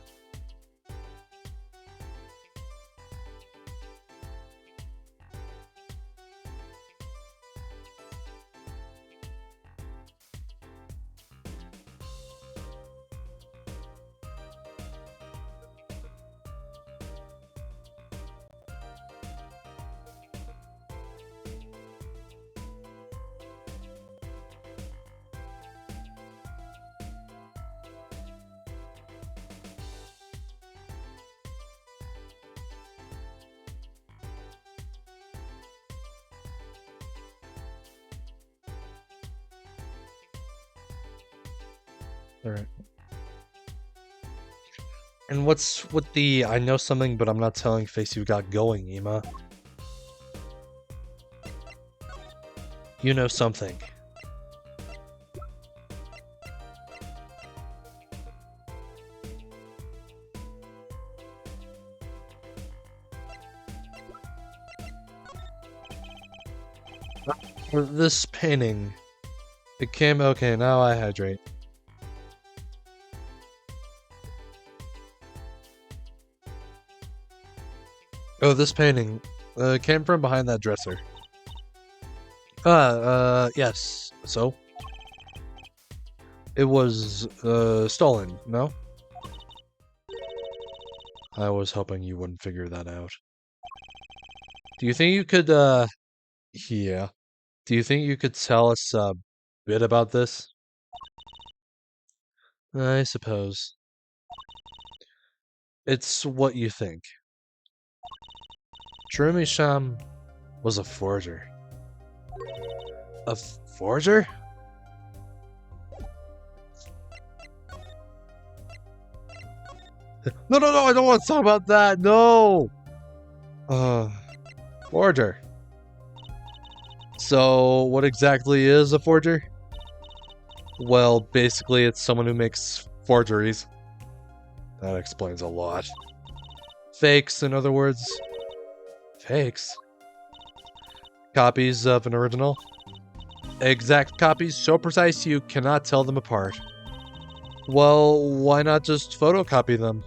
Alright. And what's with the I know something but I'm not telling face you got going, Ema? You know something. This painting. It came okay, now I hydrate. Oh, this painting came from behind that dresser. Yes. So? It was, stolen, no? I was hoping you wouldn't figure that out. Do you think you could, yeah. Do you think you could tell us a bit about this? I suppose. It's what you think. Jeremy Sham was a forger. A forger? No, I don't want to talk about that. No. Forger. So, what exactly is a forger? Well, basically, it's someone who makes forgeries. That explains a lot. Fakes, in other words. Fakes? Copies of an original? Exact copies so precise you cannot tell them apart. Well, why not just photocopy them?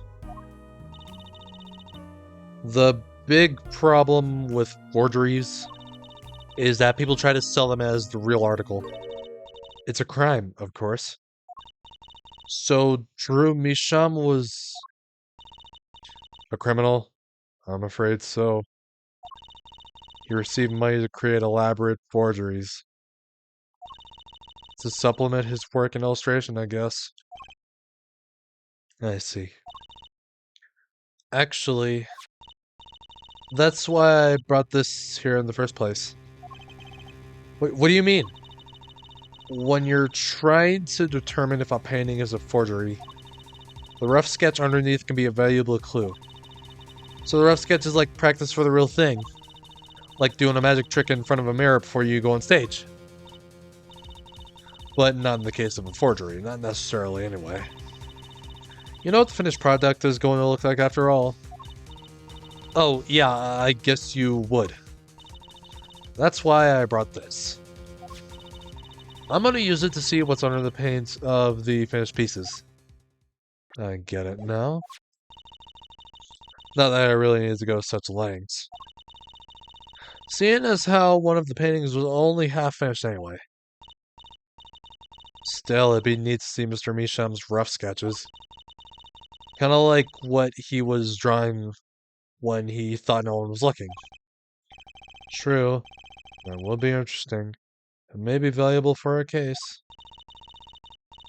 The big problem with forgeries is that people try to sell them as the real article. It's a crime, of course. So Drew Misham was a criminal? I'm afraid so. He received money to create elaborate forgeries. To supplement his work in illustration, I guess. I see. Actually, that's why I brought this here in the first place. Wait, what do you mean? When you're trying to determine if a painting is a forgery, the rough sketch underneath can be a valuable clue. So the rough sketch is like practice for the real thing. Like doing a magic trick in front of a mirror before you go on stage. But not in the case of a forgery, not necessarily anyway. You know what the finished product is going to look like after all? Oh, yeah, I guess you would. That's why I brought this. I'm going to use it to see what's under the paint of the finished pieces. I get it now. Not that I really need to go such lengths. Seeing as how one of the paintings was only half finished anyway. Still, it'd be neat to see Mr. Misham's rough sketches. Kind of like what he was drawing when he thought no one was looking. True. That would be interesting. It may be valuable for a case.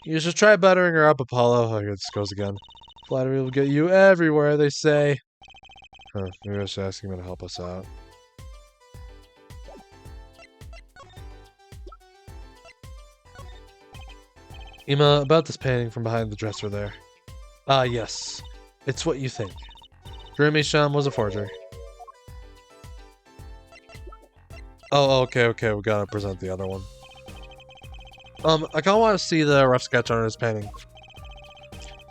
You should try buttering her up, Apollo. Oh, here this goes again. Flattery will get you everywhere, they say. Huh, maybe I should ask him to help us out. Ema, about this painting from behind the dresser there. Ah, yes. It's what you think. Jeremy Sham was a forger. Oh, okay, we gotta present the other one. I kinda wanna see the rough sketch on his painting.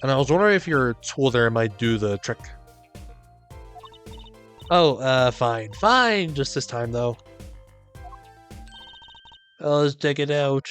And I was wondering if your tool there might do the trick. Oh, fine. Fine, just this time, though. Let's check it out.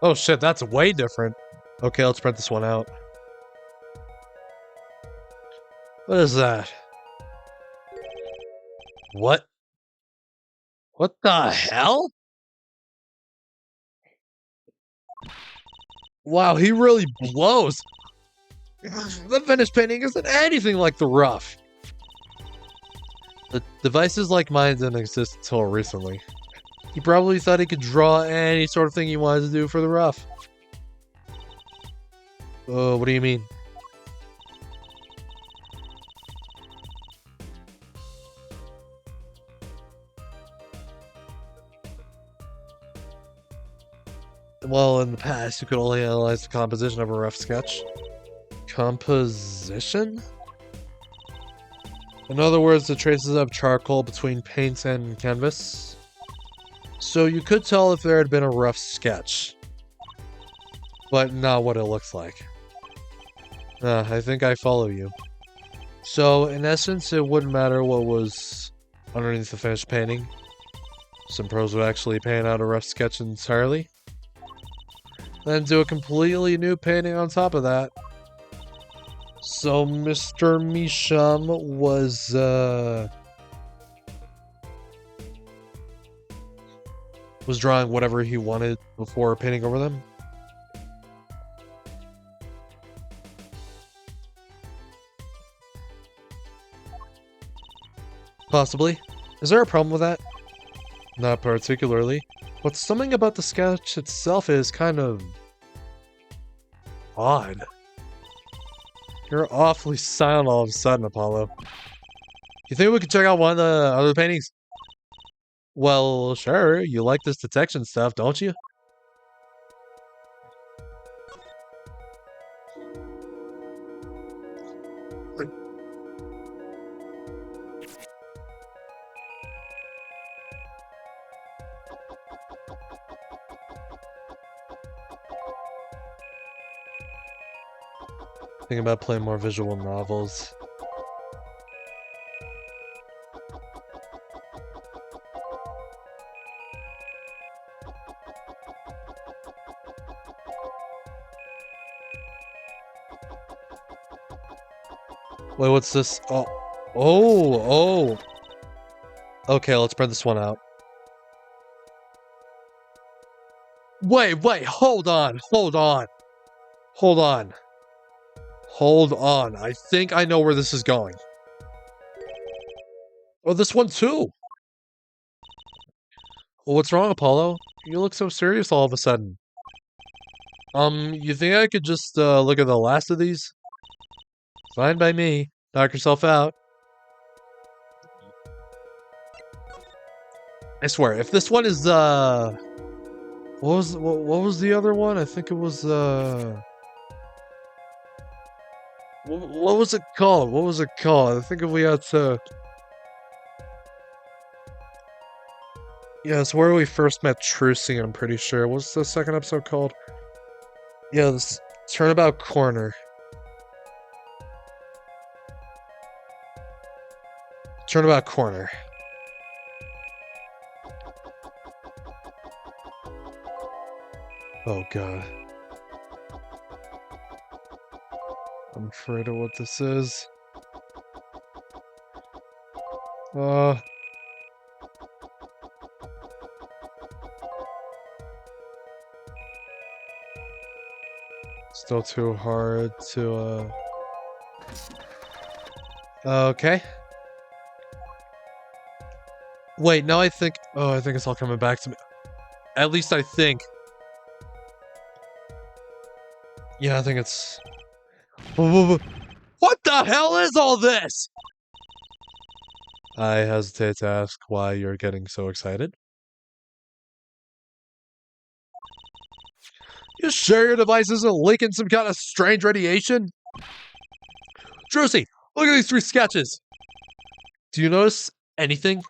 Oh shit, that's way different. Okay, let's print this one out. What is that? What? What the hell? Wow, he really blows. The finished painting isn't anything like the rough. The devices like mine didn't exist until recently. He probably thought he could draw any sort of thing he wanted to do for the rough. What do you mean? Well, in the past, you could only analyze the composition of a rough sketch. Composition? In other words, the traces of charcoal between paint and canvas. So you could tell if there had been a rough sketch, but not what it looks like. I think I follow you. So, in essence, it wouldn't matter what was underneath the finished painting. Some pros would actually paint out a rough sketch entirely, then do a completely new painting on top of that. So Mr. Misham was drawing whatever he wanted before painting over them. Possibly. Is there a problem with that? Not particularly. But something about the sketch itself is kind of odd. You're awfully silent all of a sudden, Apollo. You think we could check out one of the other paintings? Well, sure. You like this detection stuff, don't you? Thinking about playing more visual novels. Wait, what's this? Oh. Okay, let's print this one out. Wait, hold on. I think I know where this is going. Oh, this one too. Well, what's wrong, Apollo? You look so serious all of a sudden. You think I could just look at the last of these? Fine by me. Knock yourself out. I swear, if this one is what was the other one? I think it was what was it called? I think if we had to. Yeah, it's where we first met Trucy, I'm pretty sure. What's the second episode called? Yeah, this Turnabout Corner. Turnabout Corner. Oh god. I'm afraid of what this is. Uh, Still too hard to, okay. Wait, now I think... Oh, I think it's all coming back to me. At least I think. Yeah, I think it's... What the hell is all this? I hesitate to ask why you're getting so excited. You sure your device isn't leaking some kind of strange radiation? Drusy, look at these 3 sketches. Do you notice anything?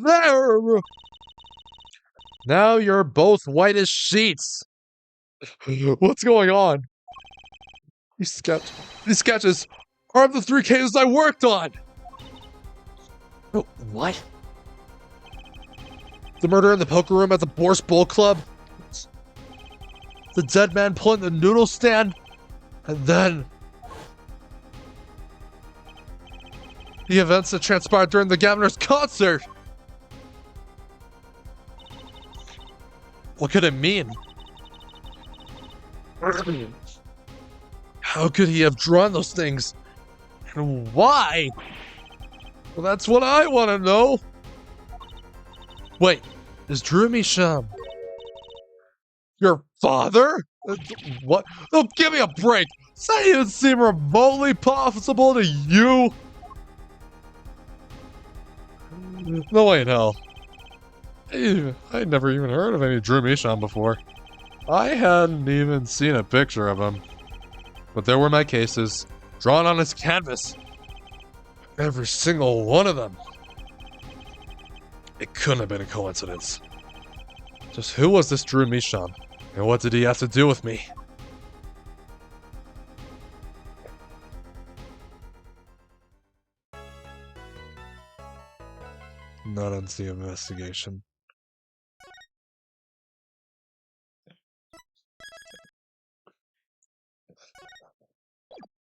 There! Now you're both white as sheets. What's going on? These sketches are the 3 cases I worked on. Oh, what? The murder in the poker room at the Bourse Bull Club. The dead man pulling the noodle stand. And then the events that transpired during the Governor's concert. What could it mean? How could he have drawn those things? And why? Well, that's what I want to know. Wait, is Drew Misham your father? What? Oh, give me a break. Does that even seem remotely possible to you? No way in hell. I'd never even heard of any Drew Misham before. I hadn't even seen a picture of him. But there were my cases, drawn on his canvas. Every single one of them. It couldn't have been a coincidence. Just who was this Drew Misham? And what did he have to do with me? Not ends the investigation.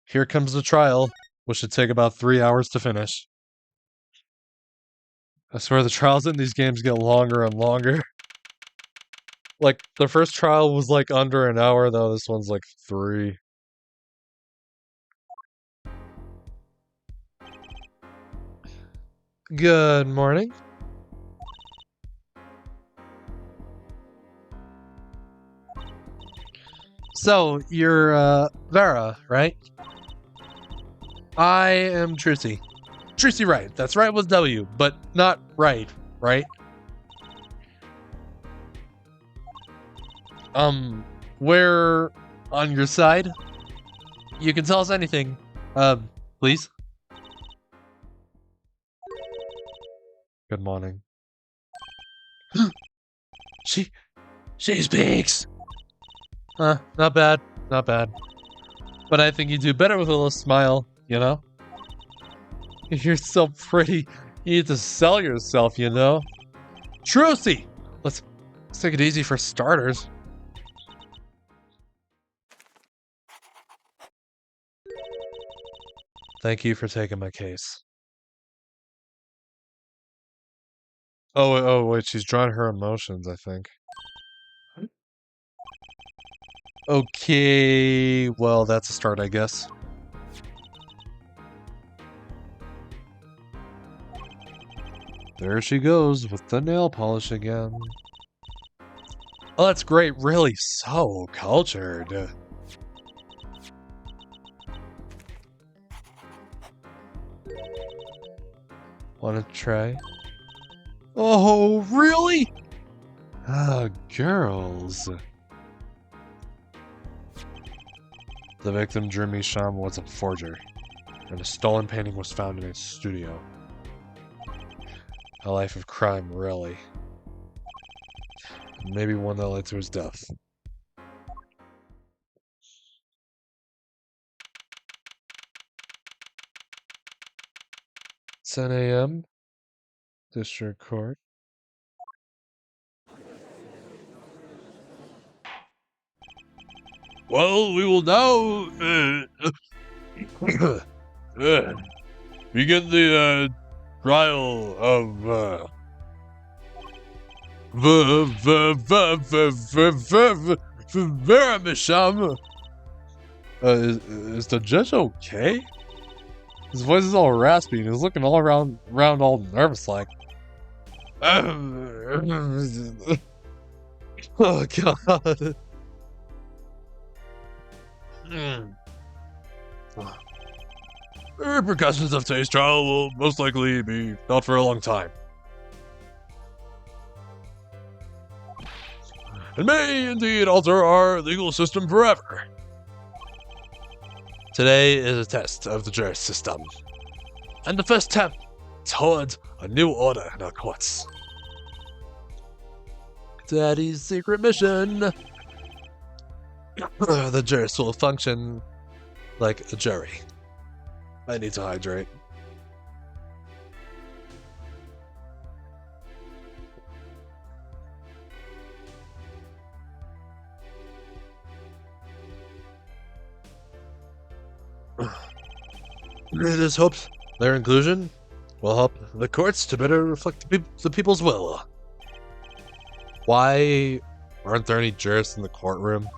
Here comes the trial, which should take about 3 hours to finish. I swear the trials in these games get longer and longer. Like, the first trial was like under an hour, though this one's like 3. Good morning. So, you're, Vera, right? I am Trucy. Trucy Wright. That's right with W, but not right, right? We're on your side. You can tell us anything. Please? Good morning. She speaks! Not bad. Not bad. But I think you do better with a little smile, you know? You're so pretty. You need to sell yourself, you know? Trucy! Let's take it easy for starters. Thank you for taking my case. Oh, wait, she's drawn her emotions, I think. Okay, well, that's a start, I guess. There she goes with the nail polish again. Oh, that's great. Really so cultured. Want to try? Oh, really? Ah, girls. The victim, Jeremy Sham, was a forger, and a stolen painting was found in his studio. A life of crime, really. Maybe one that led to his death. "10 a.m. District Court. Well, we will now begin the trial of Veramisham. Is the judge okay? His voice is all raspy and he's looking all around all nervous like. Oh god. The repercussions of today's trial will most likely be felt for a long time. It may indeed alter our legal system forever. Today is a test of the justice system, and the first step towards a new order in our courts. Daddy's secret mission. The jurist will function like a jury. I need to hydrate. It is hoped their inclusion will help the courts to better reflect the people's will. Why aren't there any jurists in the courtroom?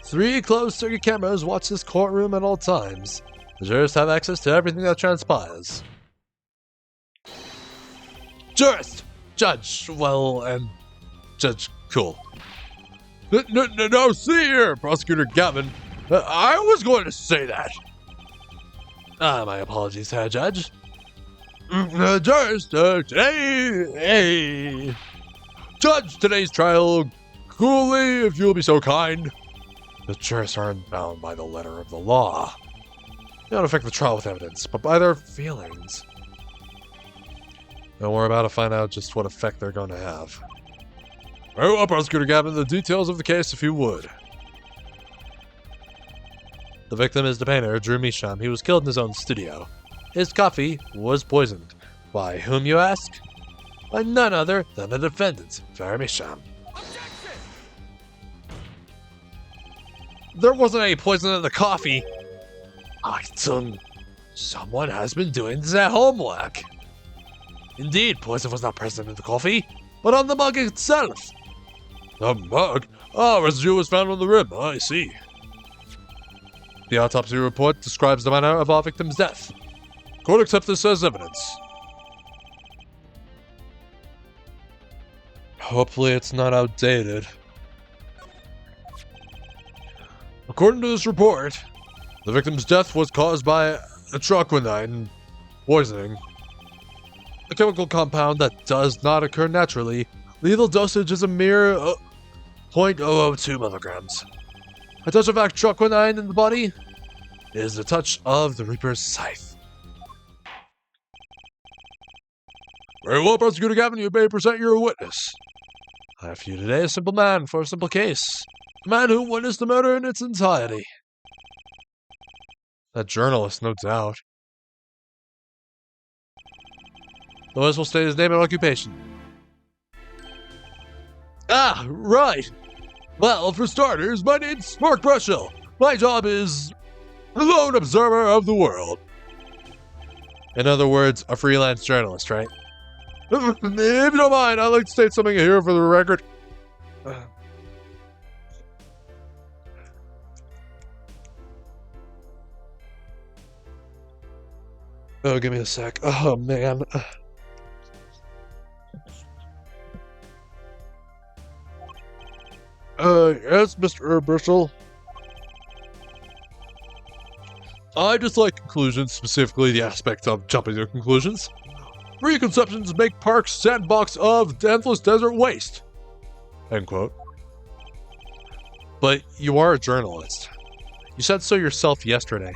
3 closed-circuit cameras watch this courtroom at all times. The jurists have access to everything that transpires. Jurist! Judge, well, and Judge Cool. No, see here, Prosecutor Gavin. I was going to say that. My apologies, Herr Judge. Jurist, Judge, today's trial, coolly, if you'll be so kind. The jurists aren't bound by the letter of the law. They don't affect the trial with evidence, but by their feelings. And we're about to find out just what effect they're going to have. Very well, Prosecutor Gavin, the details of the case, if you would. The victim is the painter, Drew Misham. He was killed in his own studio. His coffee was poisoned. By whom, you ask? By none other than the defendant, Drew Misham. There wasn't any poison in the coffee. Someone has been doing their homework. Indeed, poison was not present in the coffee, but on the mug itself. The mug? Residue was found on the rim. I see. The autopsy report describes the manner of our victim's death. Court accepts this as evidence. Hopefully it's not outdated. According to this report, the victim's death was caused by atroquinine poisoning, a chemical compound that does not occur naturally. Lethal dosage is a mere 0.002 milligrams. A touch of atroquinine in the body is the touch of the Reaper's scythe. Very well, Prosecutor Gavin, you may present your witness. I have for you today a simple man for a simple case. A man who witnessed the murder in its entirety. That journalist, no doubt. The witness will state his name and occupation. Right. Well, for starters, my name's Mark Brushell. My job is the lone observer of the world. In other words, a freelance journalist, right? If you don't mind, I'd like to state something here for the record. Oh, give me a sec. Oh, man. Yes, Mr. Brushell. I dislike conclusions, specifically the aspect of jumping to conclusions. Preconceptions make parks sandbox of endless desert waste. End quote. But you are a journalist. You said so yourself yesterday.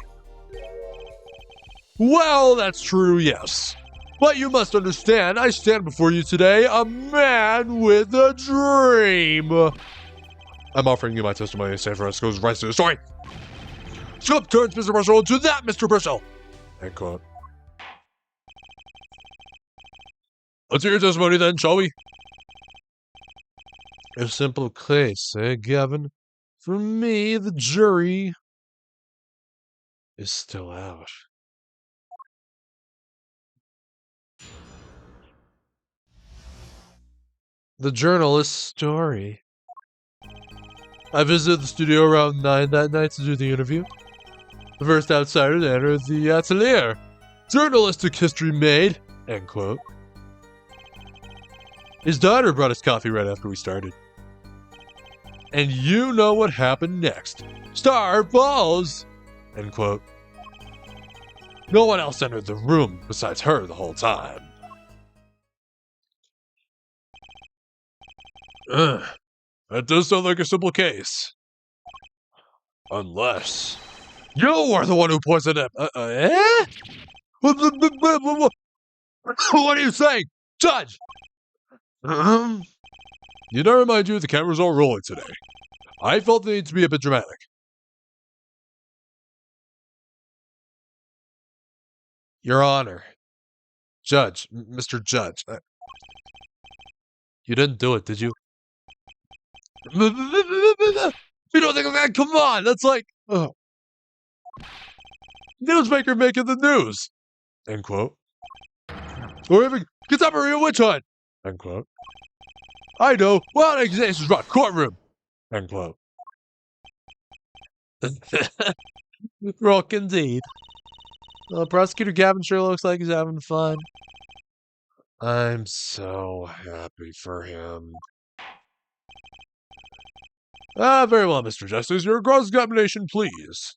Well, that's true, yes. But you must understand, I stand before you today, a man with a dream. I'm offering you my testimony to save us goes right to the story. Scope turns Mr. Brushell to that Mr. Brushell. End quote. Let's hear your testimony then, shall we? A simple case, eh, Gavin? For me, the jury is still out. The journalist's story. I visited the studio around 9 that night to do the interview. The first outsider to enter the atelier. Journalistic history made, end quote. His daughter brought us coffee right after we started. And you know what happened next. Star balls, end quote. No one else entered the room besides her the whole time. That does sound like a simple case. Unless you are the one who poisoned him. Eh? What are you saying? Judge! Did I remind you the cameras are rolling today? I felt the need to be a bit dramatic. Your Honor. Judge. Mr. Judge. You didn't do it, did you? You don't think of that? Come on! That's like... Newsmaker making the news! End quote. Or even contemporary witch hunt! End quote. I know! Wild accusations brought courtroom! End quote. Rock indeed. Prosecutor Gavin sure looks like he's having fun. I'm so happy for him. Very well, Mr. Justice. Your cross-examination, please.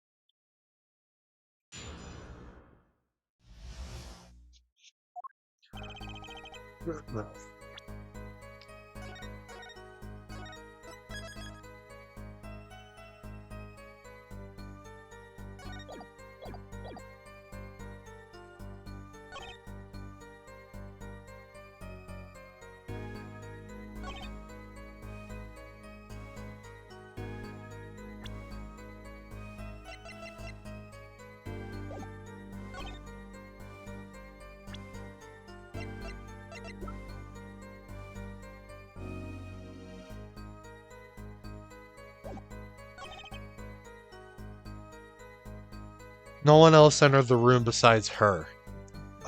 No one else entered the room besides her.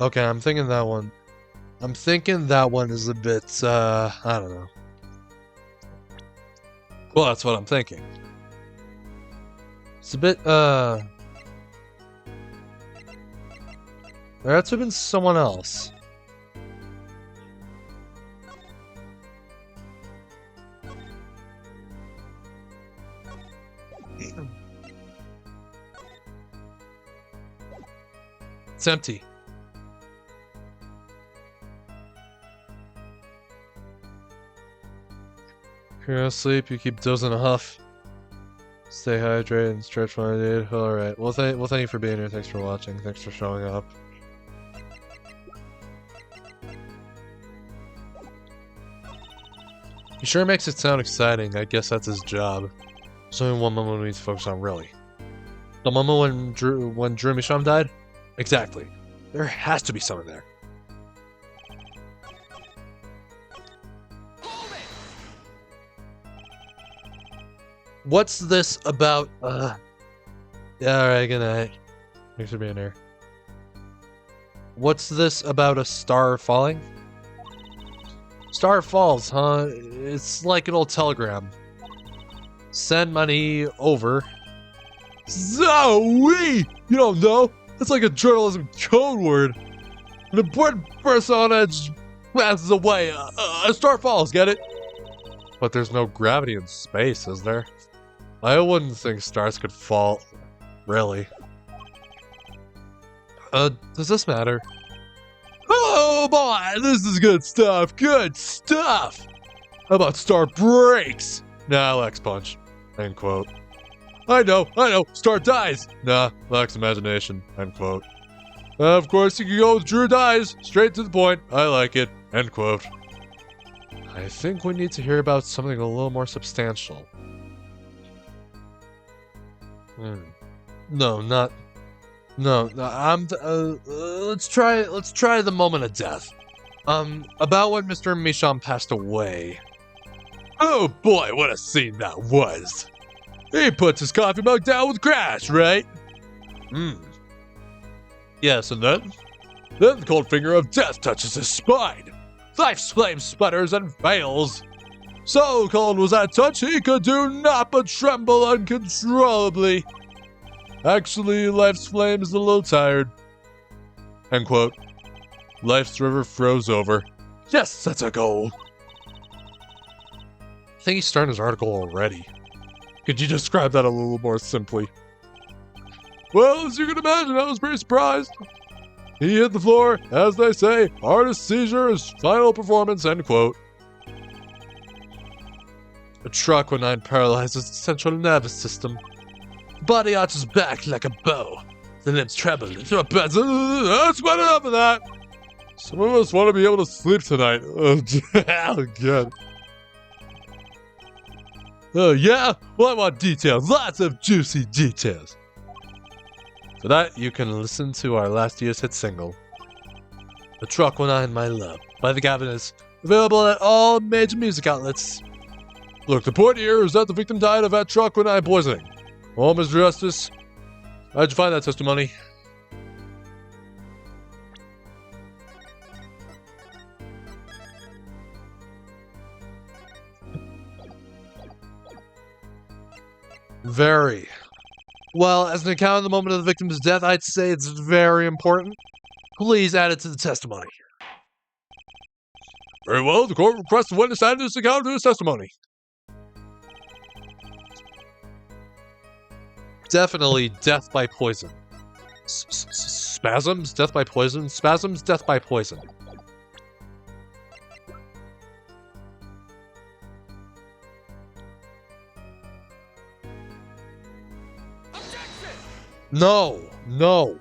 Okay, I'm thinking that one. I'm thinking that one is a bit, I don't know. Well, that's what I'm thinking. It's a bit, there had to have been someone else. It's empty. You're gonna sleep, you keep dozing a huff. Stay hydrated and stretch when I need. Alright, well thank you for being here. Thanks for watching. Thanks for showing up. He sure makes it sound exciting. I guess that's his job. There's only one moment we need to focus on, really. The moment when Drew Misham died? Exactly. There has to be someone there. What's this about? Yeah, alright, good night. Thanks for being here. What's this about a star falling? Star falls, huh? It's like an old telegram. Send money over. Zoe! You don't know? That's like a journalism code word. An important persona passes away. A star falls, get it? But there's no gravity in space, is there? I wouldn't think stars could fall. Really. Does this matter? Oh boy, this is good stuff. Good stuff! How about star breaks? Nah, lacks punch. End quote. I know, star dies. Nah, lacks imagination. End quote. Of course, you can go with Drew dies. Straight to the point. I like it. End quote. I think we need to hear about something a little more substantial. No, let's try the moment of death. About when Mr. Michon passed away. Oh boy, what a scene that was. He puts his coffee mug down with crash, right? Yes, and then the cold finger of death touches his spine. Life's flame sputters and fails. So cold was that touch, he could do naught but tremble uncontrollably. Actually, life's flame is a little tired. End quote. Life's river froze over. Yes, that's a goal. I think he's starting his article already. Could you describe that a little more simply? Well, as you can imagine, I was pretty surprised. He hit the floor, as they say, artist seizure is final performance, end quote. A trochonine paralyzes the central nervous system. The body arches back like a bow. The limbs tremble into a bed. That's quite enough of that. Some of us want to be able to sleep tonight. Oh, God. Oh, yeah? Well, I want details. Lots of juicy details. For that, you can listen to our last year's hit single, The Trochonine My Love, by the Governors, available at all major music outlets. Look, the point here is that the victim died of that trochonine poisoning. Oh, Mr. Justice, how'd you find that testimony? Very. Well, as an account of the moment of the victim's death, I'd say it's very important. Please add it to the testimony. Very well, the court requests the witness add this account to his testimony. Definitely death by poison. Spasms? Death by poison? Spasms? Death by poison. No, no.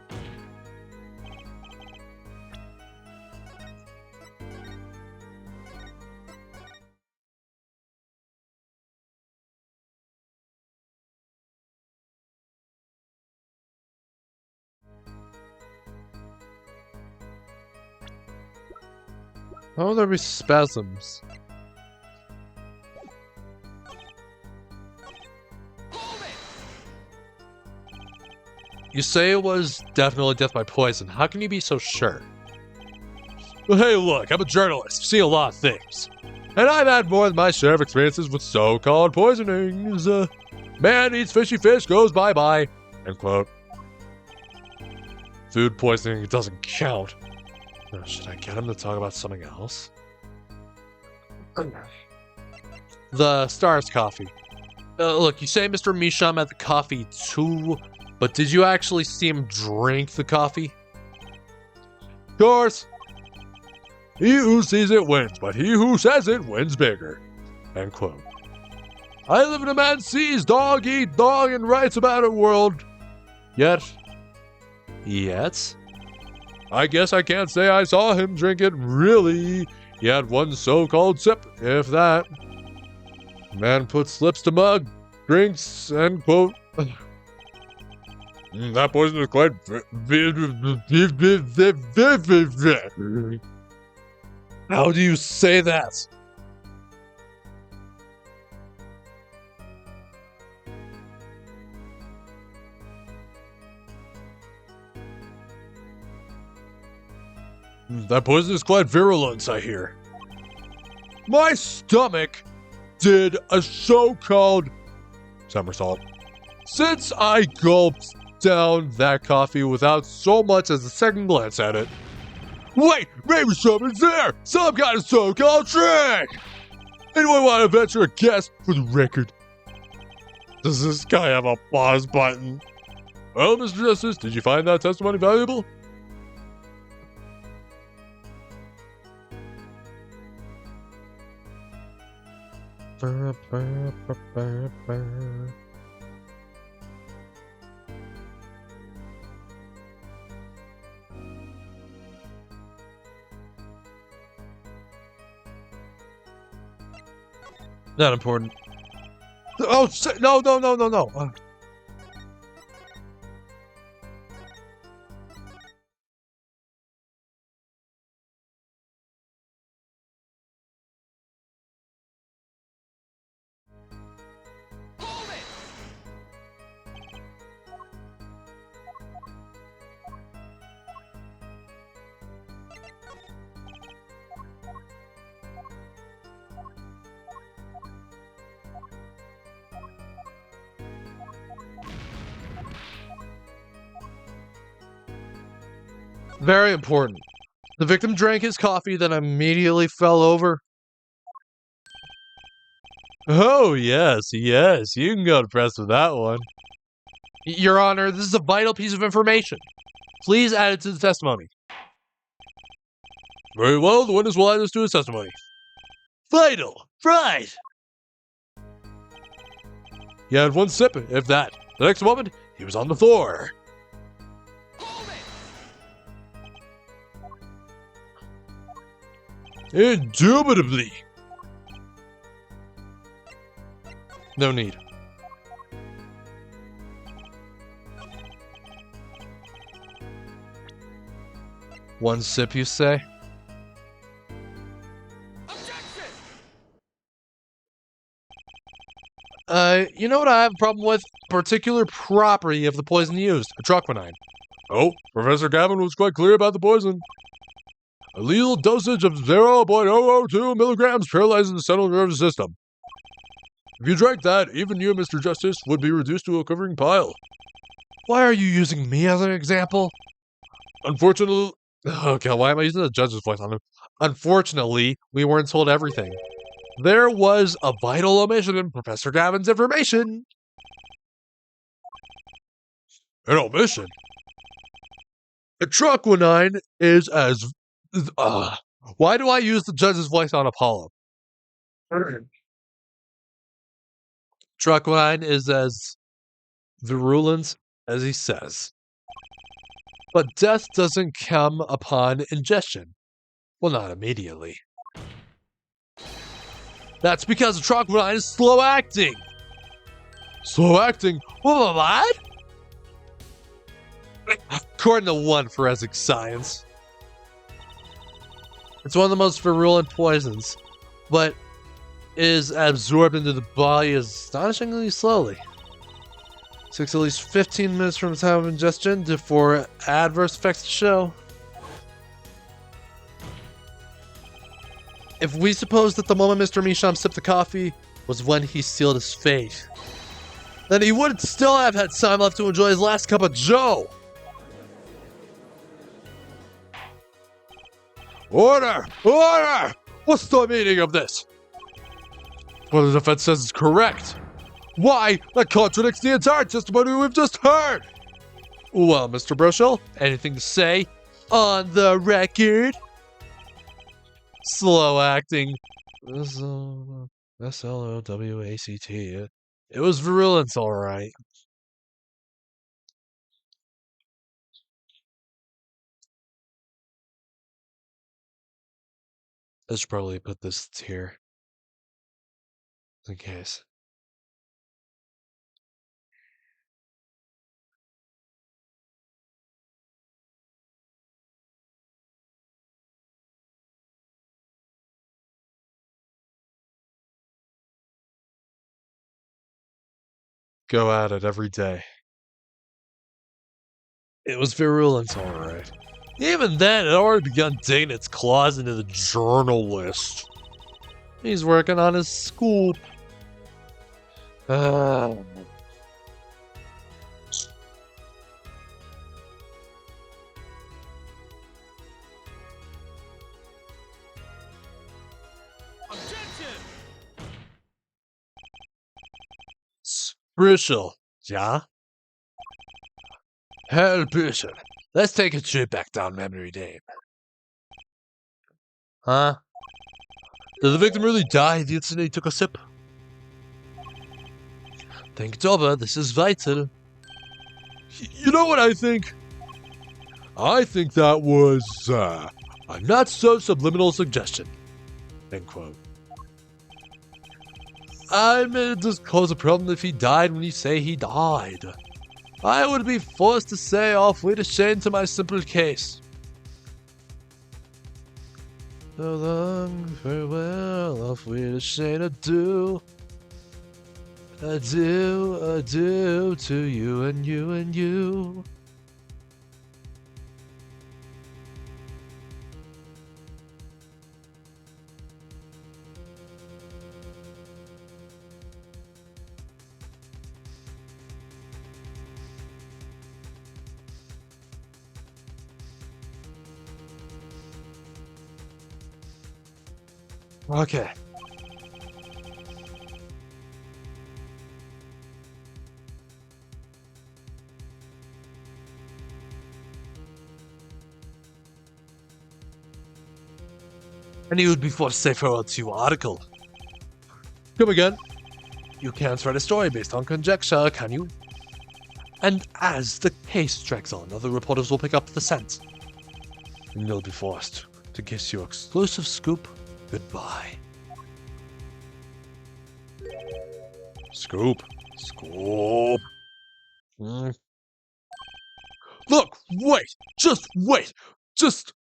How will there be spasms? You say it was definitely death by poison. How can you be so sure? Well, hey, look, I'm a journalist. See a lot of things. And I've had more than my share of experiences with so-called poisonings. Man eats fishy fish, goes bye-bye. End quote. Food poisoning doesn't count. Should I get him to talk about something else? The Stars coffee. Look, you say Mr. Misham had the coffee too, but did you actually see him drink the coffee? Of course. He who sees it wins, but he who says it wins bigger. End quote. I live in a man sees dog eat dog and writes about it world. Yet? I guess I can't say I saw him drink it, really. He had one so-called sip, if that. Man puts lips to mug, drinks, end quote. That poison is quite... How do you say that? That poison is quite virulent, I hear. My stomach did a so-called somersault. Since I gulped down that coffee without so much as a second glance at it. Wait, maybe someone's there! Some kind of so-called trick! Anyone want to venture a guess for the record? Does this guy have a pause button? Well, Mr. Justice, did you find that testimony valuable? Not important. Oh, no. Very important. The victim drank his coffee, then immediately fell over. Oh, yes, yes. You can go to press with that one. Your Honor, this is a vital piece of information. Please add it to the testimony. Very well, the witness will add this to his testimony. Vital! Right! He had one sip, if that. The next moment, he was on the floor. Indubitably. No need. One sip, you say? You know what I have a problem with? Particular property of the poison used, atroquinine. Oh, Professor Gavin was quite clear about the poison. A lethal dosage of 0.002 milligrams paralyzes the central nervous system. If you drank that, even you, Mr. Justice, would be reduced to a quivering pile. Why are you using me as an example? Unfortunately... Okay, why am I using the judge's voice on him? Unfortunately, we weren't told everything. There was a vital omission in Professor Gavin's information. An omission? Atroquinine is as... why do I use the judge's voice on Apollo? Atroquinine is as virulent as he says. But death doesn't come upon ingestion. Well, not immediately. That's because atroquinine is slow-acting. Slow-acting? What? According to one forensic science. It's one of the most virulent poisons, but is absorbed into the body astonishingly slowly. It takes at least 15 minutes from the time of ingestion for adverse effects to show. If we suppose that the moment Mr. Misham sipped the coffee was when he sealed his fate, then he would still have had time left to enjoy his last cup of joe. Order! Order! What's the meaning of this? What the defense says is correct. Why? That contradicts the entire testimony we've just heard! Well, Mr. Brochel, anything to say on the record? Slow acting. S-L-O-W-A-C-T. It was virulence, alright. I should probably put this here. In case. Go at it every day. It was virulence, alright. Even then, it had already begun digging its claws into the journalist. He's working on his scoop. Crucial, yeah? Hell, Bishop. Let's take a trip back down memory lane. Huh? Did the victim really die the instant he took a sip? Think it over, this is vital. You know what I think? I think that was, a not-so-subliminal suggestion. End quote. I mean, it does cause a problem if he died when you say he died. I would be forced to say awfully to shame to my simple case. So long, farewell, awfully to shame, adieu. Adieu to you and you and you. Okay. I knew you'd be forced to say farewell to your article. Come again? You can't write a story based on conjecture, can you? And as the case drags on, other reporters will pick up the scent. And you'll be forced to kiss your exclusive scoop goodbye. Scoop. Scoop. Look, wait. Just wait. Just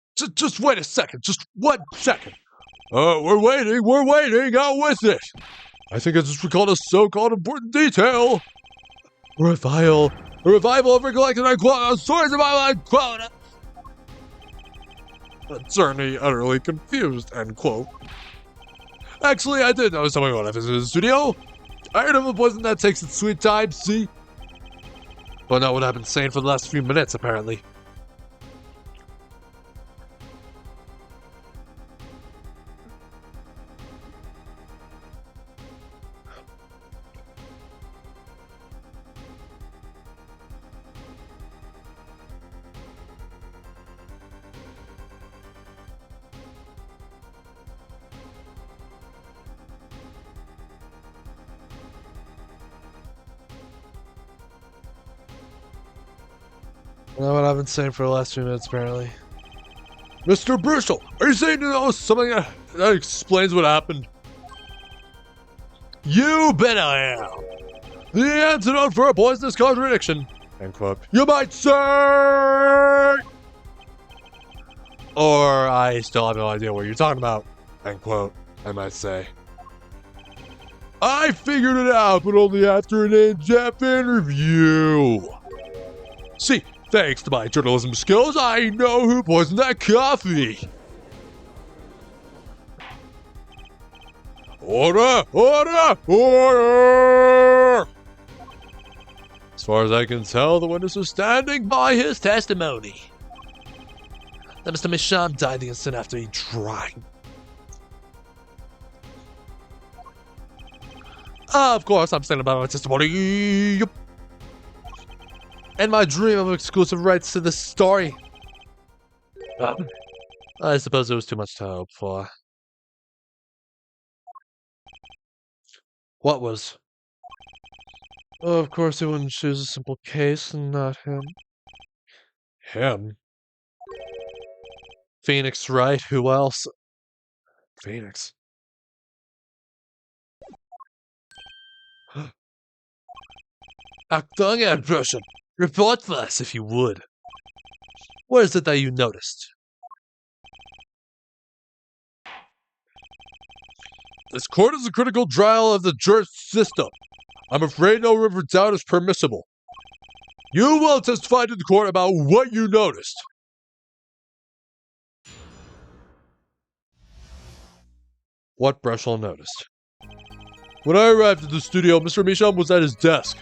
wait a second. Just 1 second. We're waiting. Out with it. I think I just recalled a so-called important detail. A revival of recollected stories of my life, quote. Attorney utterly confused, end quote. Actually, I did notice something when I visited the studio. I heard of a poison that takes its sweet time, see? But not what I've been saying for the last few minutes, apparently. Not what I've been saying for the last few minutes, apparently. Mr. Bristol, are you saying to know something that explains what happened? You bet I am. The antidote for a poisonous contradiction. End quote. You might say. Or I still have no idea what you're talking about. End quote. I might say. I figured it out, but only after an in-depth interview. See, thanks to my journalism skills, I know who poisoned that coffee. Order! As far as I can tell, the witness was standing by his testimony. That Mr. Misham died the instant after he drank. Of course, I'm standing by my testimony. And my dream of exclusive rights to this story. I suppose it was too much to hope for. What was? Oh, of course, he wouldn't choose a simple case and not him. Him? Phoenix, right? Who else? Phoenix. Acting impression. Report for us, if you would. What is it that you noticed? This court is a critical trial of the juris system. I'm afraid no room for doubt is permissible. You will testify to the court about what you noticed. What Brushall noticed. When I arrived at the studio, Mr. Misham was at his desk.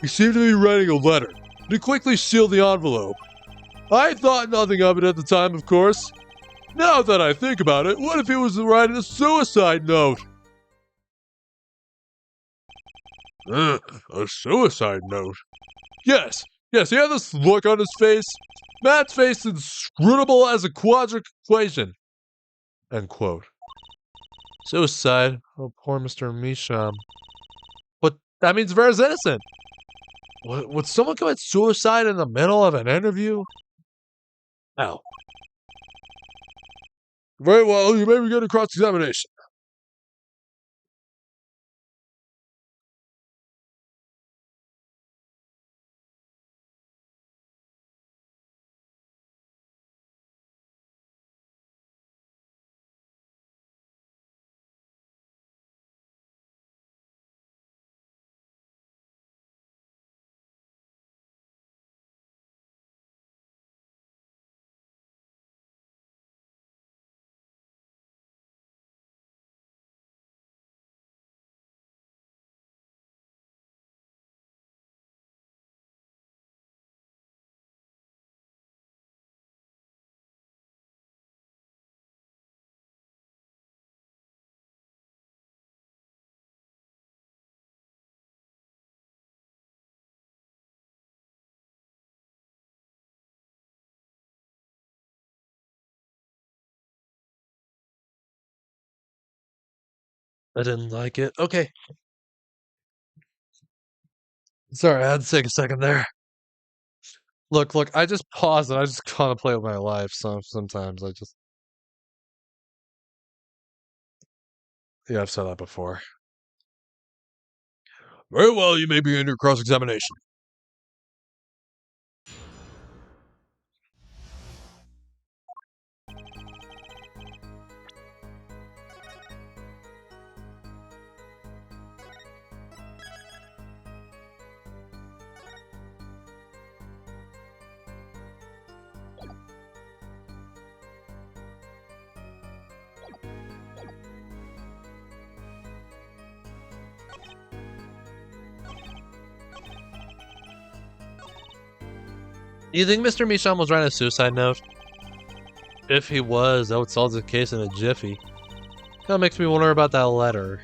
He seemed to be writing a letter, and he quickly sealed the envelope. I thought nothing of it at the time, of course. Now that I think about it, what if he was writing a suicide note? A suicide note? Yes, he had this look on his face. Matt's face inscrutable as a quadratic equation. End quote. Suicide? Oh, poor Mr. Misham. But that means Vera's innocent. Would someone commit suicide in the middle of an interview? No. Very well, you may begin a cross-examination. I didn't like it. Okay. Sorry, I had to take a second there. Look, I just pause and I just contemplate with my life. Sometimes I just, yeah, I've said that before. Very well, you may be under cross-examination. You think Mr. Michon was writing a suicide note? If he was, that would solve the case in a jiffy. That makes me wonder about that letter.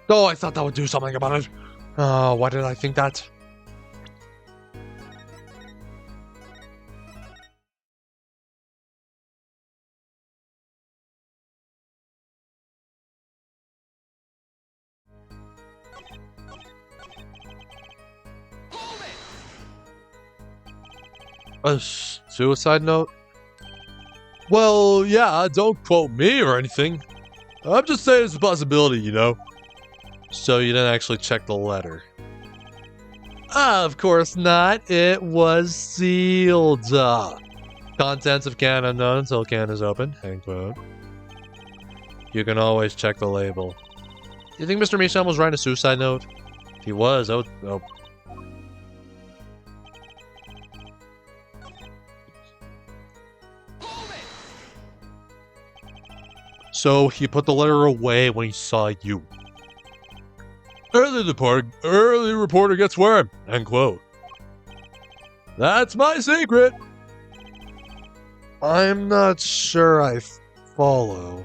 Oh, I thought that would do something about it. Oh, why did I think that? A suicide note? Well, yeah, don't quote me or anything. I'm just saying it's a possibility, you know? So you didn't actually check the letter? Of course not. It was sealed. Contents of can unknown until can is open. End quote. You can always check the label. You think Mr. Michon was writing a suicide note? If he was, oh. So he put the letter away when he saw you. Early reporter gets worm. End quote. That's my secret. I'm not sure I follow.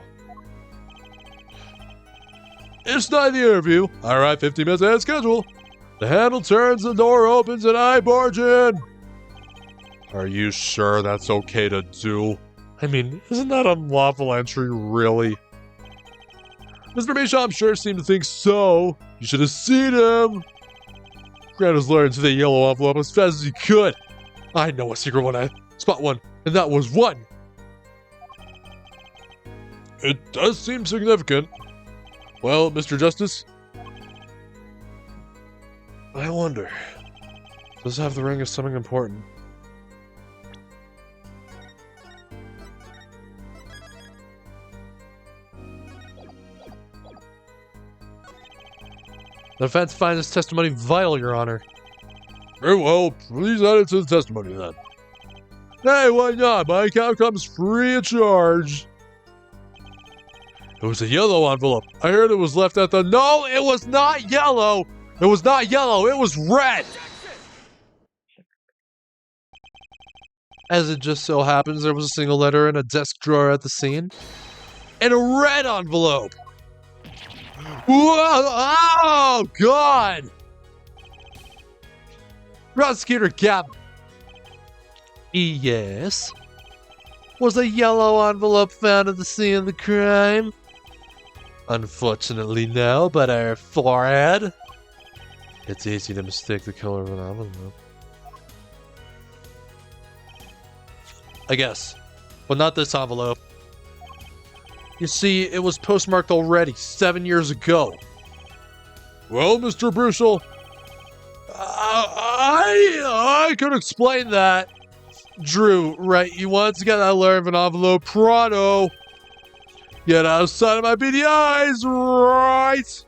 It's not the interview. I arrive 15 minutes ahead of schedule. The handle turns, the door opens, and I barge in. Are you sure that's okay to do? I mean, isn't that unlawful entry, really? Mr. Michon sure seemed to think so. You should have seen him. Grant was lured into the yellow envelope as fast as he could. I know a secret when I spot one, and that was one. It does seem significant. Well, Mr. Justice, I wonder, does it have the ring of something important? The defense finds this testimony vital, Your Honor. Very well, please add it to the testimony then. Hey, why not? My account comes free of charge. It was a yellow envelope. I heard it was left at the... No, it was not yellow! It was not yellow, it was red! As it just so happens, there was a single letter in a desk drawer at the scene. And a red envelope! Whoa! Oh, God! Prosecutor Cap. Yes? Was a yellow envelope found at the scene of the crime? Unfortunately, no, but our forehead. It's easy to mistake the color of an envelope. I guess. But not this envelope. You see, it was postmarked already 7 years ago. Well, Mr. Bruchel, I could explain that. Drew, right, you wanted to get that letter of an envelope pronto. Get outside of my beady eyes, right?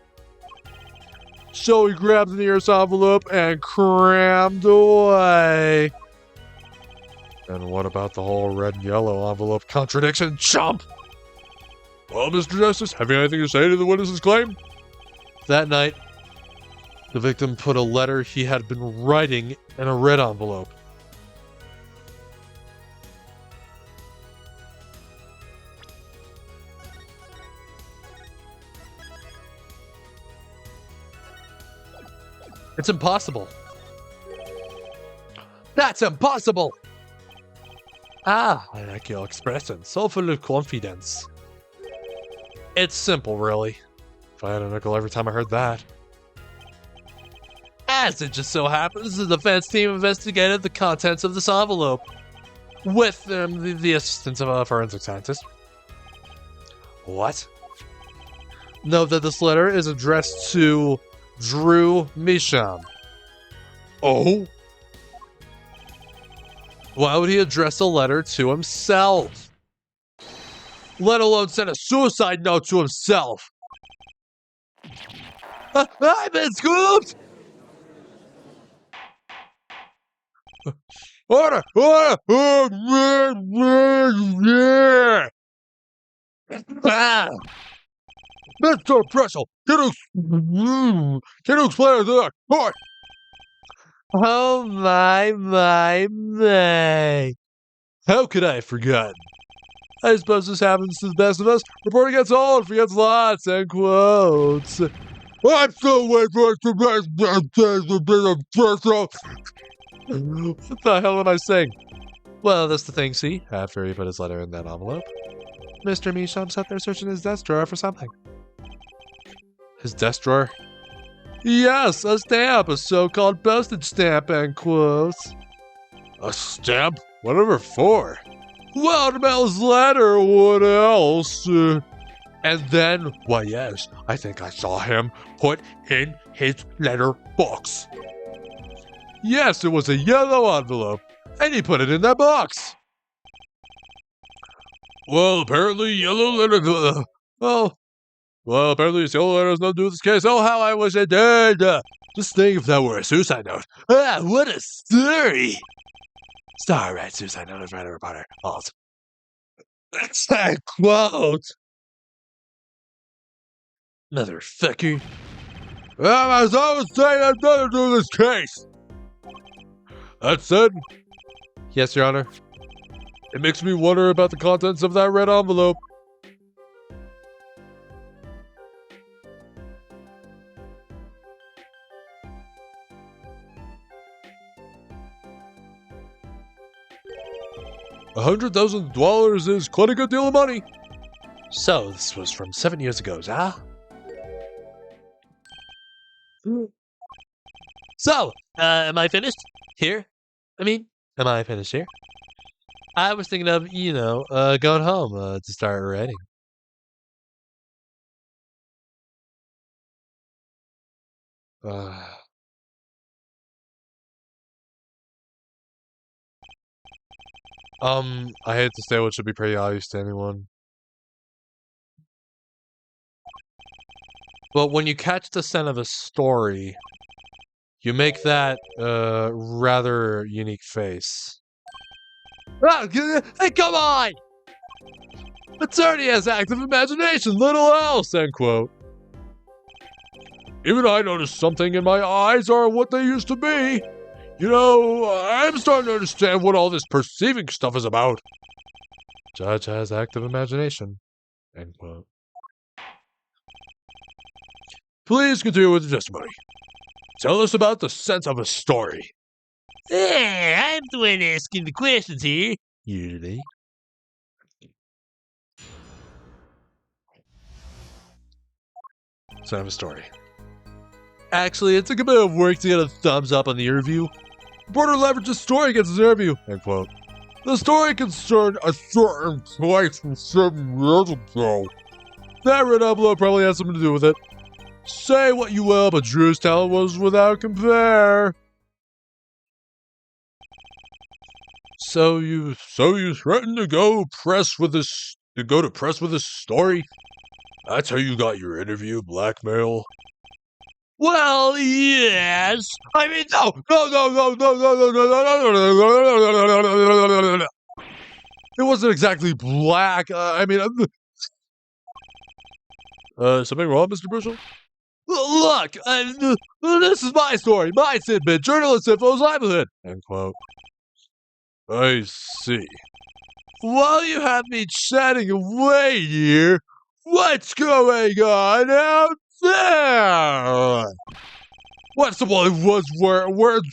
So he grabbed the nearest envelope and crammed away. And what about the whole red and yellow envelope contradiction, chump? Well, Mr. Justice, have you anything to say to the witness's claim? That night, the victim put a letter he had been writing in a red envelope. It's impossible. That's impossible! Ah, I like your expression. So full of confidence. It's simple, really. If I had a nickel every time I heard that. As it just so happens, the defense team investigated the contents of this envelope with the assistance of a forensic scientist. What? Note that this letter is addressed to Drew Misham. Oh? Why would he address a letter to himself? Let alone send a suicide note to himself. I've been scooped! Order! Order! Mr. Pressel, can you explain that? Oh my. How could I have forgotten? I suppose this happens to the best of us. Reporter gets old, forgets lots, end quotes. I'm still waiting for it to What the hell am I saying? Well, that's the thing, see? After he put his letter in that envelope, Mr. Misham sat there searching his desk drawer for something. His desk drawer? Yes, a stamp, a so-called postage stamp, end quotes. A stamp? Whatever for? Well, to mail his letter, what else? And then, why yes, I think I saw him put in his letter box. Yes, it was a yellow envelope, and he put it in that box. Well, apparently yellow letter... Well, apparently this yellow letter has nothing to do with this case. Oh, how I wish it did! Just think if that were a suicide note. Ah, what a story! Star right, suicide note, writer, reporter, alt. That's that quote! Motherfucker. As I was saying, I've nothing to do with this case! That said... Yes, Your Honor. It makes me wonder about the contents of that red envelope. $100,000 is quite a good deal of money. So, this was from 7 years ago, huh? So, am I finished? Here? Am I finished here? I was thinking of, going home to start writing. I hate to say what should be pretty obvious to anyone. But when you catch the scent of a story, you make that rather unique face. Ah, hey, come on! Attorney has active imagination, little else, end quote. Even I noticed something in my eyes aren't what they used to be. I'm starting to understand what all this perceiving stuff is about. Judge has active imagination, end quote. Please continue with the testimony. Tell us about the sense of a story. I'm the one asking the questions here. Usually. Sense of a story. Actually, it took a bit of work to get a thumbs up on the interview. Reporter leveraged the story against his interview, end quote. The story concerned a certain place from 7 years ago. That red envelope probably had something to do with it. Say what you will, but Drew's talent was without compare. So you threatened to go to press with this story? That's how you got your interview, blackmail? Well, yes. No. It wasn't exactly black. Something wrong, Mr. Bushel? Look, this is my story, my tidbit, journalist info's livelihood, end quote. I see. While you have me chatting away here, what's going on out there? What's the one was words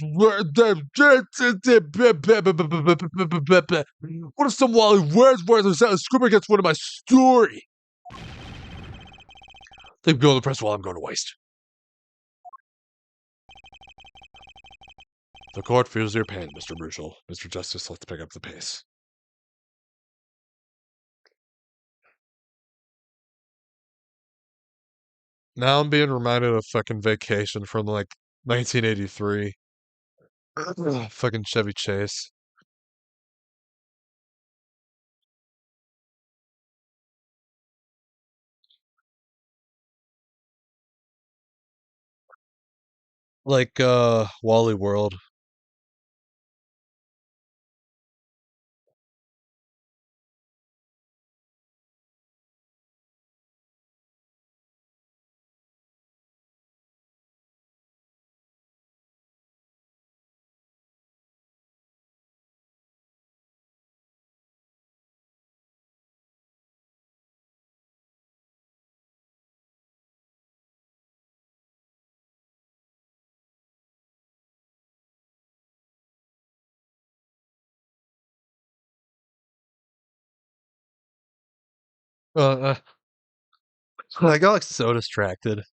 what if some Wally words a scooper gets one of my story? They go to the press while I'm going to waste. The court feels your pain, Mr. Brutal. Mr. Justice, let's pick up the pace. Now I'm being reminded of fucking Vacation from like 1983. Fucking Chevy Chase. Like Wally World. Uh, I got like so distracted.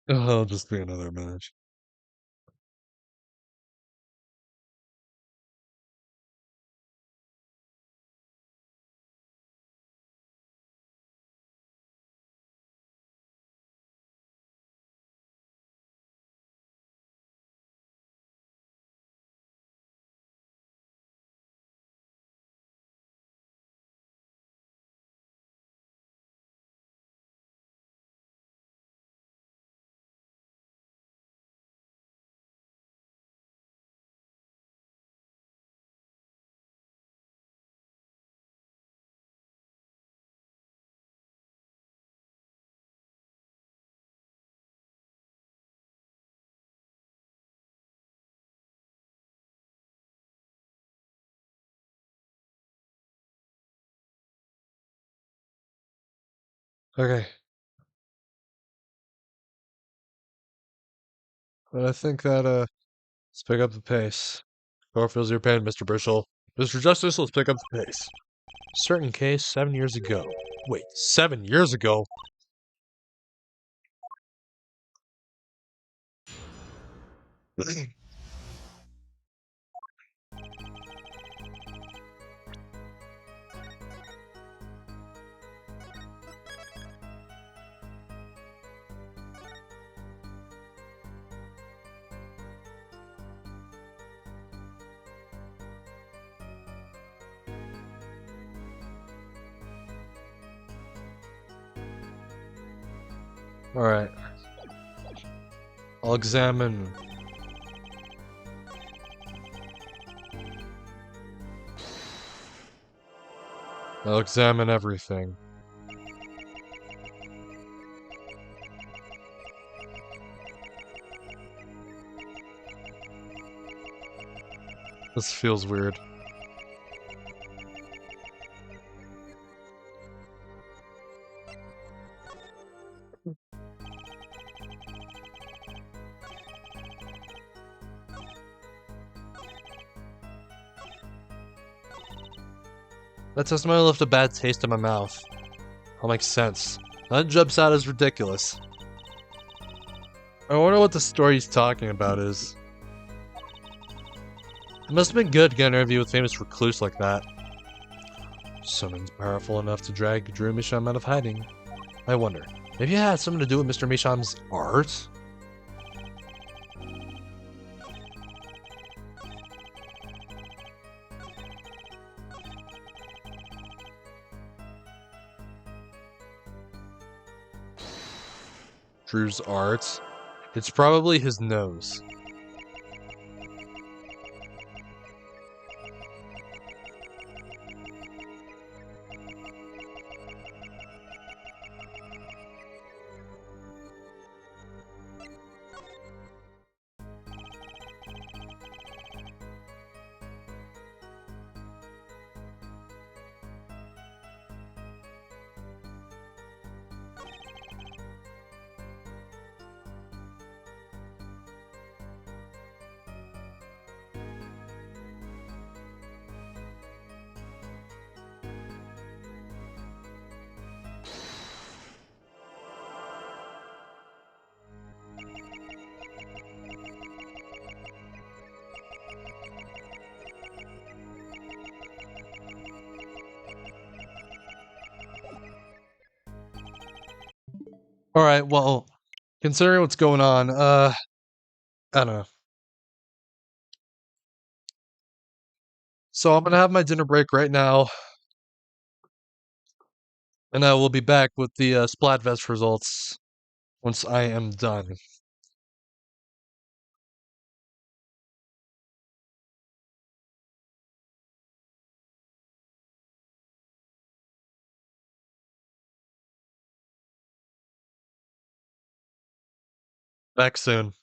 Oh, just be another match. Okay. But I think that let's pick up the pace. Court feels your pain, Mr. Burchell. Mr. Justice, let's pick up the pace. Certain case 7 years ago. Wait, 7 years ago? Alright. I'll examine. I'll examine everything. This feels weird. That testimony left a bad taste in my mouth. That makes sense. That jumps out as ridiculous. I wonder what the story he's talking about is. It must have been good to get an interview with a famous recluse like that. Someone's powerful enough to drag Drew Misham out of hiding. I wonder, maybe it had something to do with Mr. Misham's art? Drew's art? It's probably his nose. Alright, well, considering what's going on, I don't know. So I'm gonna have my dinner break right now, and I will be back with the Splatfest results once I am done. Back soon.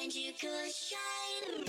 And you could shine.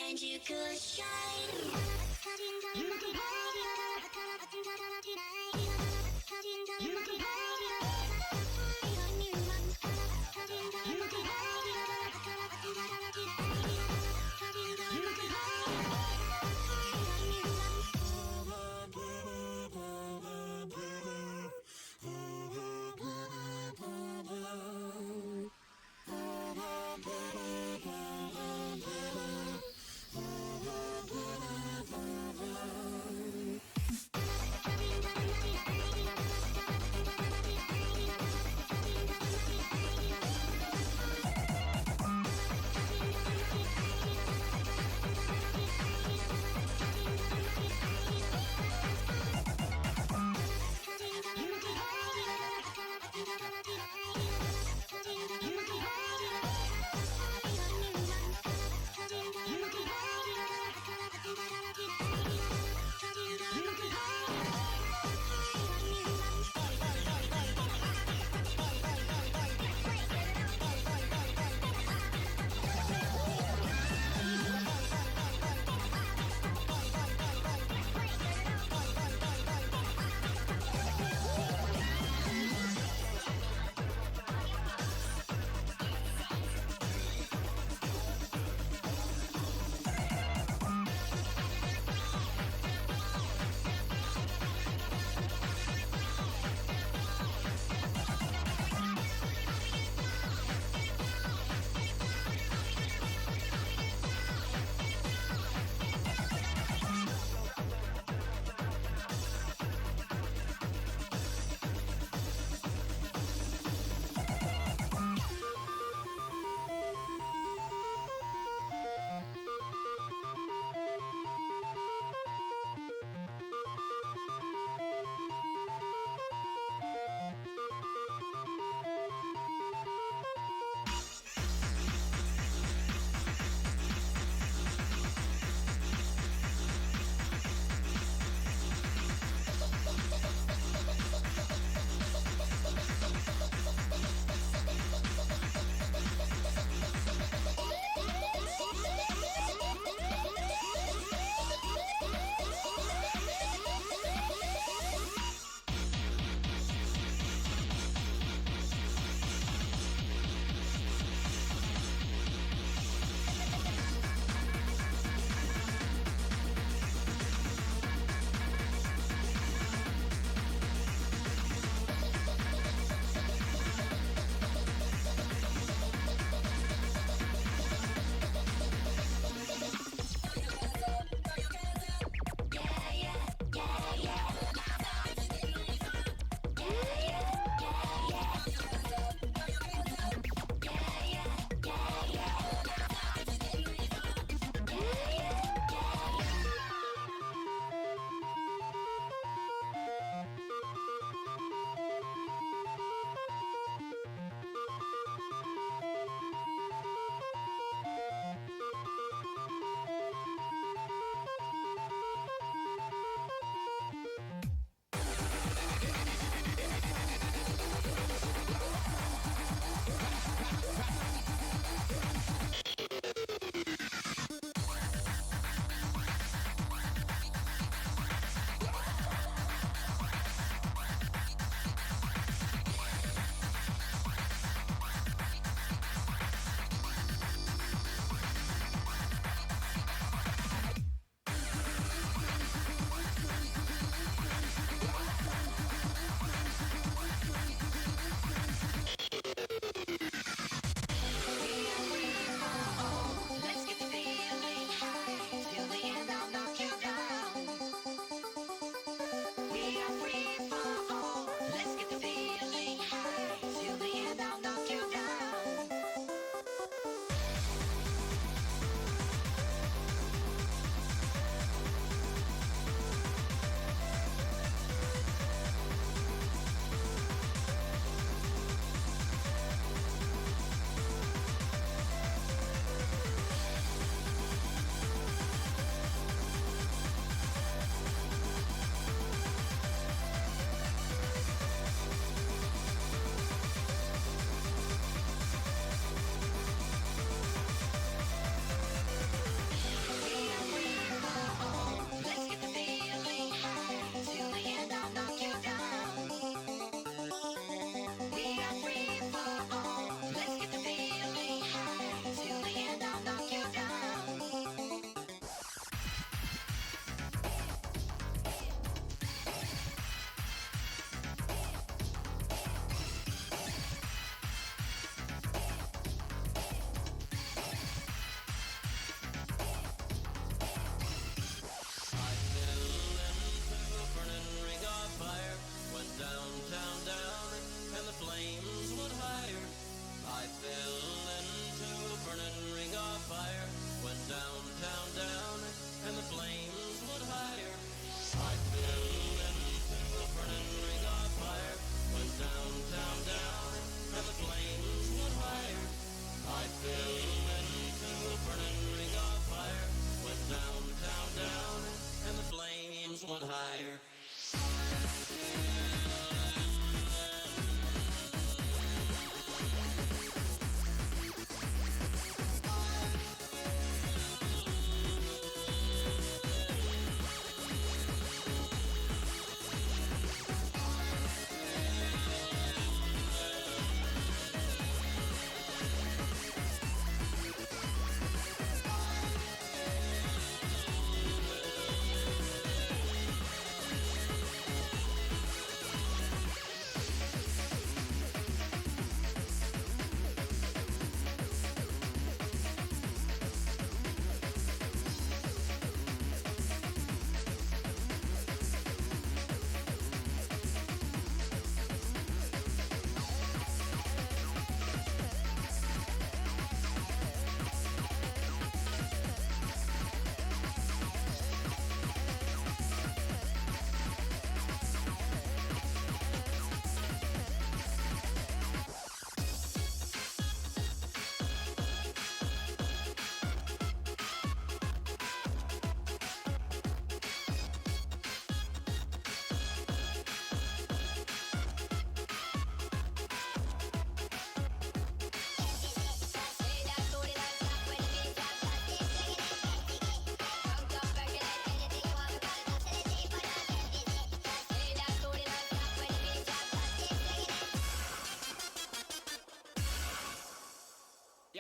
And you could shine.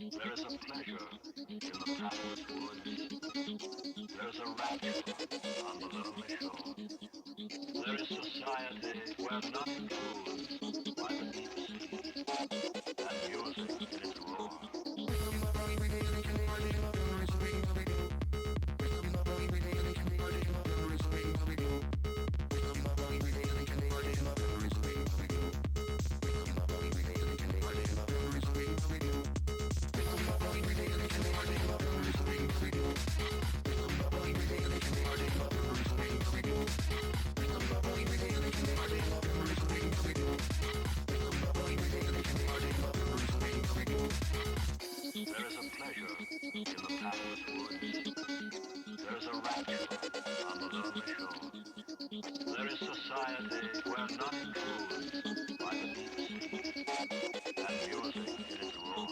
There is a pleasure in the pathless woods. There is a rapture on the lonely shore. There is society where nothing moves by the deep sea, and music in its roar. There is a pleasure in the pathless woods. There is a rapture on the lonely shore. There is society where nothing moves by the deep sea, and music in its roar.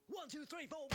One, two, three, four.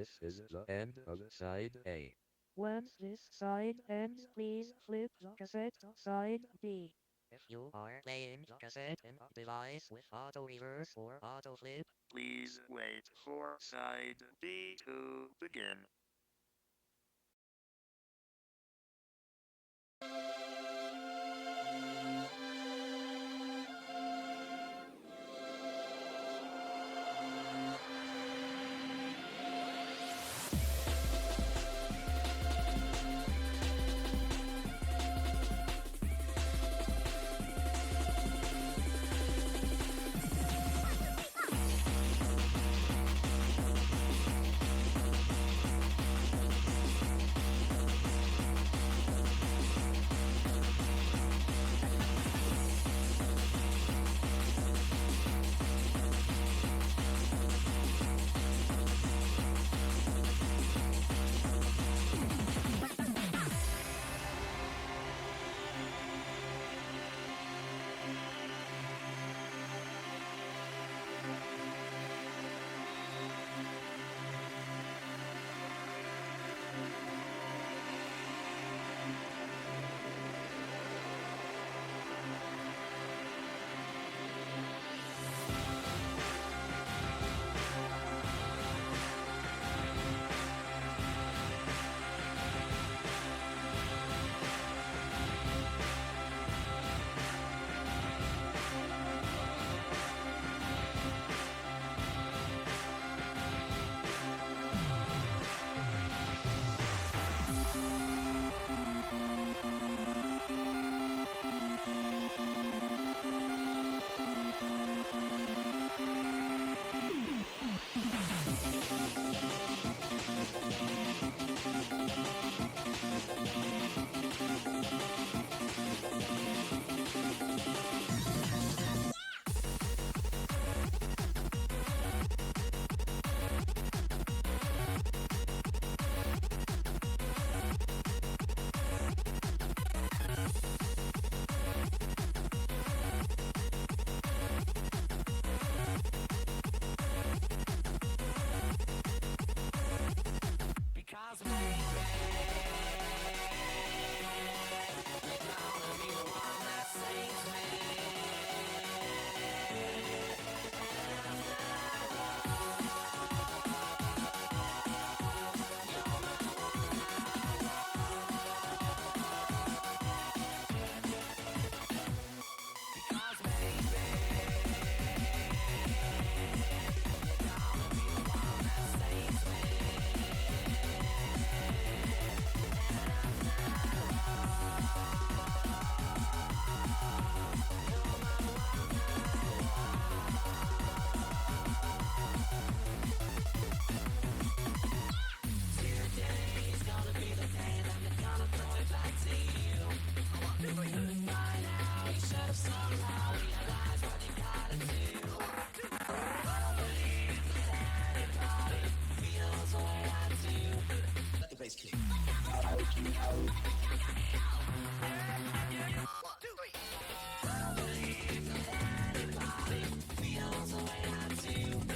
This is the end of side A. Once this side ends, please flip the cassette to side B. If you are playing the cassette in a device with auto reverse or auto flip, Please wait for side B to begin. Because baby, you're gonna be the one that saves me. Because baby, you're gonna be the one that saves me. Today's gonna be the day that they're gonna throw it back to you. I want people to by now. You should have somehow realized what you gotta do. I don't believe that anybody feels the way I do. Let the bass kick. I don't believe that anybody feels the way I do.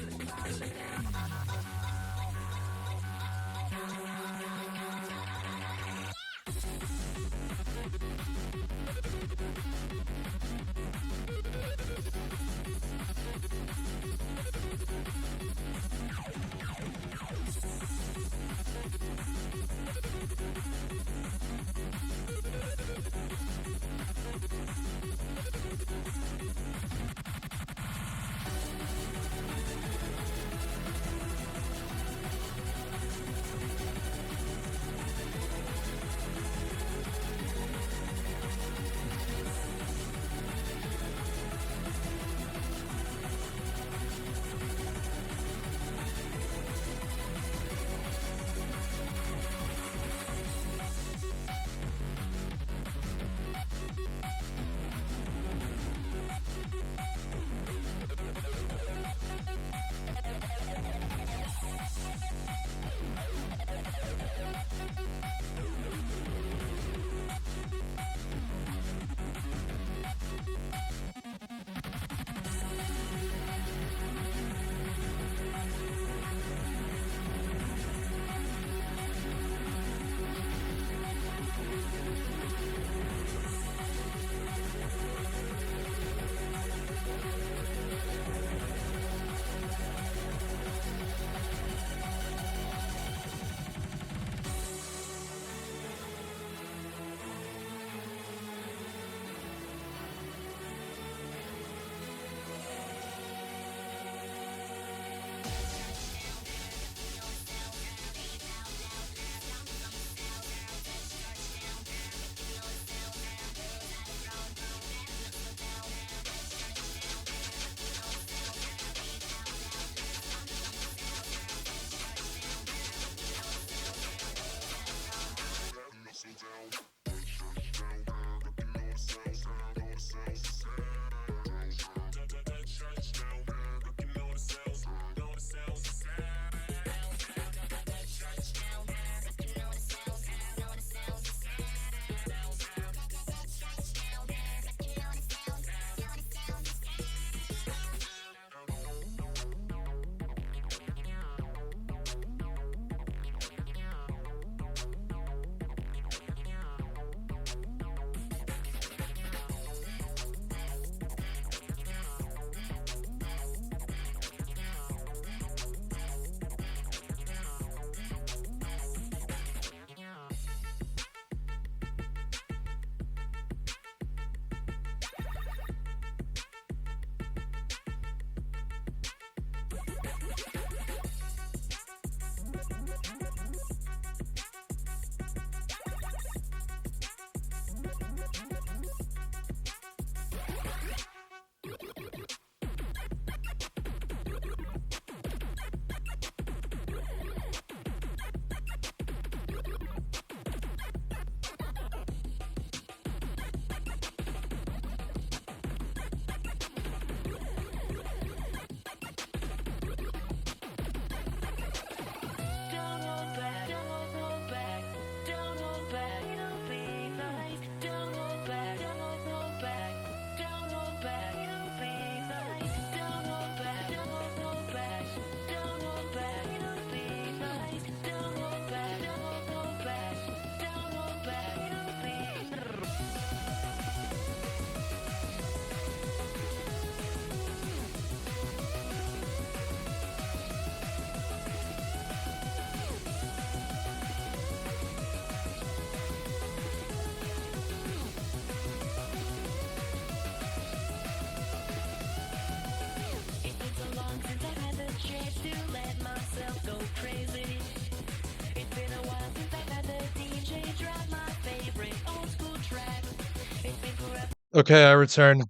Okay, I return.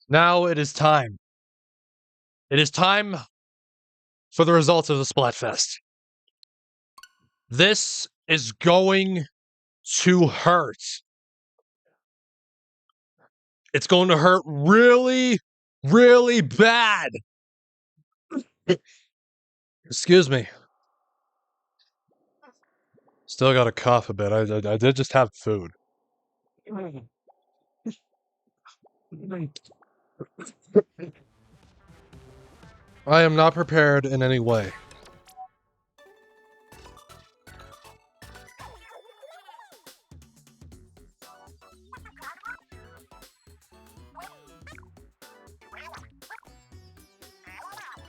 Now it is time. It is time for the results of the Splatfest. This is going to hurt. It's going to hurt really, really bad. Excuse me. Still got to cough a bit. I did just have food. I am not prepared in any way.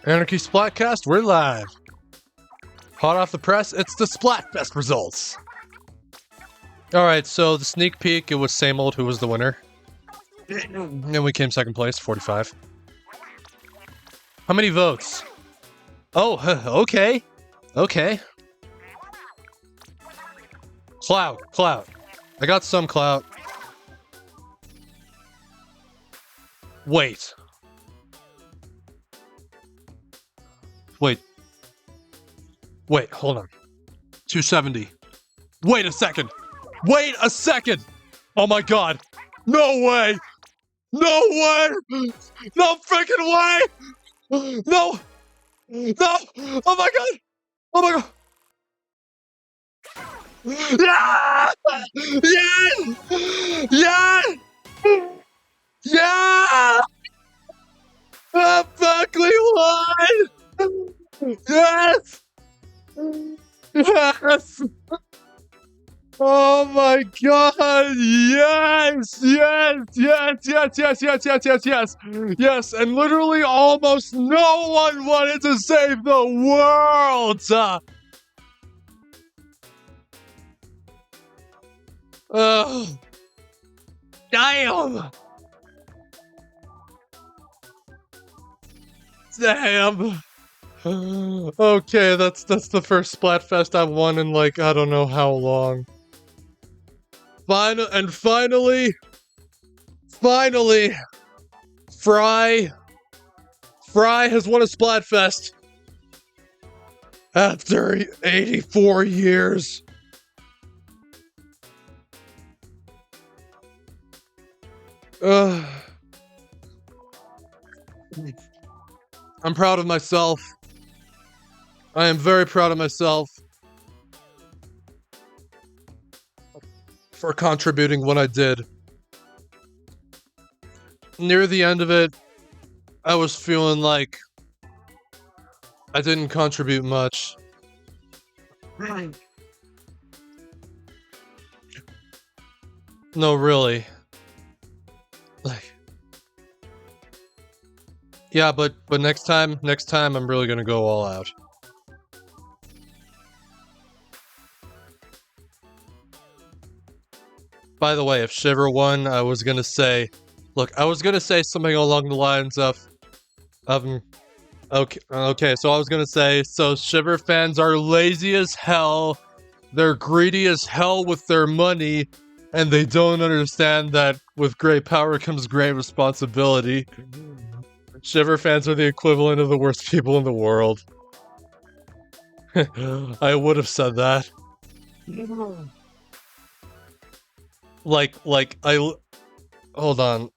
Anarchy Splatcast, we're live. Hot off the press, it's the Splatfest results. Alright, so the sneak peek, it was same old who was the winner. And we came second place, 45. How many votes? Oh, okay. Okay. Clout. I got some clout. Wait, hold on. 270. Wait a second! Oh my god! No way! No way! No freaking way! No! No! Oh my god! Oh my god! Yeah! Yeah! Yeah! Yeah! I fucking won! Yes! Yes! Oh my god! Yes! Yes! And literally almost no one wanted to save the world! Damn! Damn! Okay, that's the first Splatfest I've won in like I don't know how long. Finally, Fry has won a Splatfest after 84 years. I'm proud of myself. I am very proud of myself for contributing what I did. Near the end of it, I was feeling like I didn't contribute much. No, really. Like, yeah, but next time I'm really gonna go all out. By the way, if Shiver won, I was gonna say something along the lines of, okay, so I was gonna say, so Shiver fans are lazy as hell, they're greedy as hell with their money, and they don't understand that with great power comes great responsibility. Shiver fans are the equivalent of the worst people in the world. I would have said that. Hold on.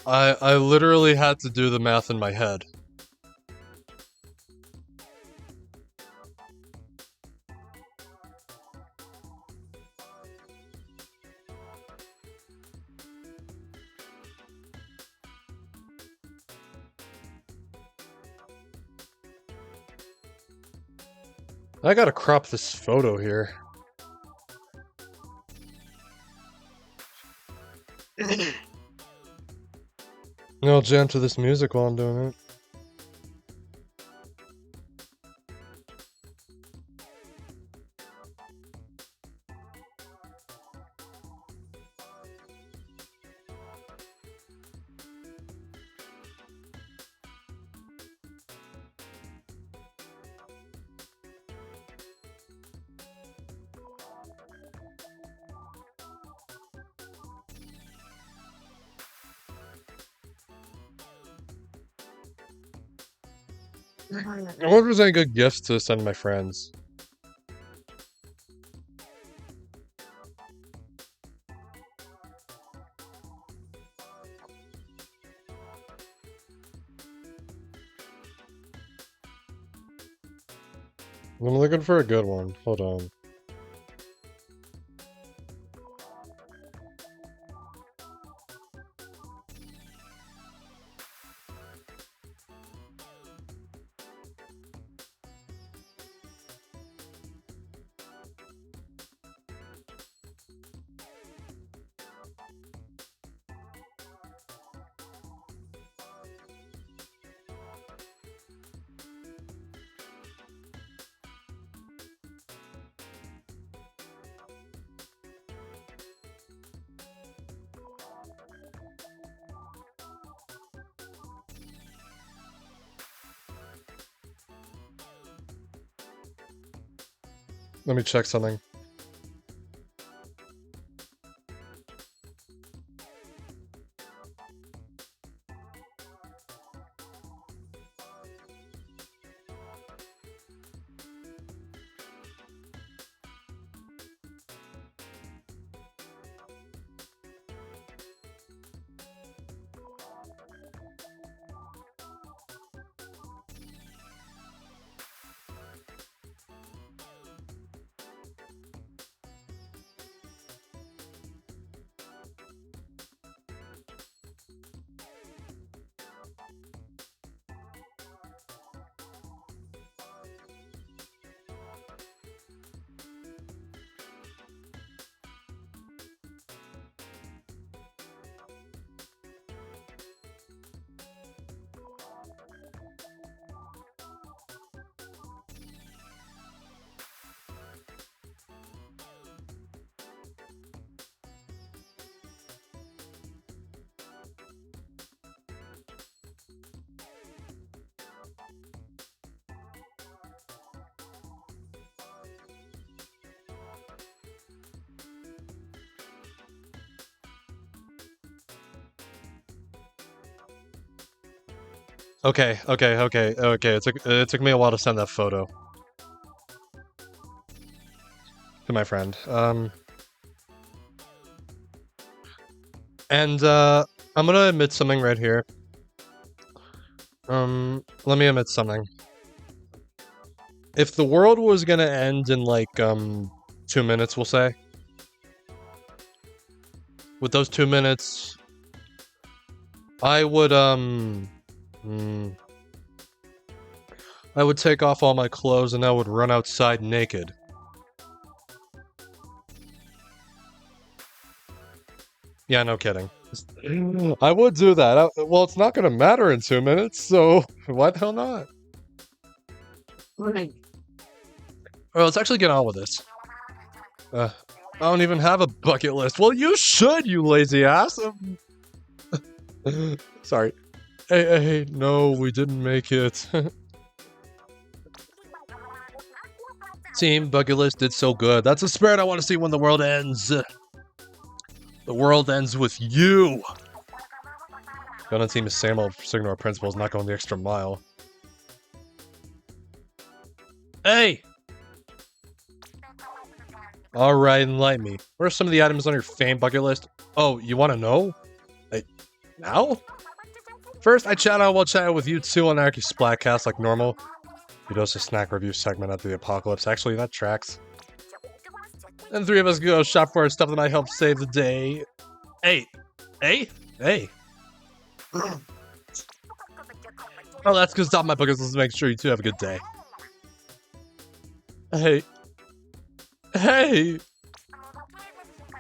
I literally had to do the math in my head. I gotta crop this photo here. I'll jam to this music while I'm doing it. I wonder if there's any good gifts to send my friends. I'm looking for a good one. Hold on. Let me check something. Okay. It took me a while to send that photo to my friend. And I'm gonna admit something right here. Let me admit something. If the world was gonna end in like 2 minutes, we'll say. With those 2 minutes, I would I would take off all my clothes and I would run outside naked. Yeah, no kidding. I would do that. Well, it's not gonna matter in 2 minutes, so why the hell not? Alright, let's actually get on with this. I don't even have a bucket list. Well, you should, you lazy ass. Sorry. Hey, no, we didn't make it. Team bucket list did so good. That's a spirit I want to see when the world ends. The world ends with you. The other team is Samuel for ignore principles, not going the extra mile. Hey! Alright, enlighten me. What are some of the items on your fame bucket list? Oh, you want to know? Now? First, I chat out while chatting with you two on Anarchy Splatcast like normal. You does a snack review segment after the apocalypse. Actually, that tracks. And the three of us go shop for our stuff that might help save the day. Hey! Oh, that's because top of my bucket list to make sure you two have a good day. Hey!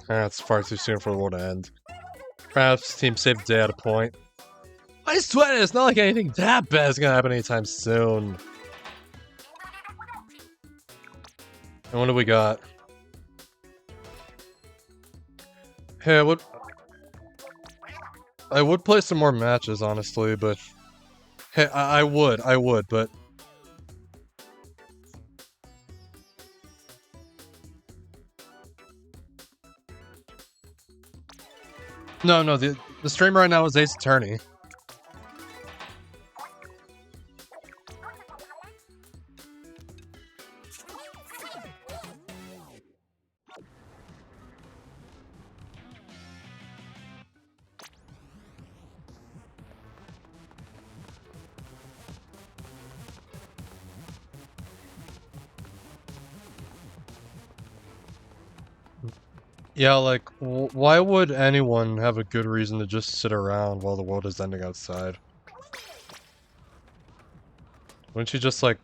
That's far too soon for the world to end. Perhaps team save the day at a point. I swear, it's not like anything that bad is gonna happen anytime soon. And what do we got? Hey, I would play some more matches, honestly, but... Hey, I would, but... No, the stream right now is Ace Attorney. Yeah, like, why would anyone have a good reason to just sit around while the world is ending outside? Wouldn't you just, like...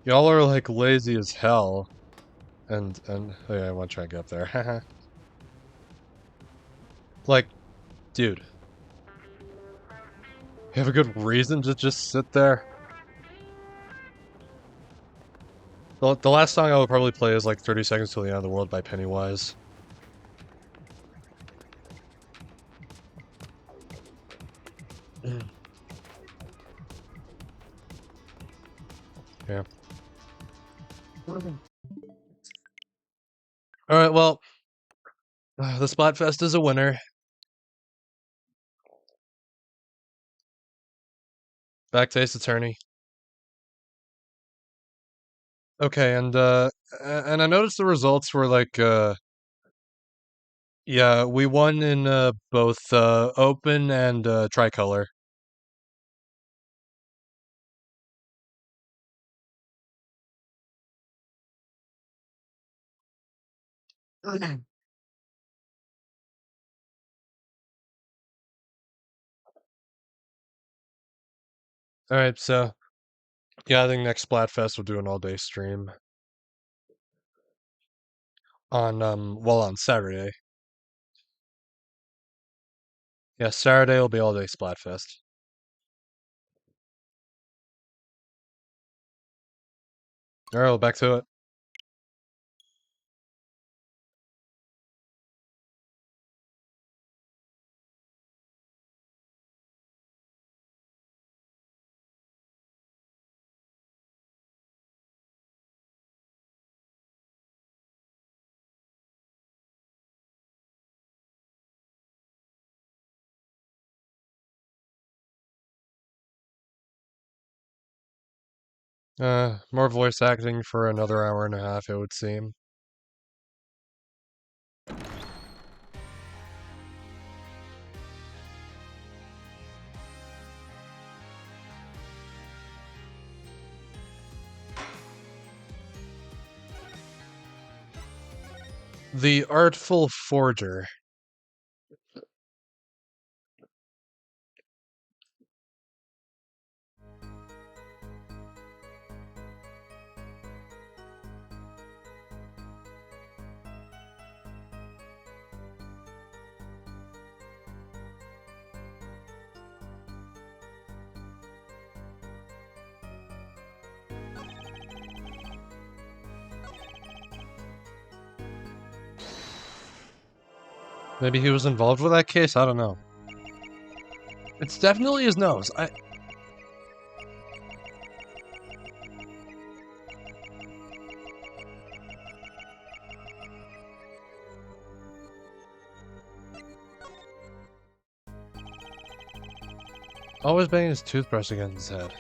Y'all are, like, lazy as hell. And, oh yeah, I want to try and get up there. Like, dude. You have a good reason to just sit there? The last song I would probably play is, like, 30 Seconds Till the End of the World by Pennywise. Yeah. Alright, well, the Splatfest is a winner. Back to Ace Attorney. Okay, and I noticed the results were like, yeah, we won in both open and tricolor. Alright, so yeah, I think next Splatfest we'll do an all-day stream on well, on Saturday. Yeah, Saturday will be all-day Splatfest. Alright, well, back to it. More voice acting for another hour and a half, it would seem. The Artful Forger. Maybe he was involved with that case? I don't know. It's definitely his nose. Always banging his toothbrush against his head.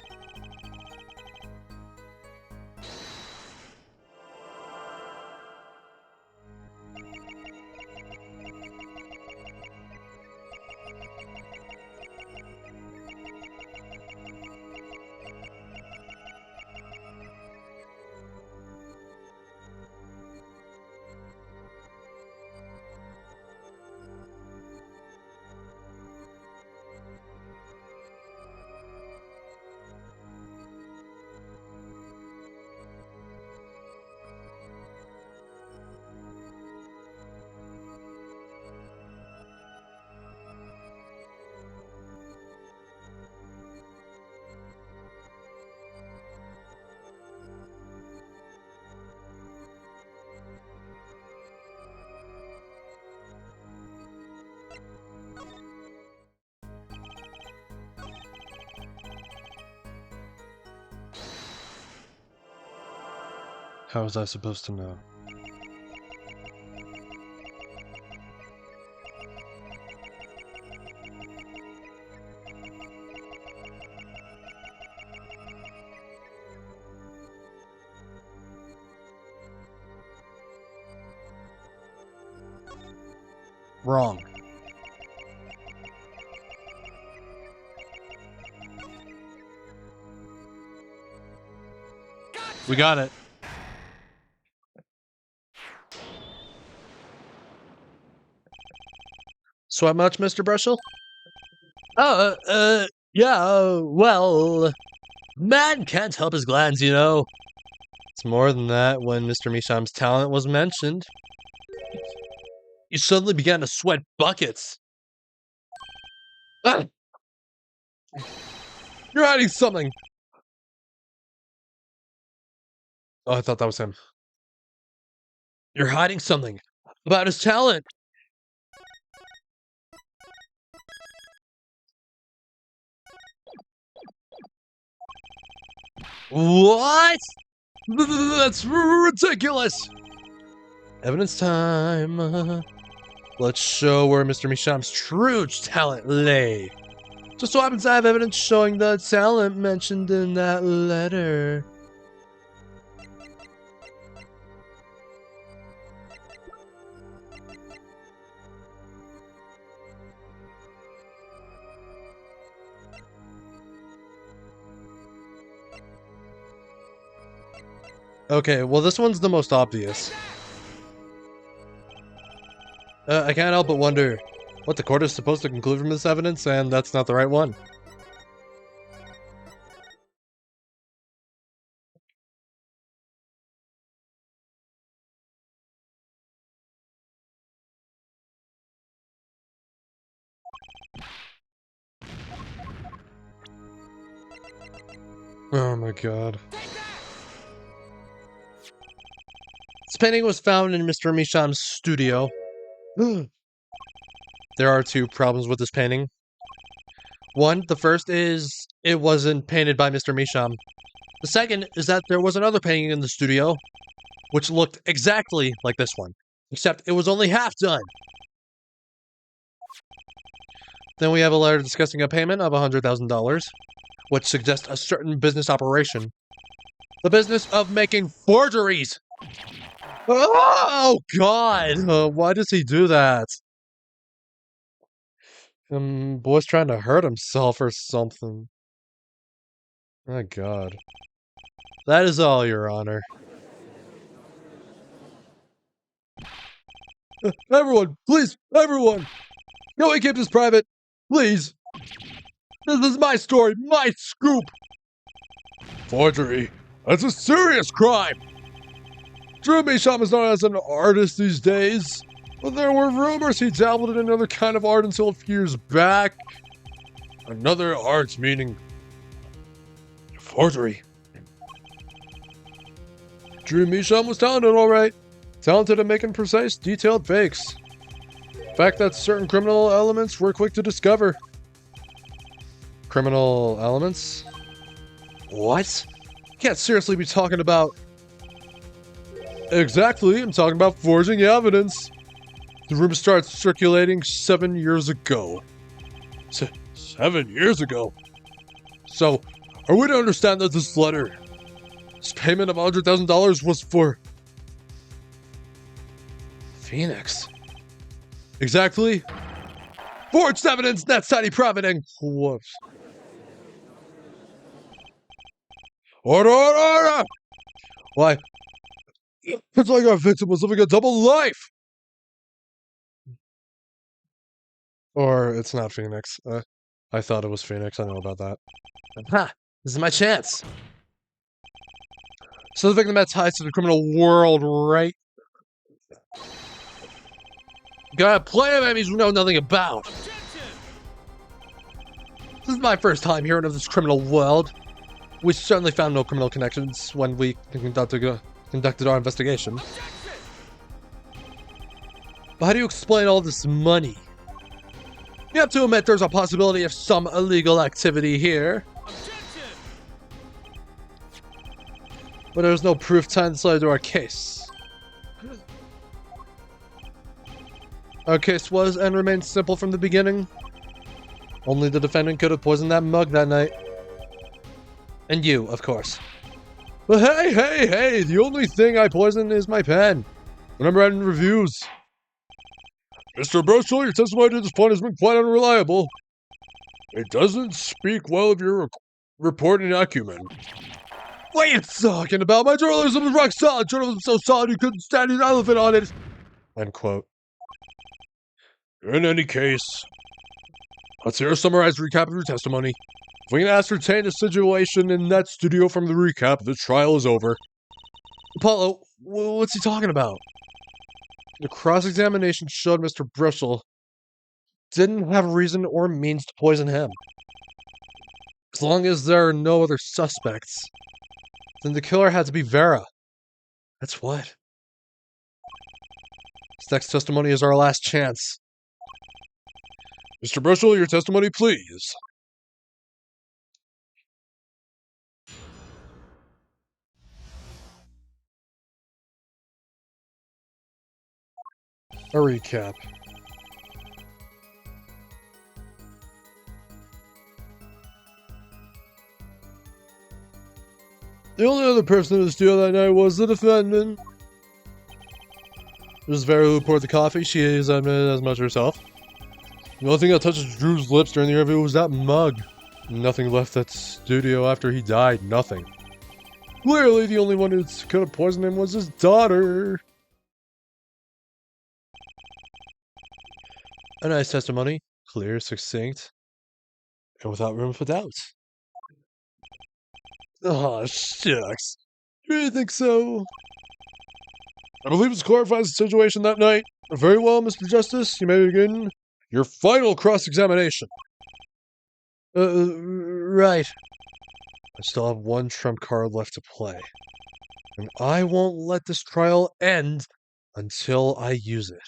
How was I supposed to know? Wrong. We got it. Sweat much, Mr. Brushel? Yeah, well, man can't help his glands, you know. It's more than that. When Mr. Misham's talent was mentioned, you suddenly began to sweat buckets. Ah! You're hiding something! Oh, I thought that was him. You're hiding something about his talent! What? That's ridiculous! Evidence time. Let's show where Mr. Misham's true talent lay. Just so happens I have evidence showing the talent mentioned in that letter. Okay, well this one's the most obvious. I can't help but wonder what the court is supposed to conclude from this evidence, and that's not the right one. Oh my god. This painting was found in Mr. Misham's studio. There are two problems with this painting. One, the first is it wasn't painted by Mr. Misham. The second is that there was another painting in the studio which looked exactly like this one, except it was only half done. Then we have a letter discussing a payment of $100,000, which suggests a certain business operation. The business of making forgeries! Oh, God! Why does he do that? Boy's trying to hurt himself or something. My God. That is all, Your Honor. Everyone, please, everyone! Can we keep this private? Please! This is my story, my scoop! Forgery. That's a serious crime! Drew Misham is known as an artist these days, but there were rumors he dabbled in another kind of art until a few years back. Another art meaning forgery. Drew Misham was talented, alright. Talented at making precise, detailed fakes. Fact that certain criminal elements were quick to discover. Criminal elements? What? You can't seriously be talking about... Exactly, I'm talking about forging evidence. The rumor started circulating 7 years ago. 7 years ago? So, are we to understand that this letter, this payment of $100,000 was for... Phoenix? Exactly. Forged evidence, that's tiny profiting. Whoops. Order, order, order! Why? It's like our victim was living a double life! Or it's not Phoenix. I thought it was Phoenix, I know about that. Ha! This is my chance! So the victim had ties to the criminal world, right? Got plenty of enemies we know nothing about. This is my first time hearing of this criminal world. We certainly found no criminal connections when we conducted our investigation. But how do you explain all this money? You have to admit there's a possibility of some illegal activity here. But there's no proof tying this letter to our case. Our case was and remains simple from the beginning. Only the defendant could have poisoned that mug that night. And you, of course. But hey, the only thing I poisoned is my pen. When I'm writing reviews. Mr. Brushel, your testimony to this point has been quite unreliable. It doesn't speak well of your reporting acumen. What are you talking about? My journalism is rock solid. Journalism so solid you couldn't stand an elephant on it. End quote. In any case, let's hear a summarized recap of your testimony. If we can ascertain the situation in that studio from the recap, the trial is over. Apollo, what's he talking about? The cross-examination showed Mr. Bristol didn't have reason or means to poison him. As long as there are no other suspects, then the killer had to be Vera. That's what? This next testimony is our last chance. Mr. Bristol, your testimony, please. A recap. The only other person in the studio that night was the defendant. It was Vera who poured the coffee. She has admitted as much herself. The only thing that touched Drew's lips during the interview was that mug. Nothing left that studio after he died. Nothing. Clearly, the only one who could have poisoned him was his daughter. A nice testimony. Clear, succinct, and without room for doubt. Aw, shucks. Do you think so? I believe this clarifies the situation that night. Very well, Mr. Justice. You may begin your final cross-examination. Right. I still have one trump card left to play. And I won't let this trial end until I use it.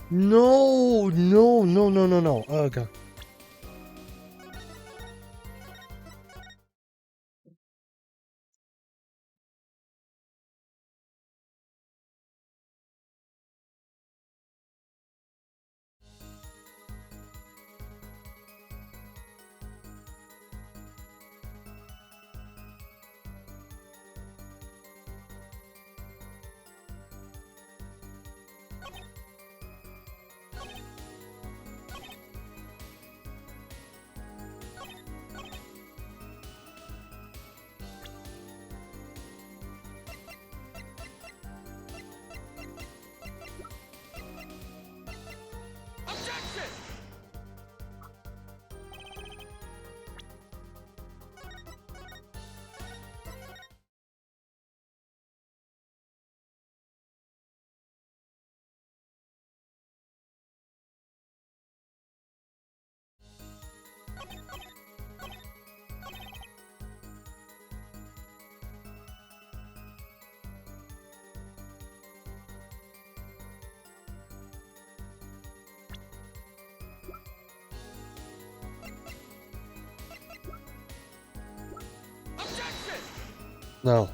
No. Oh, God. No.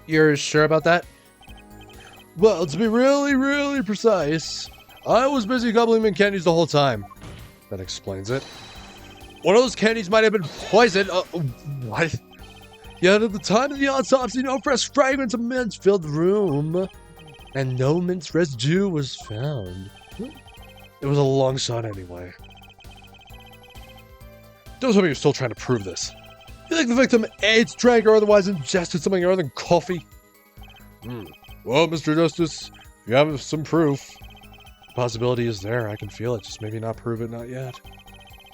You're sure about that? Well, to be really precise, I was busy gobbling mint candies the whole time. That explains it. One of those candies might have been poisoned. What? Yet at the time of the autopsy, no fresh fragrance of mint filled the room, and no mint residue was found. It was a long shot anyway. Don't tell me you're still trying to prove this. You think the victim ate, drank, or otherwise ingested something other than coffee? Well, Mr. Justice, you have some proof. The possibility is there. I can feel it. Just maybe not prove it, not yet.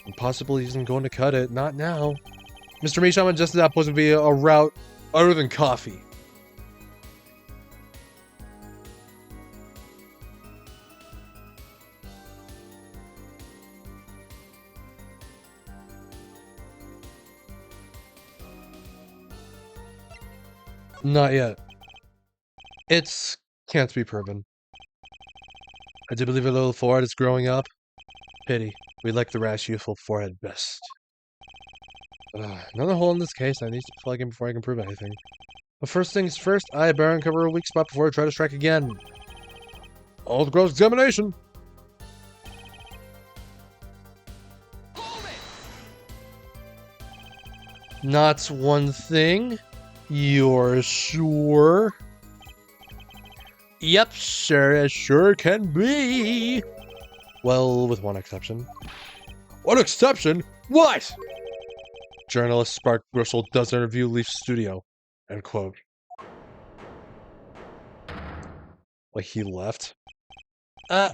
And possibly isn't going to cut it. Not now. Mr. Meesham ingested that poison via a route other than coffee. Not yet. It's can't be proven. I do believe a little forehead is growing up. Pity. We like the rash, youthful forehead best. Another hole in this case. I need to plug in before I can prove anything. But first things first, I better uncover a weak spot before I try to strike again. All the gross examination. Not one thing. You're sure? Yep, sure as sure can be. Well, with one exception. What exception? What? Journalist Spark Bristle does interview Leaf Studio. End quote. Like he left? Come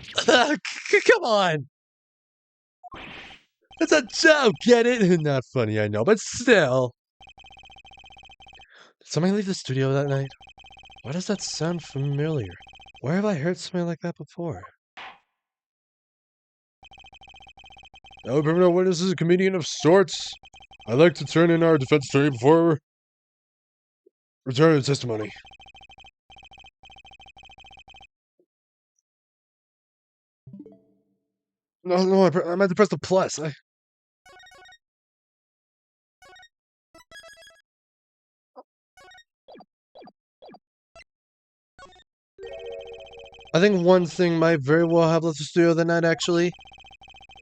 on! It's a joke, get it? Not funny, I know, but still. Did somebody leave the studio that night? Why does that sound familiar? Where have I heard something like that before? No criminal witness is a comedian of sorts. I like to turn in our defense attorney before returning to testimony. No, I meant to press the plus. I think one thing might very well have left the studio that night, actually.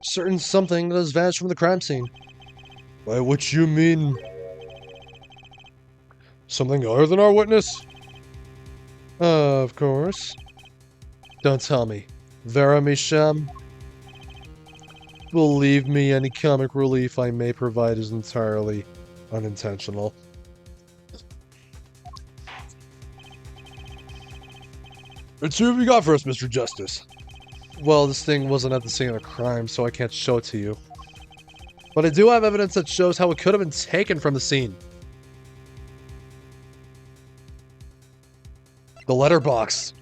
Certain something that has vanished from the crime scene. By which you mean... something other than our witness? Of course. Don't tell me. Vera Misham? Believe me, any comic relief I may provide is entirely unintentional. Let's see what we got for us, Mr. Justice. Well, this thing wasn't at the scene of the crime, so I can't show it to you. But I do have evidence that shows how it could have been taken from the scene. The letterbox.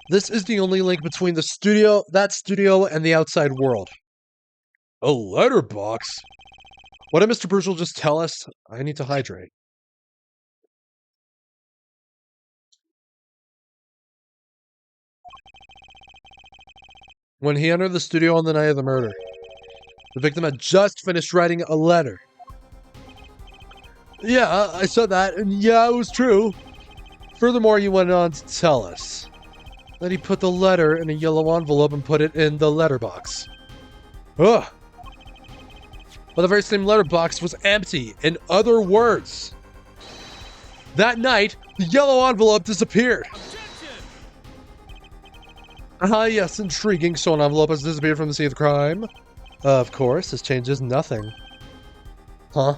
This is the only link between the studio, that studio, and the outside world. A letterbox? What did Mr. Bruce just tell us? I need to hydrate. When he entered the studio on the night of the murder, the victim had just finished writing a letter. Yeah, I said that, and yeah, it was true. Furthermore, he went on to tell us that he put the letter in a yellow envelope and put it in the letterbox. Ugh. But the very same letterbox was empty. In other words, that night, the yellow envelope disappeared. Yes, intriguing. So an envelope has disappeared from the scene of the crime. Of course, this changes nothing. Huh?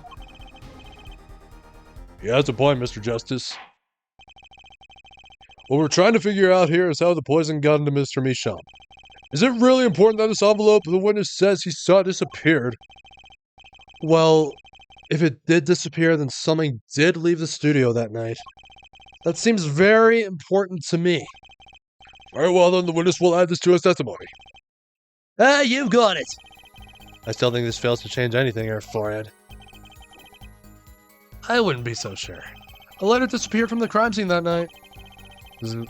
Yeah, that's a point, Mr. Justice. What we're trying to figure out here is how the poison got into Mr. Misham. Is it really important that this envelope the witness says he saw disappeared? Well, if it did disappear, then something did leave the studio that night. That seems very important to me. Very well, then the witness will add this to his testimony. You got it! I still think this fails to change anything here, Forehead. I wouldn't be so sure. A letter disappeared from the crime scene that night. This is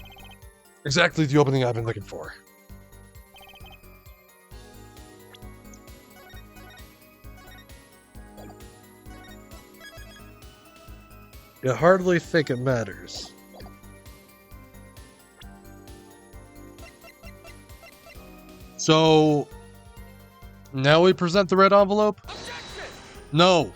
exactly the opening I've been looking for. You hardly think it matters. So, now we present the red envelope? No.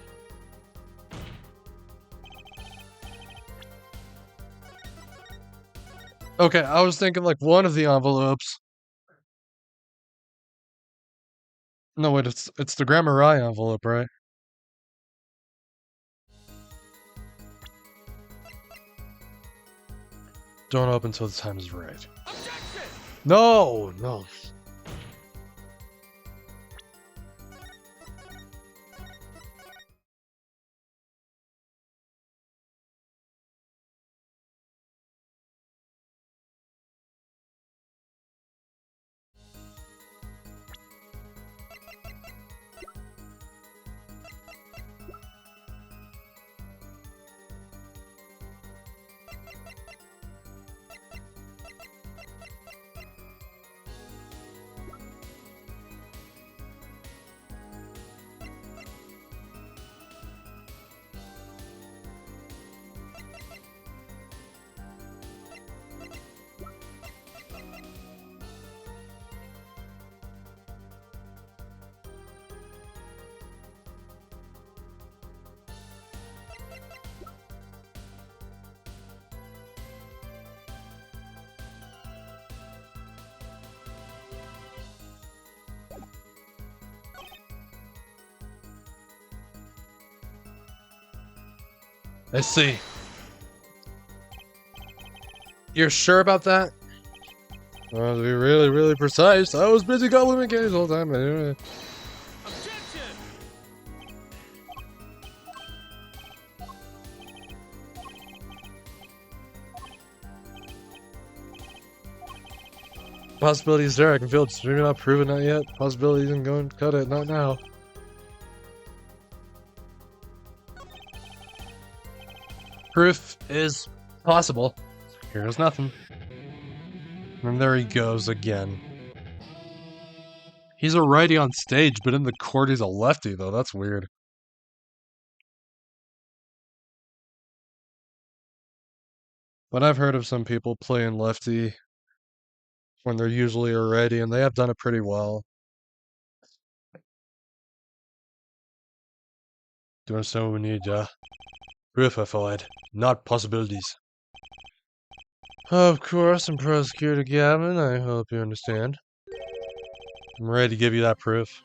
Okay, I was thinking like one of the envelopes. No, wait, it's the Grammar I envelope, right? Don't open until the time is right. No, no. I see. You're sure about that? Well, to be really, really precise, I was busy complimenting games the whole time. Anyway. Objection! Possibility is there. I can feel it. Maybe not proven, not yet. Possibility isn't going to cut it. Not now. Proof is possible. Here's nothing. And there he goes again. He's a righty on stage, but in the court he's a lefty, though. That's weird. But I've heard of some people playing lefty when they're usually a righty, and they have done it pretty well. Do you understand what we need, yeah? Proof, I find, not possibilities. Of course, I'm Prosecutor Gavin. I hope you understand. I'm ready to give you that proof.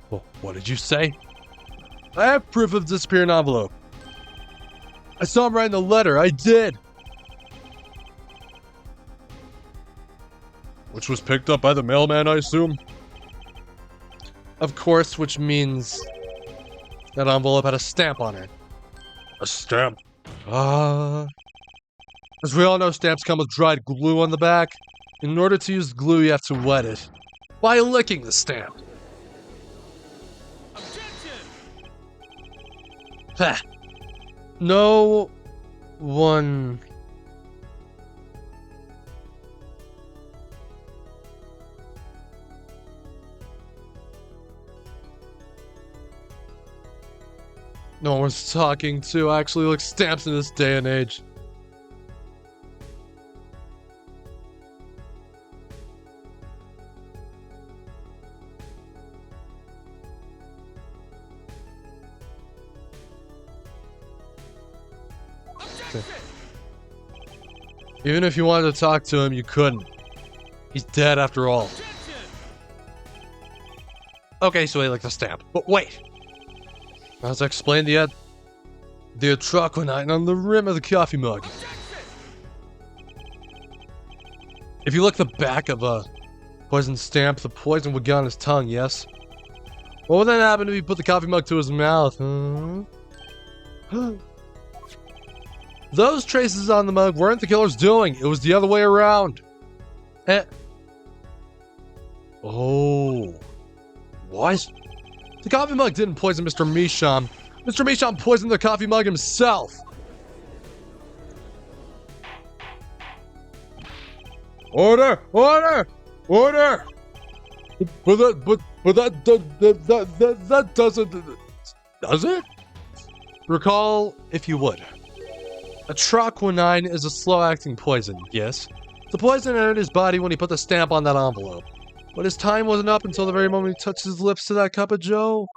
Well, what did you say? I have proof of disappearing envelope. I saw him writing the letter. I did. Which was picked up by the mailman, I assume? Of course, which means that envelope had a stamp on it. A stamp? As we all know, stamps come with dried glue on the back. In order to use glue, you have to wet it by licking the stamp. Objection! Ha! No one. No one's talking to actually lick stamps in this day and age. Even if you wanted to talk to him, you couldn't. He's dead after all. Okay, so he licked the stamp. But wait! As I explained, the atroquinine on the rim of the coffee mug. If you look the back of a poison stamp, the poison would get on his tongue, yes? What would then happen if he put the coffee mug to his mouth? Those traces on the mug weren't the killer's doing. It was the other way around. Oh. What? The coffee mug didn't poison Mr. Misham. Mr. Misham poisoned the coffee mug himself. Order! Order! Order! But that doesn't... Does it? Recall, if you would. Atroquinine is a slow-acting poison, yes? The poison entered his body when he put the stamp on that envelope. But his time wasn't up until the very moment he touched his lips to that cup of joe.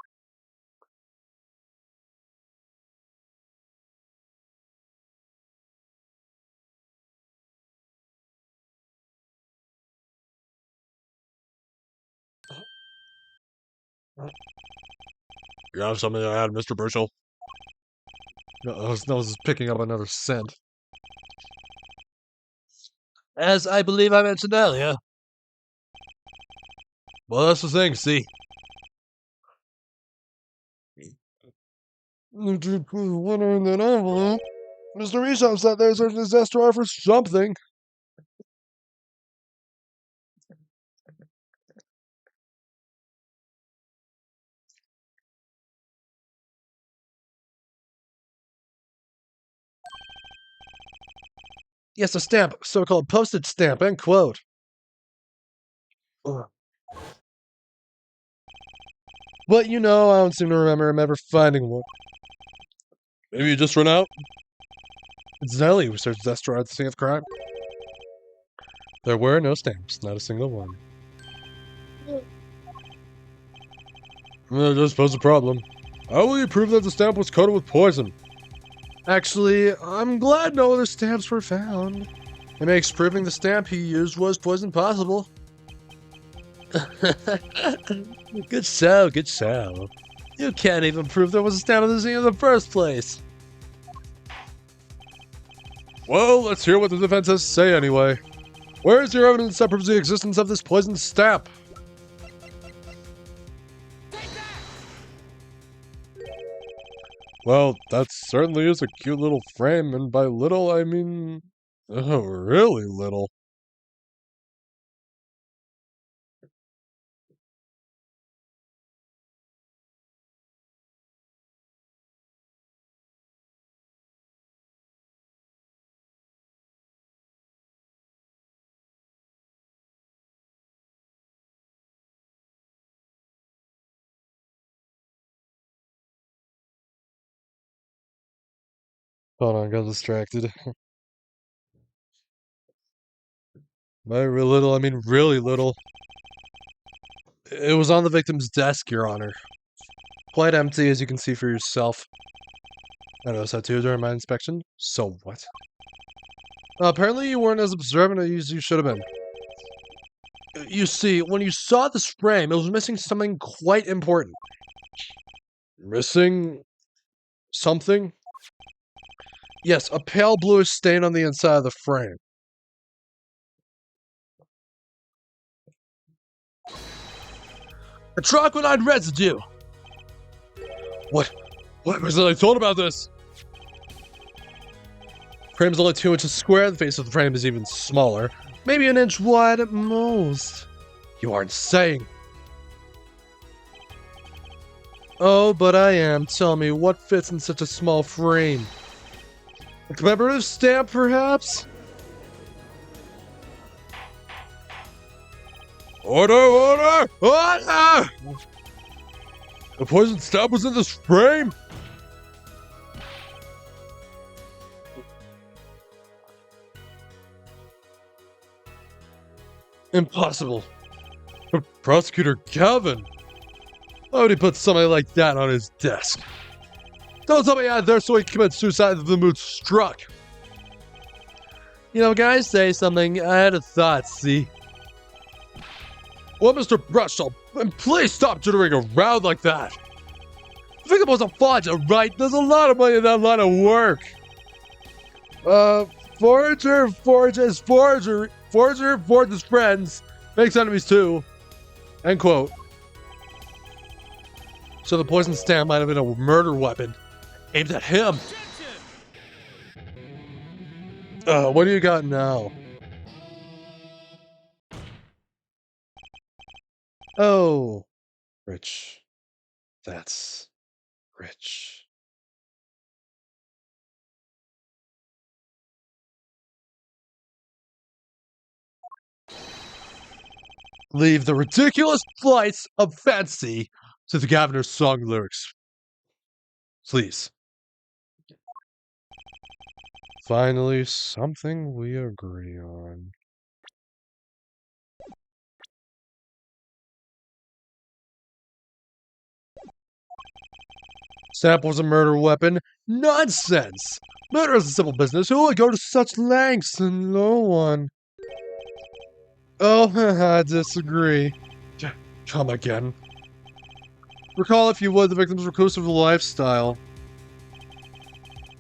You have something to add, Mr. Burchell? No, I was just picking up another scent. As I believe I mentioned earlier. Well, that's the thing, see. What in that envelope? Mr. Misham said there's a disaster for something. Yes, a stamp, so-called postage stamp, end quote. Ugh. But you know, I don't seem to remember him ever finding one. Maybe you just run out? It's Zelly who searched Zestra at the scene of crime. There were no stamps, not a single one. That just posed a problem. How will you prove that the stamp was coated with poison? Actually, I'm glad no other stamps were found. It makes proving the stamp he used was poison possible. Good show, good show. You can't even prove there was a stamp on the scene in the first place. Well, let's hear what the defense has to say anyway. Where is your evidence that proves the existence of this poisoned stamp? Well, that certainly is a cute little frame, and by little, I mean... oh, really little. Hold on, got distracted. By real little, I mean really little. It was on the victim's desk, Your Honor. Quite empty, as you can see for yourself. I noticed that too during my inspection. So what? Apparently you weren't as observant as you should have been. You see, when you saw this frame, it was missing something quite important. Missing... something? Yes, a pale bluish stain on the inside of the frame. A troconide residue! What was I told about this? Frame's only 2 inches square, the face of the frame is even smaller. Maybe an inch wide at most. You aren't saying. Oh, but I am. Tell me, what fits in such a small frame? A commemorative stamp, perhaps? Order! Order! Order! The poison stamp was in this frame? Impossible. Prosecutor Calvin. Why would he put something like that on his desk? Don't tell me he had it there so he could commit suicide if the mood struck. You know, can I say something? I had a thought, see? Well, Mr. Brushall, please stop jittering around like that. I think it was a forger, right? There's a lot of money in that line of work. Forger forges friends, makes enemies too. End quote. So the poison stamp might have been a murder weapon aimed at him. What do you got now? Oh, rich. That's rich. Leave the ridiculous flights of fancy to the governor's song lyrics. Please. Finally, something we agree on. Stamp was a murder weapon? Nonsense! Murder is a simple business. Who would go to such lengths? No one. Oh, I disagree. Come again. Recall, if you would, the victim's reclusive lifestyle.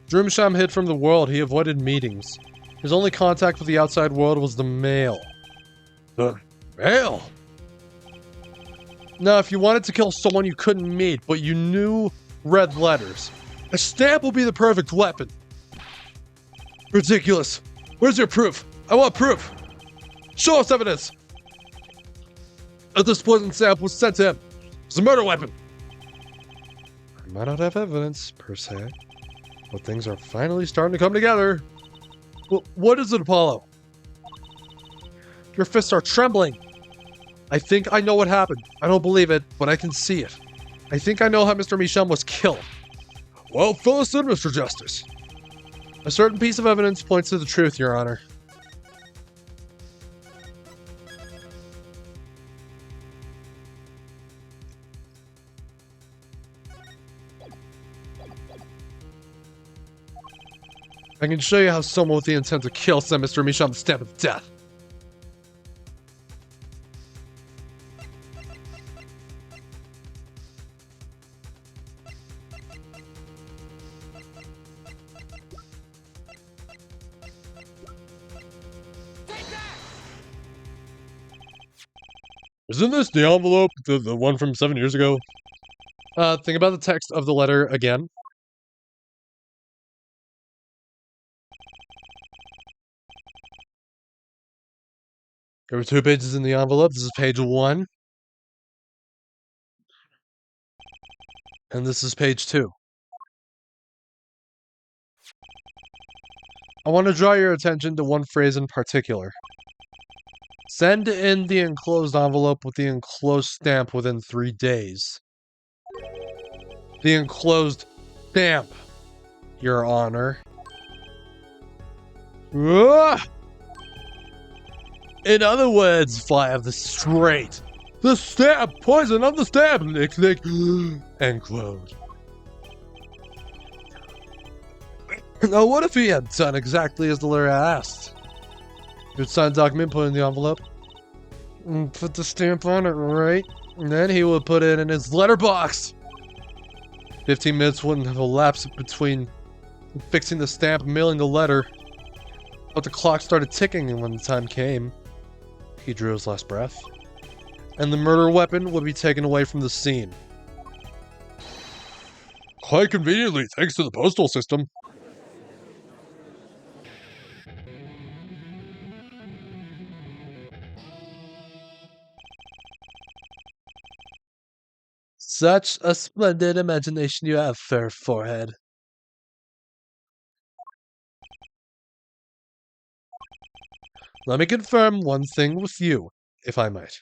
Drimsham hid from the world. He avoided meetings. His only contact with the outside world was the mail. The mail? Now, if you wanted to kill someone you couldn't meet, but you knew red letters, a stamp will be the perfect weapon. Ridiculous. Where's your proof? I want proof. Show us evidence. That this poison stamp was sent to him. It's a murder weapon. I might not have evidence, per se, but things are finally starting to come together. What is it, Apollo? Your fists are trembling. I think I know what happened. I don't believe it, but I can see it. I think I know how Mr. Micham was killed. Well, fill us in, Mr. Justice. A certain piece of evidence points to the truth, Your Honor. I can show you how someone with the intent to kill sent Mr. Micham the stamp of death. Isn't this the envelope, the one from 7 years ago? Think about the text of the letter again. There were 2 pages in the envelope. This is page 1. And this is page 2. I want to draw your attention to one phrase in particular. Send in the enclosed envelope with the enclosed stamp within 3 days. The enclosed stamp, Your Honor. Ah! In other words, if I have this straight, the stamp, poison on the stamp, lick, lick, enclosed. Now, what if he had done exactly as the letter asked? He would sign the document, put it in the envelope, and put the stamp on it, right? And then he would put it in his letterbox. 15 minutes wouldn't have elapsed between fixing the stamp and mailing the letter. But the clock started ticking, and when the time came, he drew his last breath. And the murder weapon would be taken away from the scene. Quite conveniently, thanks to the postal system. Such a splendid imagination you have, fair forehead. Let me confirm one thing with you, if I might.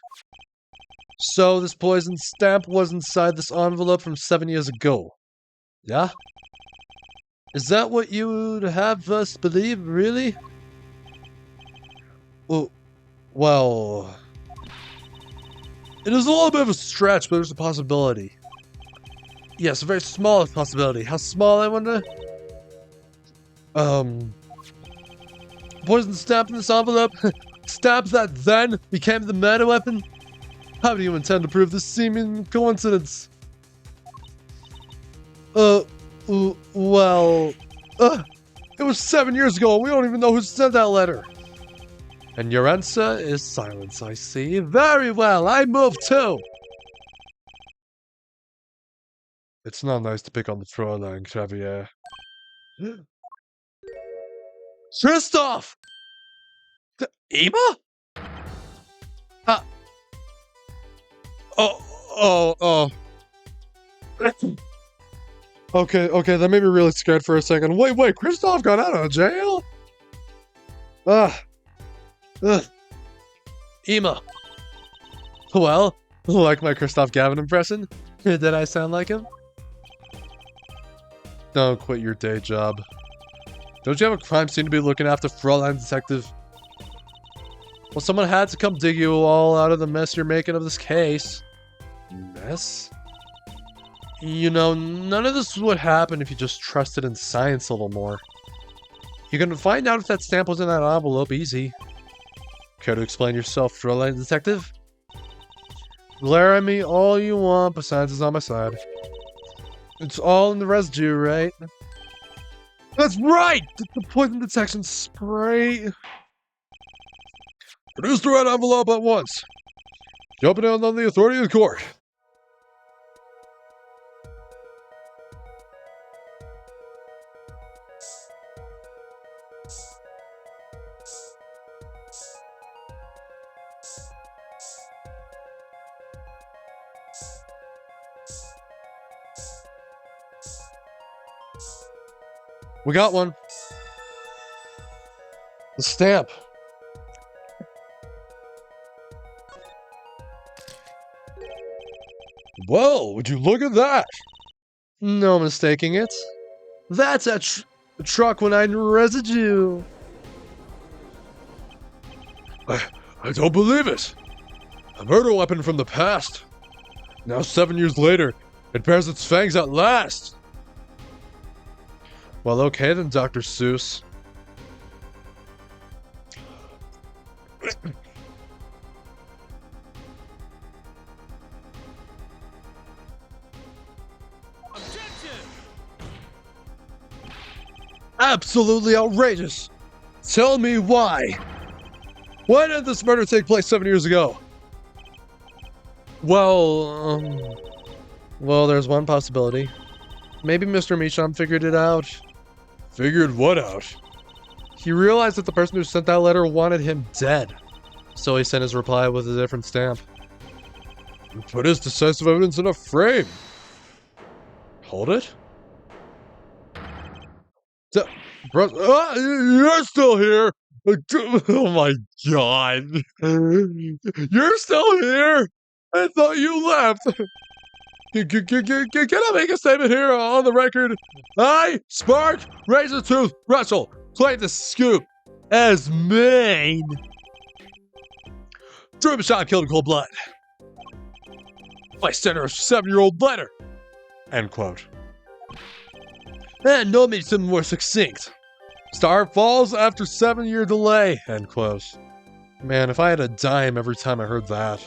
So, this poison stamp was inside this envelope from 7 years ago. Yeah? Is that what you would have us believe, really? Well... It is a little bit of a stretch, but there's a possibility. Yes, a very small possibility. How small, I wonder? Poison stamp in this envelope? Stamp that then became the murder weapon? How do you intend to prove this seeming coincidence? Well... It was 7 years ago, and we don't even know who sent that letter. And your answer is silence, I see. Very well, I move too! It's not nice to pick on the Fräulein, Xavier. Christoph! Ema? Okay, that made me really scared for a second. Wait, Christoph got out of jail? Ema. Well, like my Christoph Gavin impression? Did I sound like him? Don't quit your day job. Don't you have a crime scene to be looking after, Fräulein Detective? Well, someone had to come dig you all out of the mess you're making of this case. Mess? You know, none of this would happen if you just trusted in science a little more. You can find out if that stamp was in that envelope easy. Care to explain yourself, Fräulein Detective? Glare at me all you want, but science is on my side. It's all in the residue, right? That's right! The poison detection spray! Produce the red envelope at once! Jumping down on the authority of the court! We got one. The stamp. Well, would you look at that? No mistaking it. That's a troquinine residue. I don't believe it. A murder weapon from the past. Now 7 years later, it bears its fangs at last. Well, okay then, Dr. Seuss. Objection! Absolutely outrageous! Tell me why! Why did this murder take place 7 years ago? Well, there's one possibility. Maybe Mr. Misham figured it out. Figured what out? He realized that the person who sent that letter wanted him dead. So he sent his reply with a different stamp. And put his decisive evidence in a frame. Hold it? You're still here! Oh my god. You're still here? I thought you left. Can I make a statement here on the record? I, Spark, Razortooth, Russell, claim the scoop as main. Drew shot killed in cold blood. By sender of 7-year-old letter. End quote. And no makes him more succinct. Star falls after 7-year delay. End quote. Man, if I had a dime every time I heard that.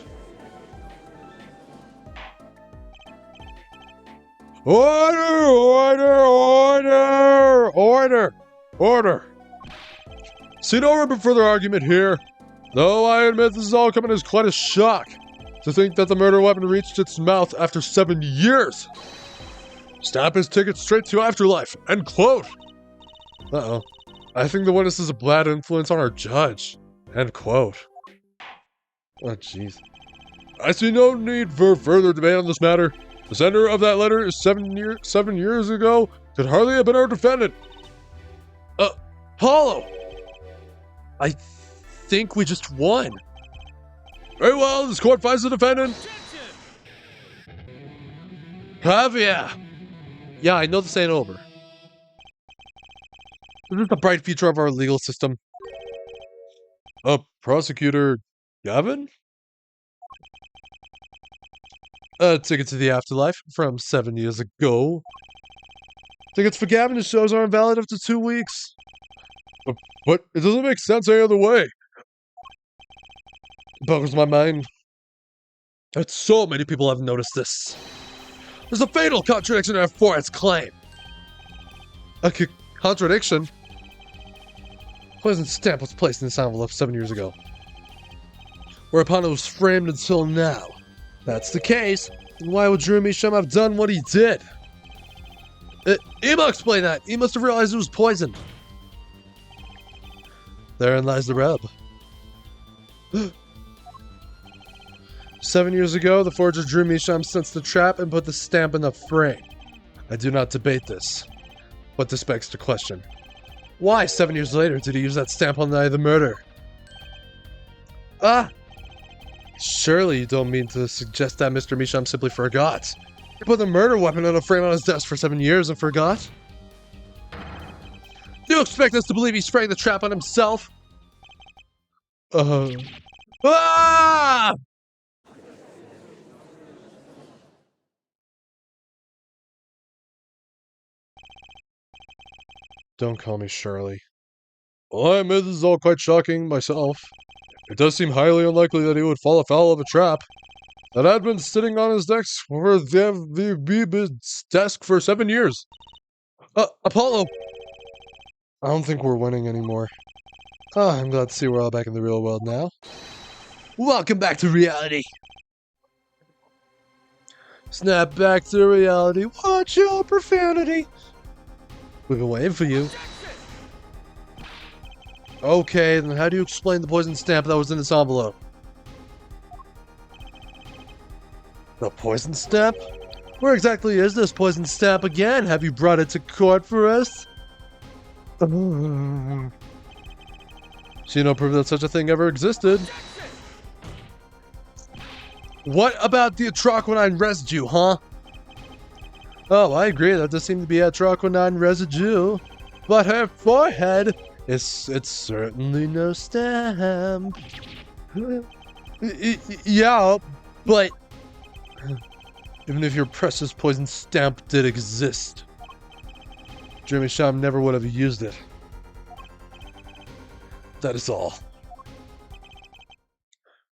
Order! See no room for further argument here. Though I admit this is all coming as quite a shock. To think that the murder weapon reached its mouth after 7 years. Stamp his ticket straight to afterlife. End quote. Uh-oh. I think the witness is a bad influence on our judge. End quote. Oh, jeez. I see no need for further debate on this matter. The sender of that letter is 7 years ago could hardly have been our defendant. Hollow! I think we just won. Very well, this court finds the defendant. Javier! Yeah, I know this ain't over. This is the bright future of our legal system. Prosecutor Gavin? Ticket to the afterlife from 7 years ago. Tickets for Gavin to shows are invalid after 2 weeks. But it doesn't make sense any other way. Boggles my mind. That so many people have noticed this. There's a fatal contradiction in F4's claim. A contradiction? Poison stamp was placed in this envelope 7 years ago. Whereupon it was framed until now. That's the case. Then why would Drew Misham have done what he did? Emo explained that. He must have realized it was poison. Therein lies the rub. 7 years ago, the forger Drew Misham sensed the trap and put the stamp in the frame. I do not debate this. But this begs the question. Why, 7 years later, did he use that stamp on the night of the murder? Surely you don't mean to suggest that Mr. Misham simply forgot. He put the murder weapon in a frame on his desk for 7 years and forgot? Do you expect us to believe he sprang the trap on himself? Ah! Don't call me Shirley. Well, I admit this is all quite shocking myself. It does seem highly unlikely that he would fall afoul of a trap that had been sitting on his desk for 7 years. Apollo! I don't think we're winning anymore. I'm glad to see we're all back in the real world now. Welcome back to reality! Snap back to reality. Watch your profanity! We've been waiting for you. Okay, then how do you explain the poison stamp that was in this envelope? The poison stamp? Where exactly is this poison stamp again? Have you brought it to court for us? See no proof that such a thing ever existed. What about the atroquinine residue, huh? Oh, I agree, that does seem to be atroquinine residue. But her forehead, it's certainly no stamp. Yeah, but even if your precious poison stamp did exist, Jeremy Sham never would have used it. That is all.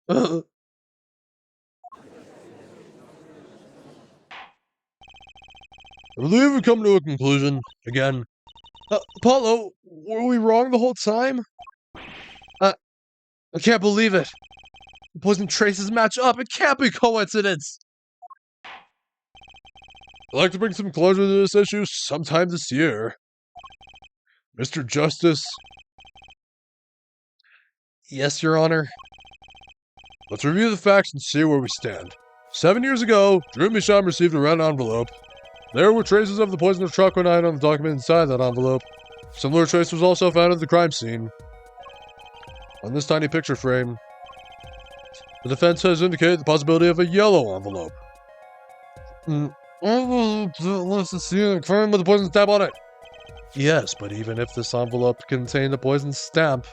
I believe we've come to a conclusion again. Apollo, were we wrong the whole time? I can't believe it. The poison traces match up. It can't be coincidence. I'd like to bring some closure to this issue sometime this year. Mr. Justice. Yes, Your Honor. Let's review the facts and see where we stand. 7 years ago, Drew Misham received a red envelope. There were traces of the poison of troconide on the document inside that envelope. Similar trace was also found at the crime scene. On this tiny picture frame, the defense has indicated the possibility of a yellow envelope. Let's see a crime with a poison stamp on it. Yes, but even if this envelope contained a poison stamp,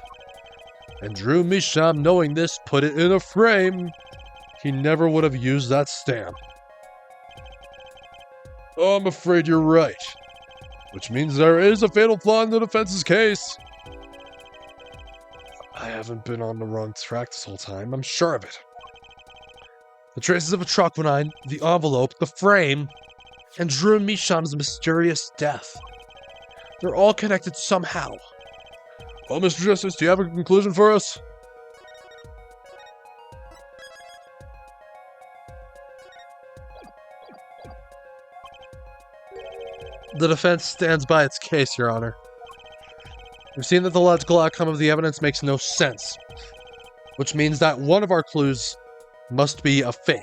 and Drew Misham, knowing this, put it in a frame, he never would have used that stamp. I'm afraid you're right. Which means there is a fatal flaw in the defense's case. I haven't been on the wrong track this whole time, I'm sure of it. The traces of a troconide, the envelope, the frame, and Drew Misham's mysterious death. They're all connected somehow. Well, Mr. Justice, do you have a conclusion for us? The defense stands by its case, Your Honor. We've seen that the logical outcome of the evidence makes no sense, which means that one of our clues must be a fake.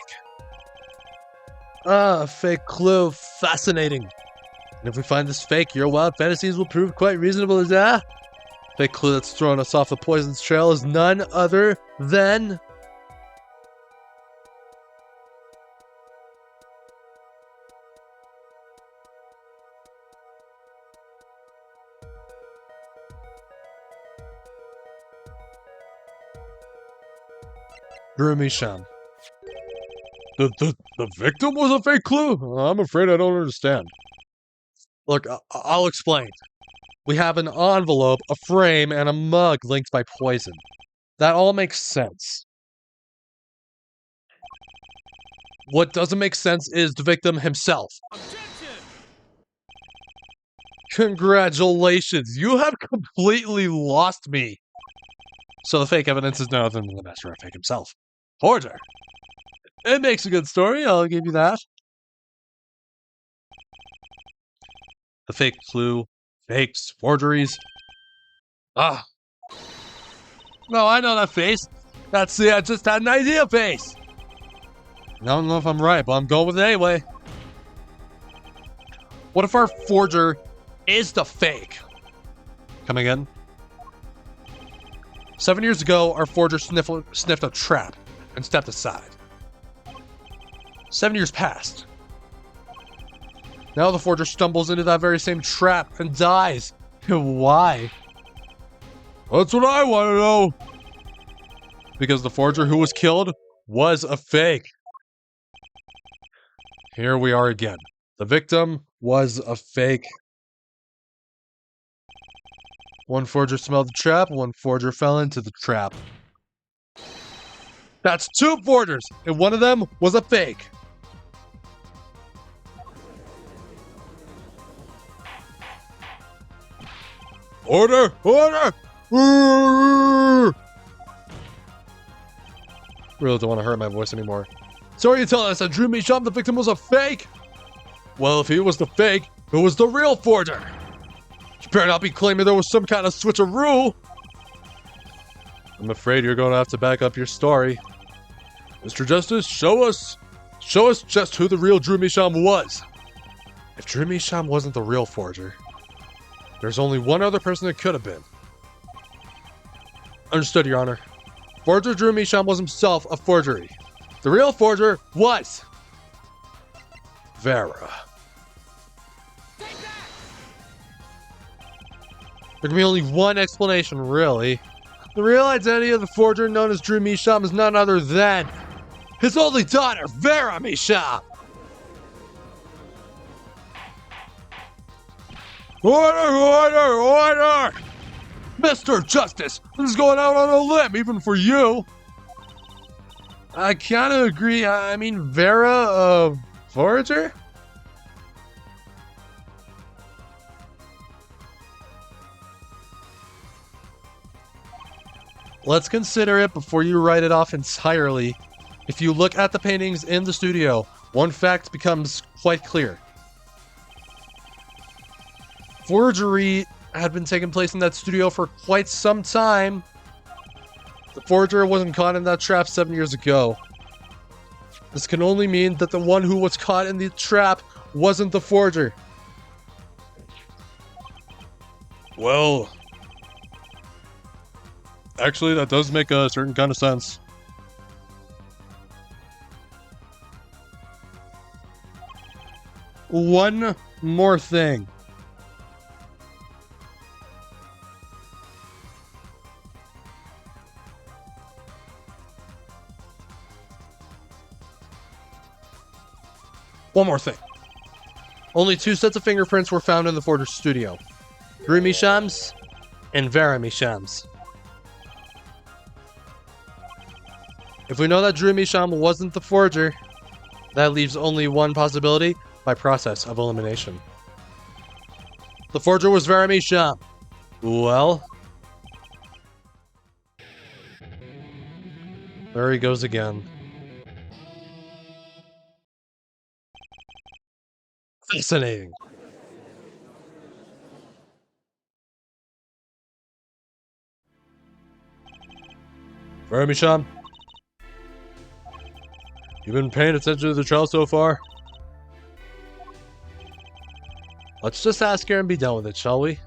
Ah, a fake clue. Fascinating. And if we find this fake, your wild fantasies will prove quite reasonable as fake clue that's thrown us off the poison's trail is none other than... Drew Misham. The victim was a fake clue? I'm afraid I don't understand. Look, I'll explain. We have an envelope, a frame, and a mug linked by poison. That all makes sense. What doesn't make sense is the victim himself. Objection! Congratulations, you have completely lost me. So the fake evidence is none other than the master of fake himself. Forger. It makes a good story, I'll give you that. The fake clue, fakes, forgeries. Ah. No, I know that face. That's the I just had an idea face. I don't know if I'm right, but I'm going with it anyway. What if our forger is the fake? Come again? 7 years ago, our forger sniffed a trap and stepped aside. 7 years passed. Now the forger stumbles into that very same trap and dies. Why? That's what I want to know. Because the forger who was killed was a fake. Here we are again. The victim was a fake. One forger smelled the trap, one forger fell into the trap. That's two forgers, and one of them was a fake. Order! Order! Really don't want to hurt my voice anymore. So are you telling us that Drew Misham, the victim, was a fake? Well, if he was the fake, who was the real forger? You better not be claiming there was some kind of switcheroo. I'm afraid you're going to have to back up your story. Mr. Justice, show us just who the real Drew Misham was. If Drew Misham wasn't the real forger, there's only one other person it could have been. Understood, Your Honor. Forger Drew Misham was himself a forgery. The real forger was Vera. There can be only one explanation, really. The real identity of the forger known as Drew Misham is none other than his only daughter, Vera Misham. Order! Order! Order! Mr. Justice, this is going out on a limb, even for you. I kind of agree. I mean, Vera, forger? let's consider it before you write it off entirely. If you look at the paintings in the studio, one fact becomes quite clear. Forgery had been taking place in that studio for quite some time. The forger wasn't caught in that trap 7 years ago. This can only mean that the one who was caught in the trap wasn't the forger. Well, actually, that does make a certain kind of sense. One more thing. One more thing. Only 2 sets of fingerprints were found in the forger's studio. Drew Misham's and Vera Misham's. If we know that Drew Misham wasn't the forger, that leaves only one possibility by process of elimination. The forger was Vera Misham. Well, there he goes again. Fascinating. Vera Misham, you been paying attention to the trial so far? Let's just ask her and be done with it, shall we?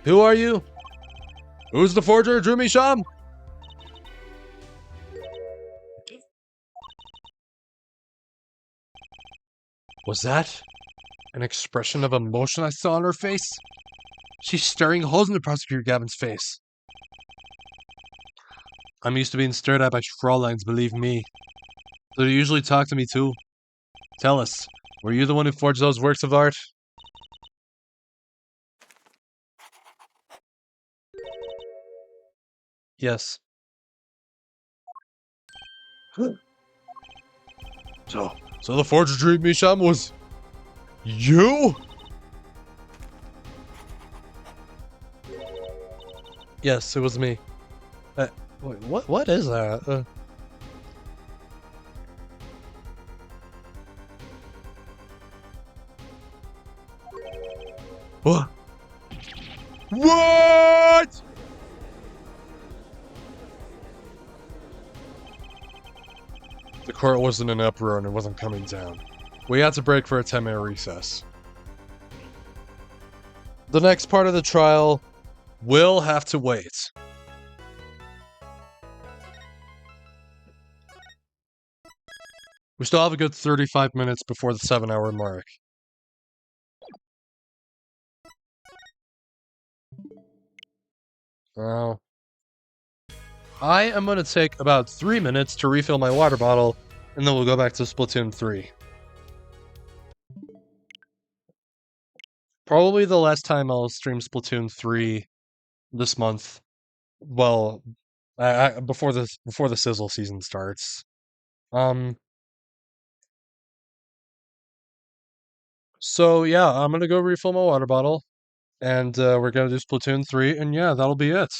Who are you? Who's the forger, Drew Misham? Was that an expression of emotion I saw on her face? She's staring holes into Prosecutor Gavin's face. I'm used to being stared at by Frauleins, believe me. So you usually talk to me too. Tell us, were you the one who forged those works of art? Yes. So the forger Drew Misham was you? Yes, it was me. Wait, what is that? What? What? The court was in an uproar and it wasn't coming down. We had to break for a 10-minute recess. The next part of the trial will have to wait. We still have a good 35 minutes before the 7-hour mark. Now, I am going to take about 3 minutes to refill my water bottle, and then we'll go back to Splatoon 3. Probably the last time I'll stream Splatoon 3 this month. Well, before the sizzle season starts. So yeah, I'm gonna go refill my water bottle, and we're gonna do Splatoon 3, and yeah, that'll be it.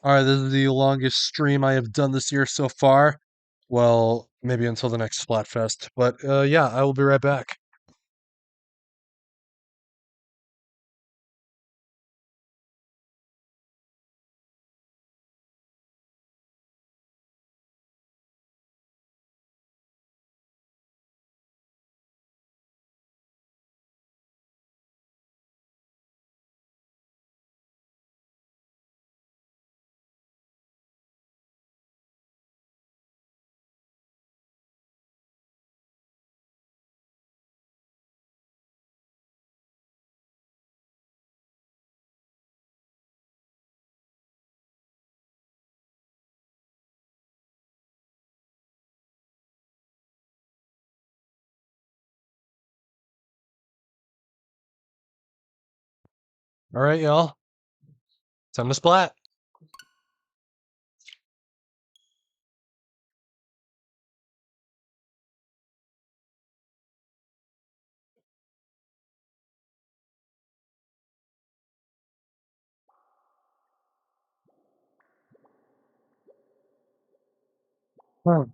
Alright, this is the longest stream I have done this year so far. Well, maybe until the next Splatfest, but yeah, I will be right back. Alright, y'all. Time to splat. Huh.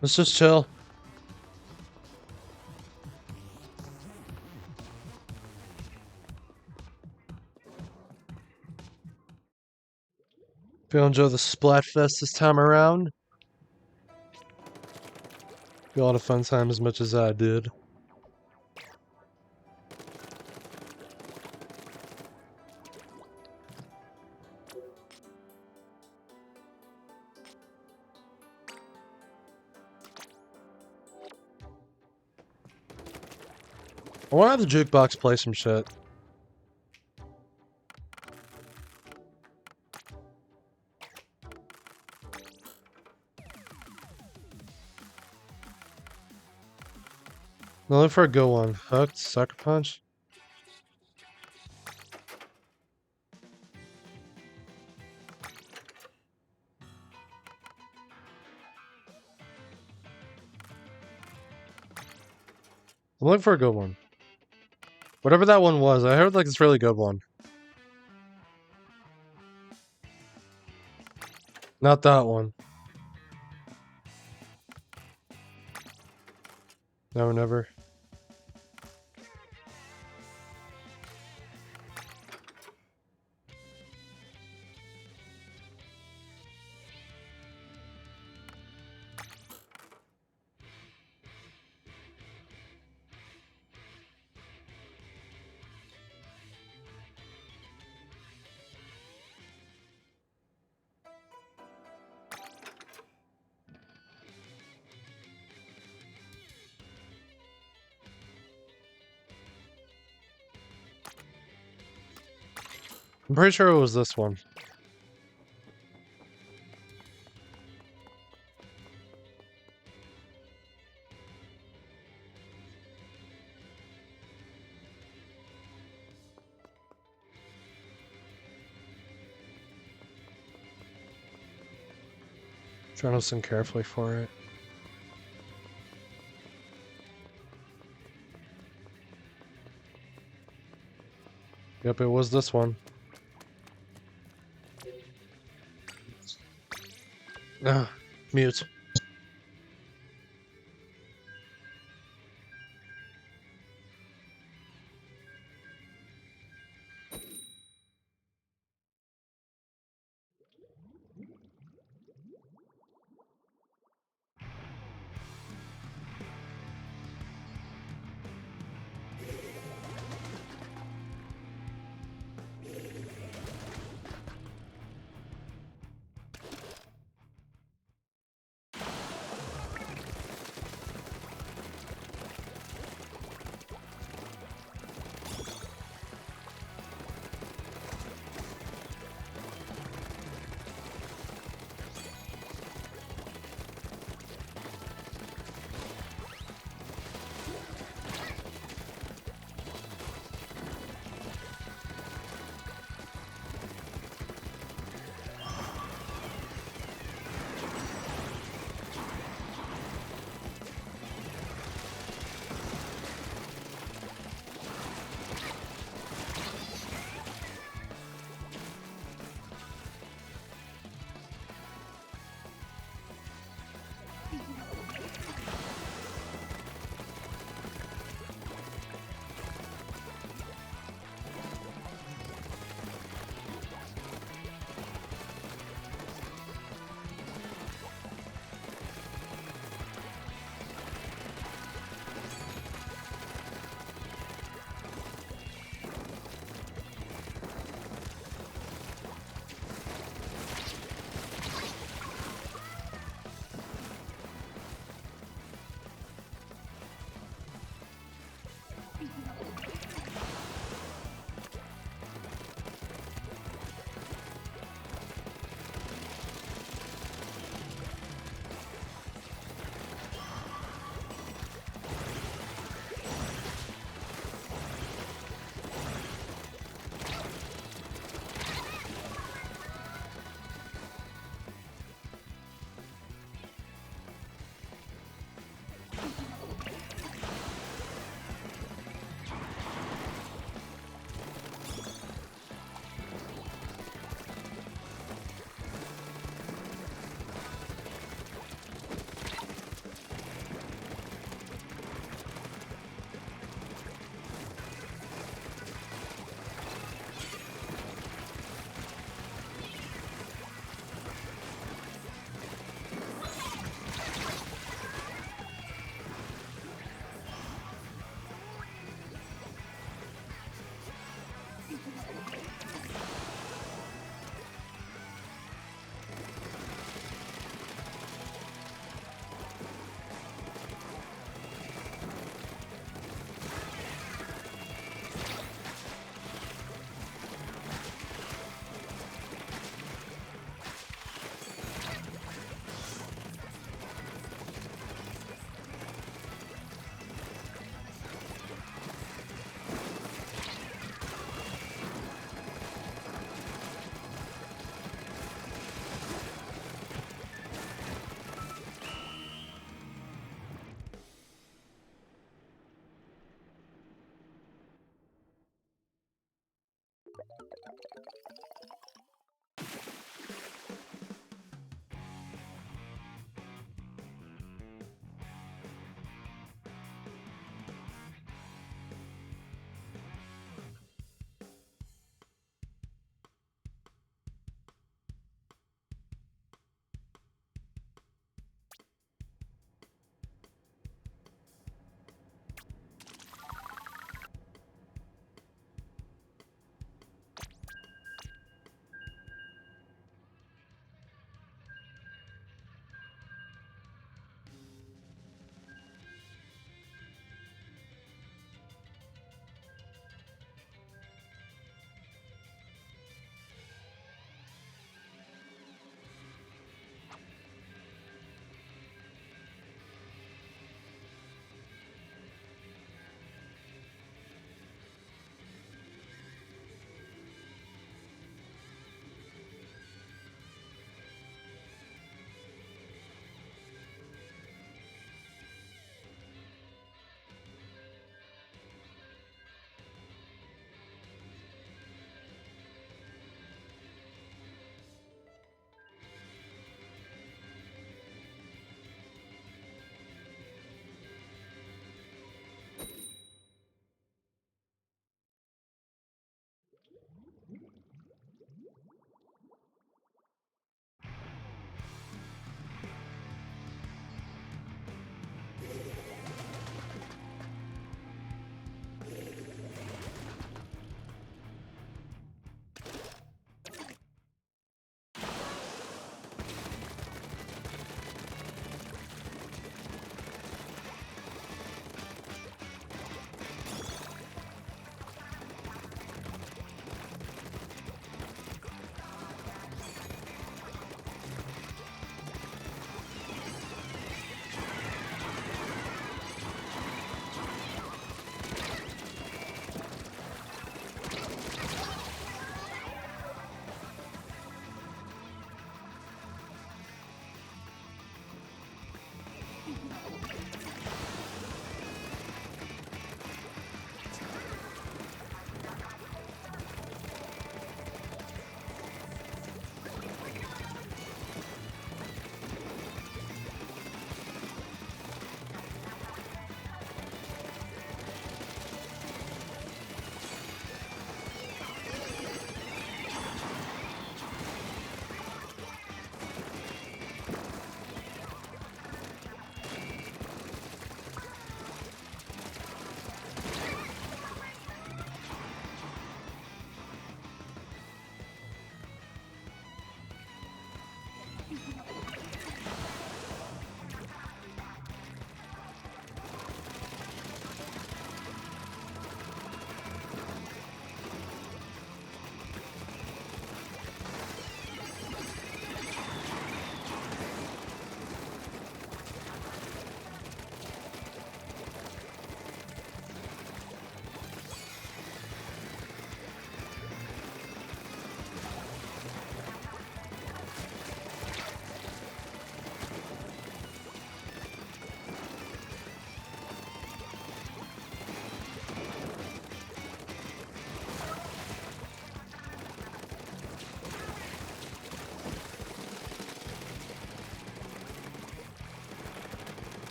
Let's just chill. If you enjoy the Splatfest this time around, be a lot of fun time as much as I did. I want to have the jukebox play some shit. I'm looking for a good one. Hooked, Sucker Punch. I'm looking for a good one. Whatever that one was, I heard like it's a really good one. Not that one. No, never. I'm pretty sure it was this one. Trying to listen carefully for it. Yep, it was this one. Ah, mute.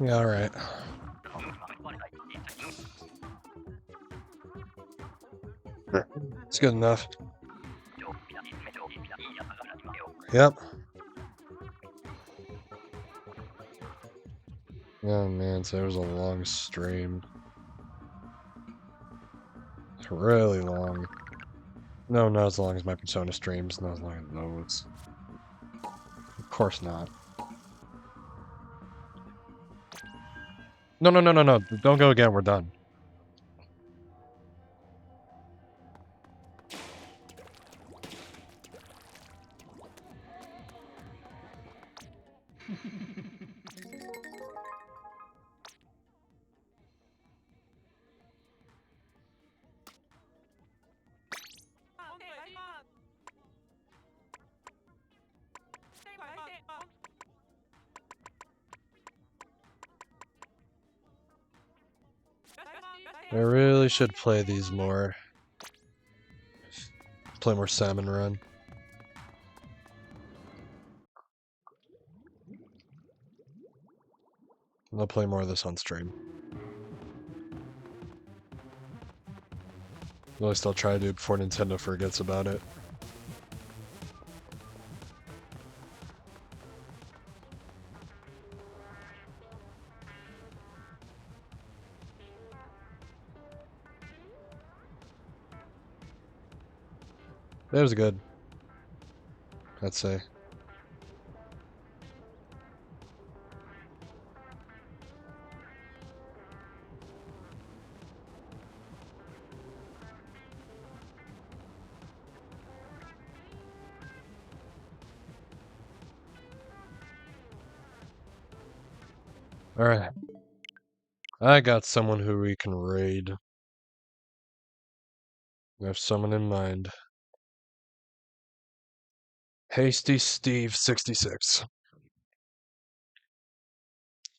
Yeah, alright. It's good enough. Yep. Oh man, so it was a long stream. It's really long. No, not as long as my Persona streams, not as long as those. Of course not. No, no, no, no, no. Don't go again, we're done. I really should play these more. Play more Salmon Run. I'll play more of this on stream. At least I'll try to do it before Nintendo forgets about it. That was good. I'd say. Alright. I got someone who we can raid. I have someone in mind. Hasty Steve 66.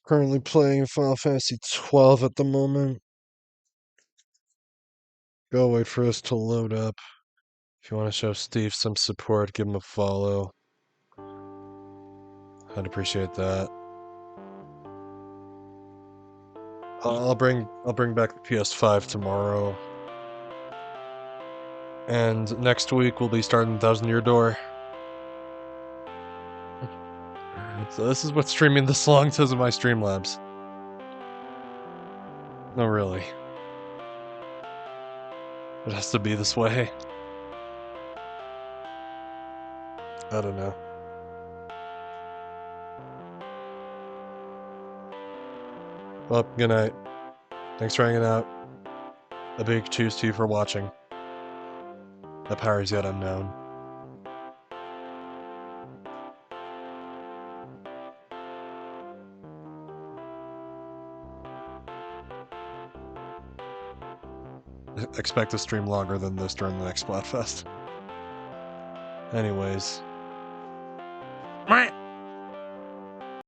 Currently playing Final Fantasy 12 at the moment. Go wait for us to load up. If you want to show Steve some support, give him a follow. I'd appreciate that. I'll bring back the PS5 tomorrow. And next week we'll be starting 1,000 Year Door. So this is what streaming this long says in my Streamlabs. No, really. It has to be this way. I don't know. Well, good night. Thanks for hanging out. A big cheers to you for watching. The power is yet unknown. Expect to stream longer than this during the next Splatfest. Anyways.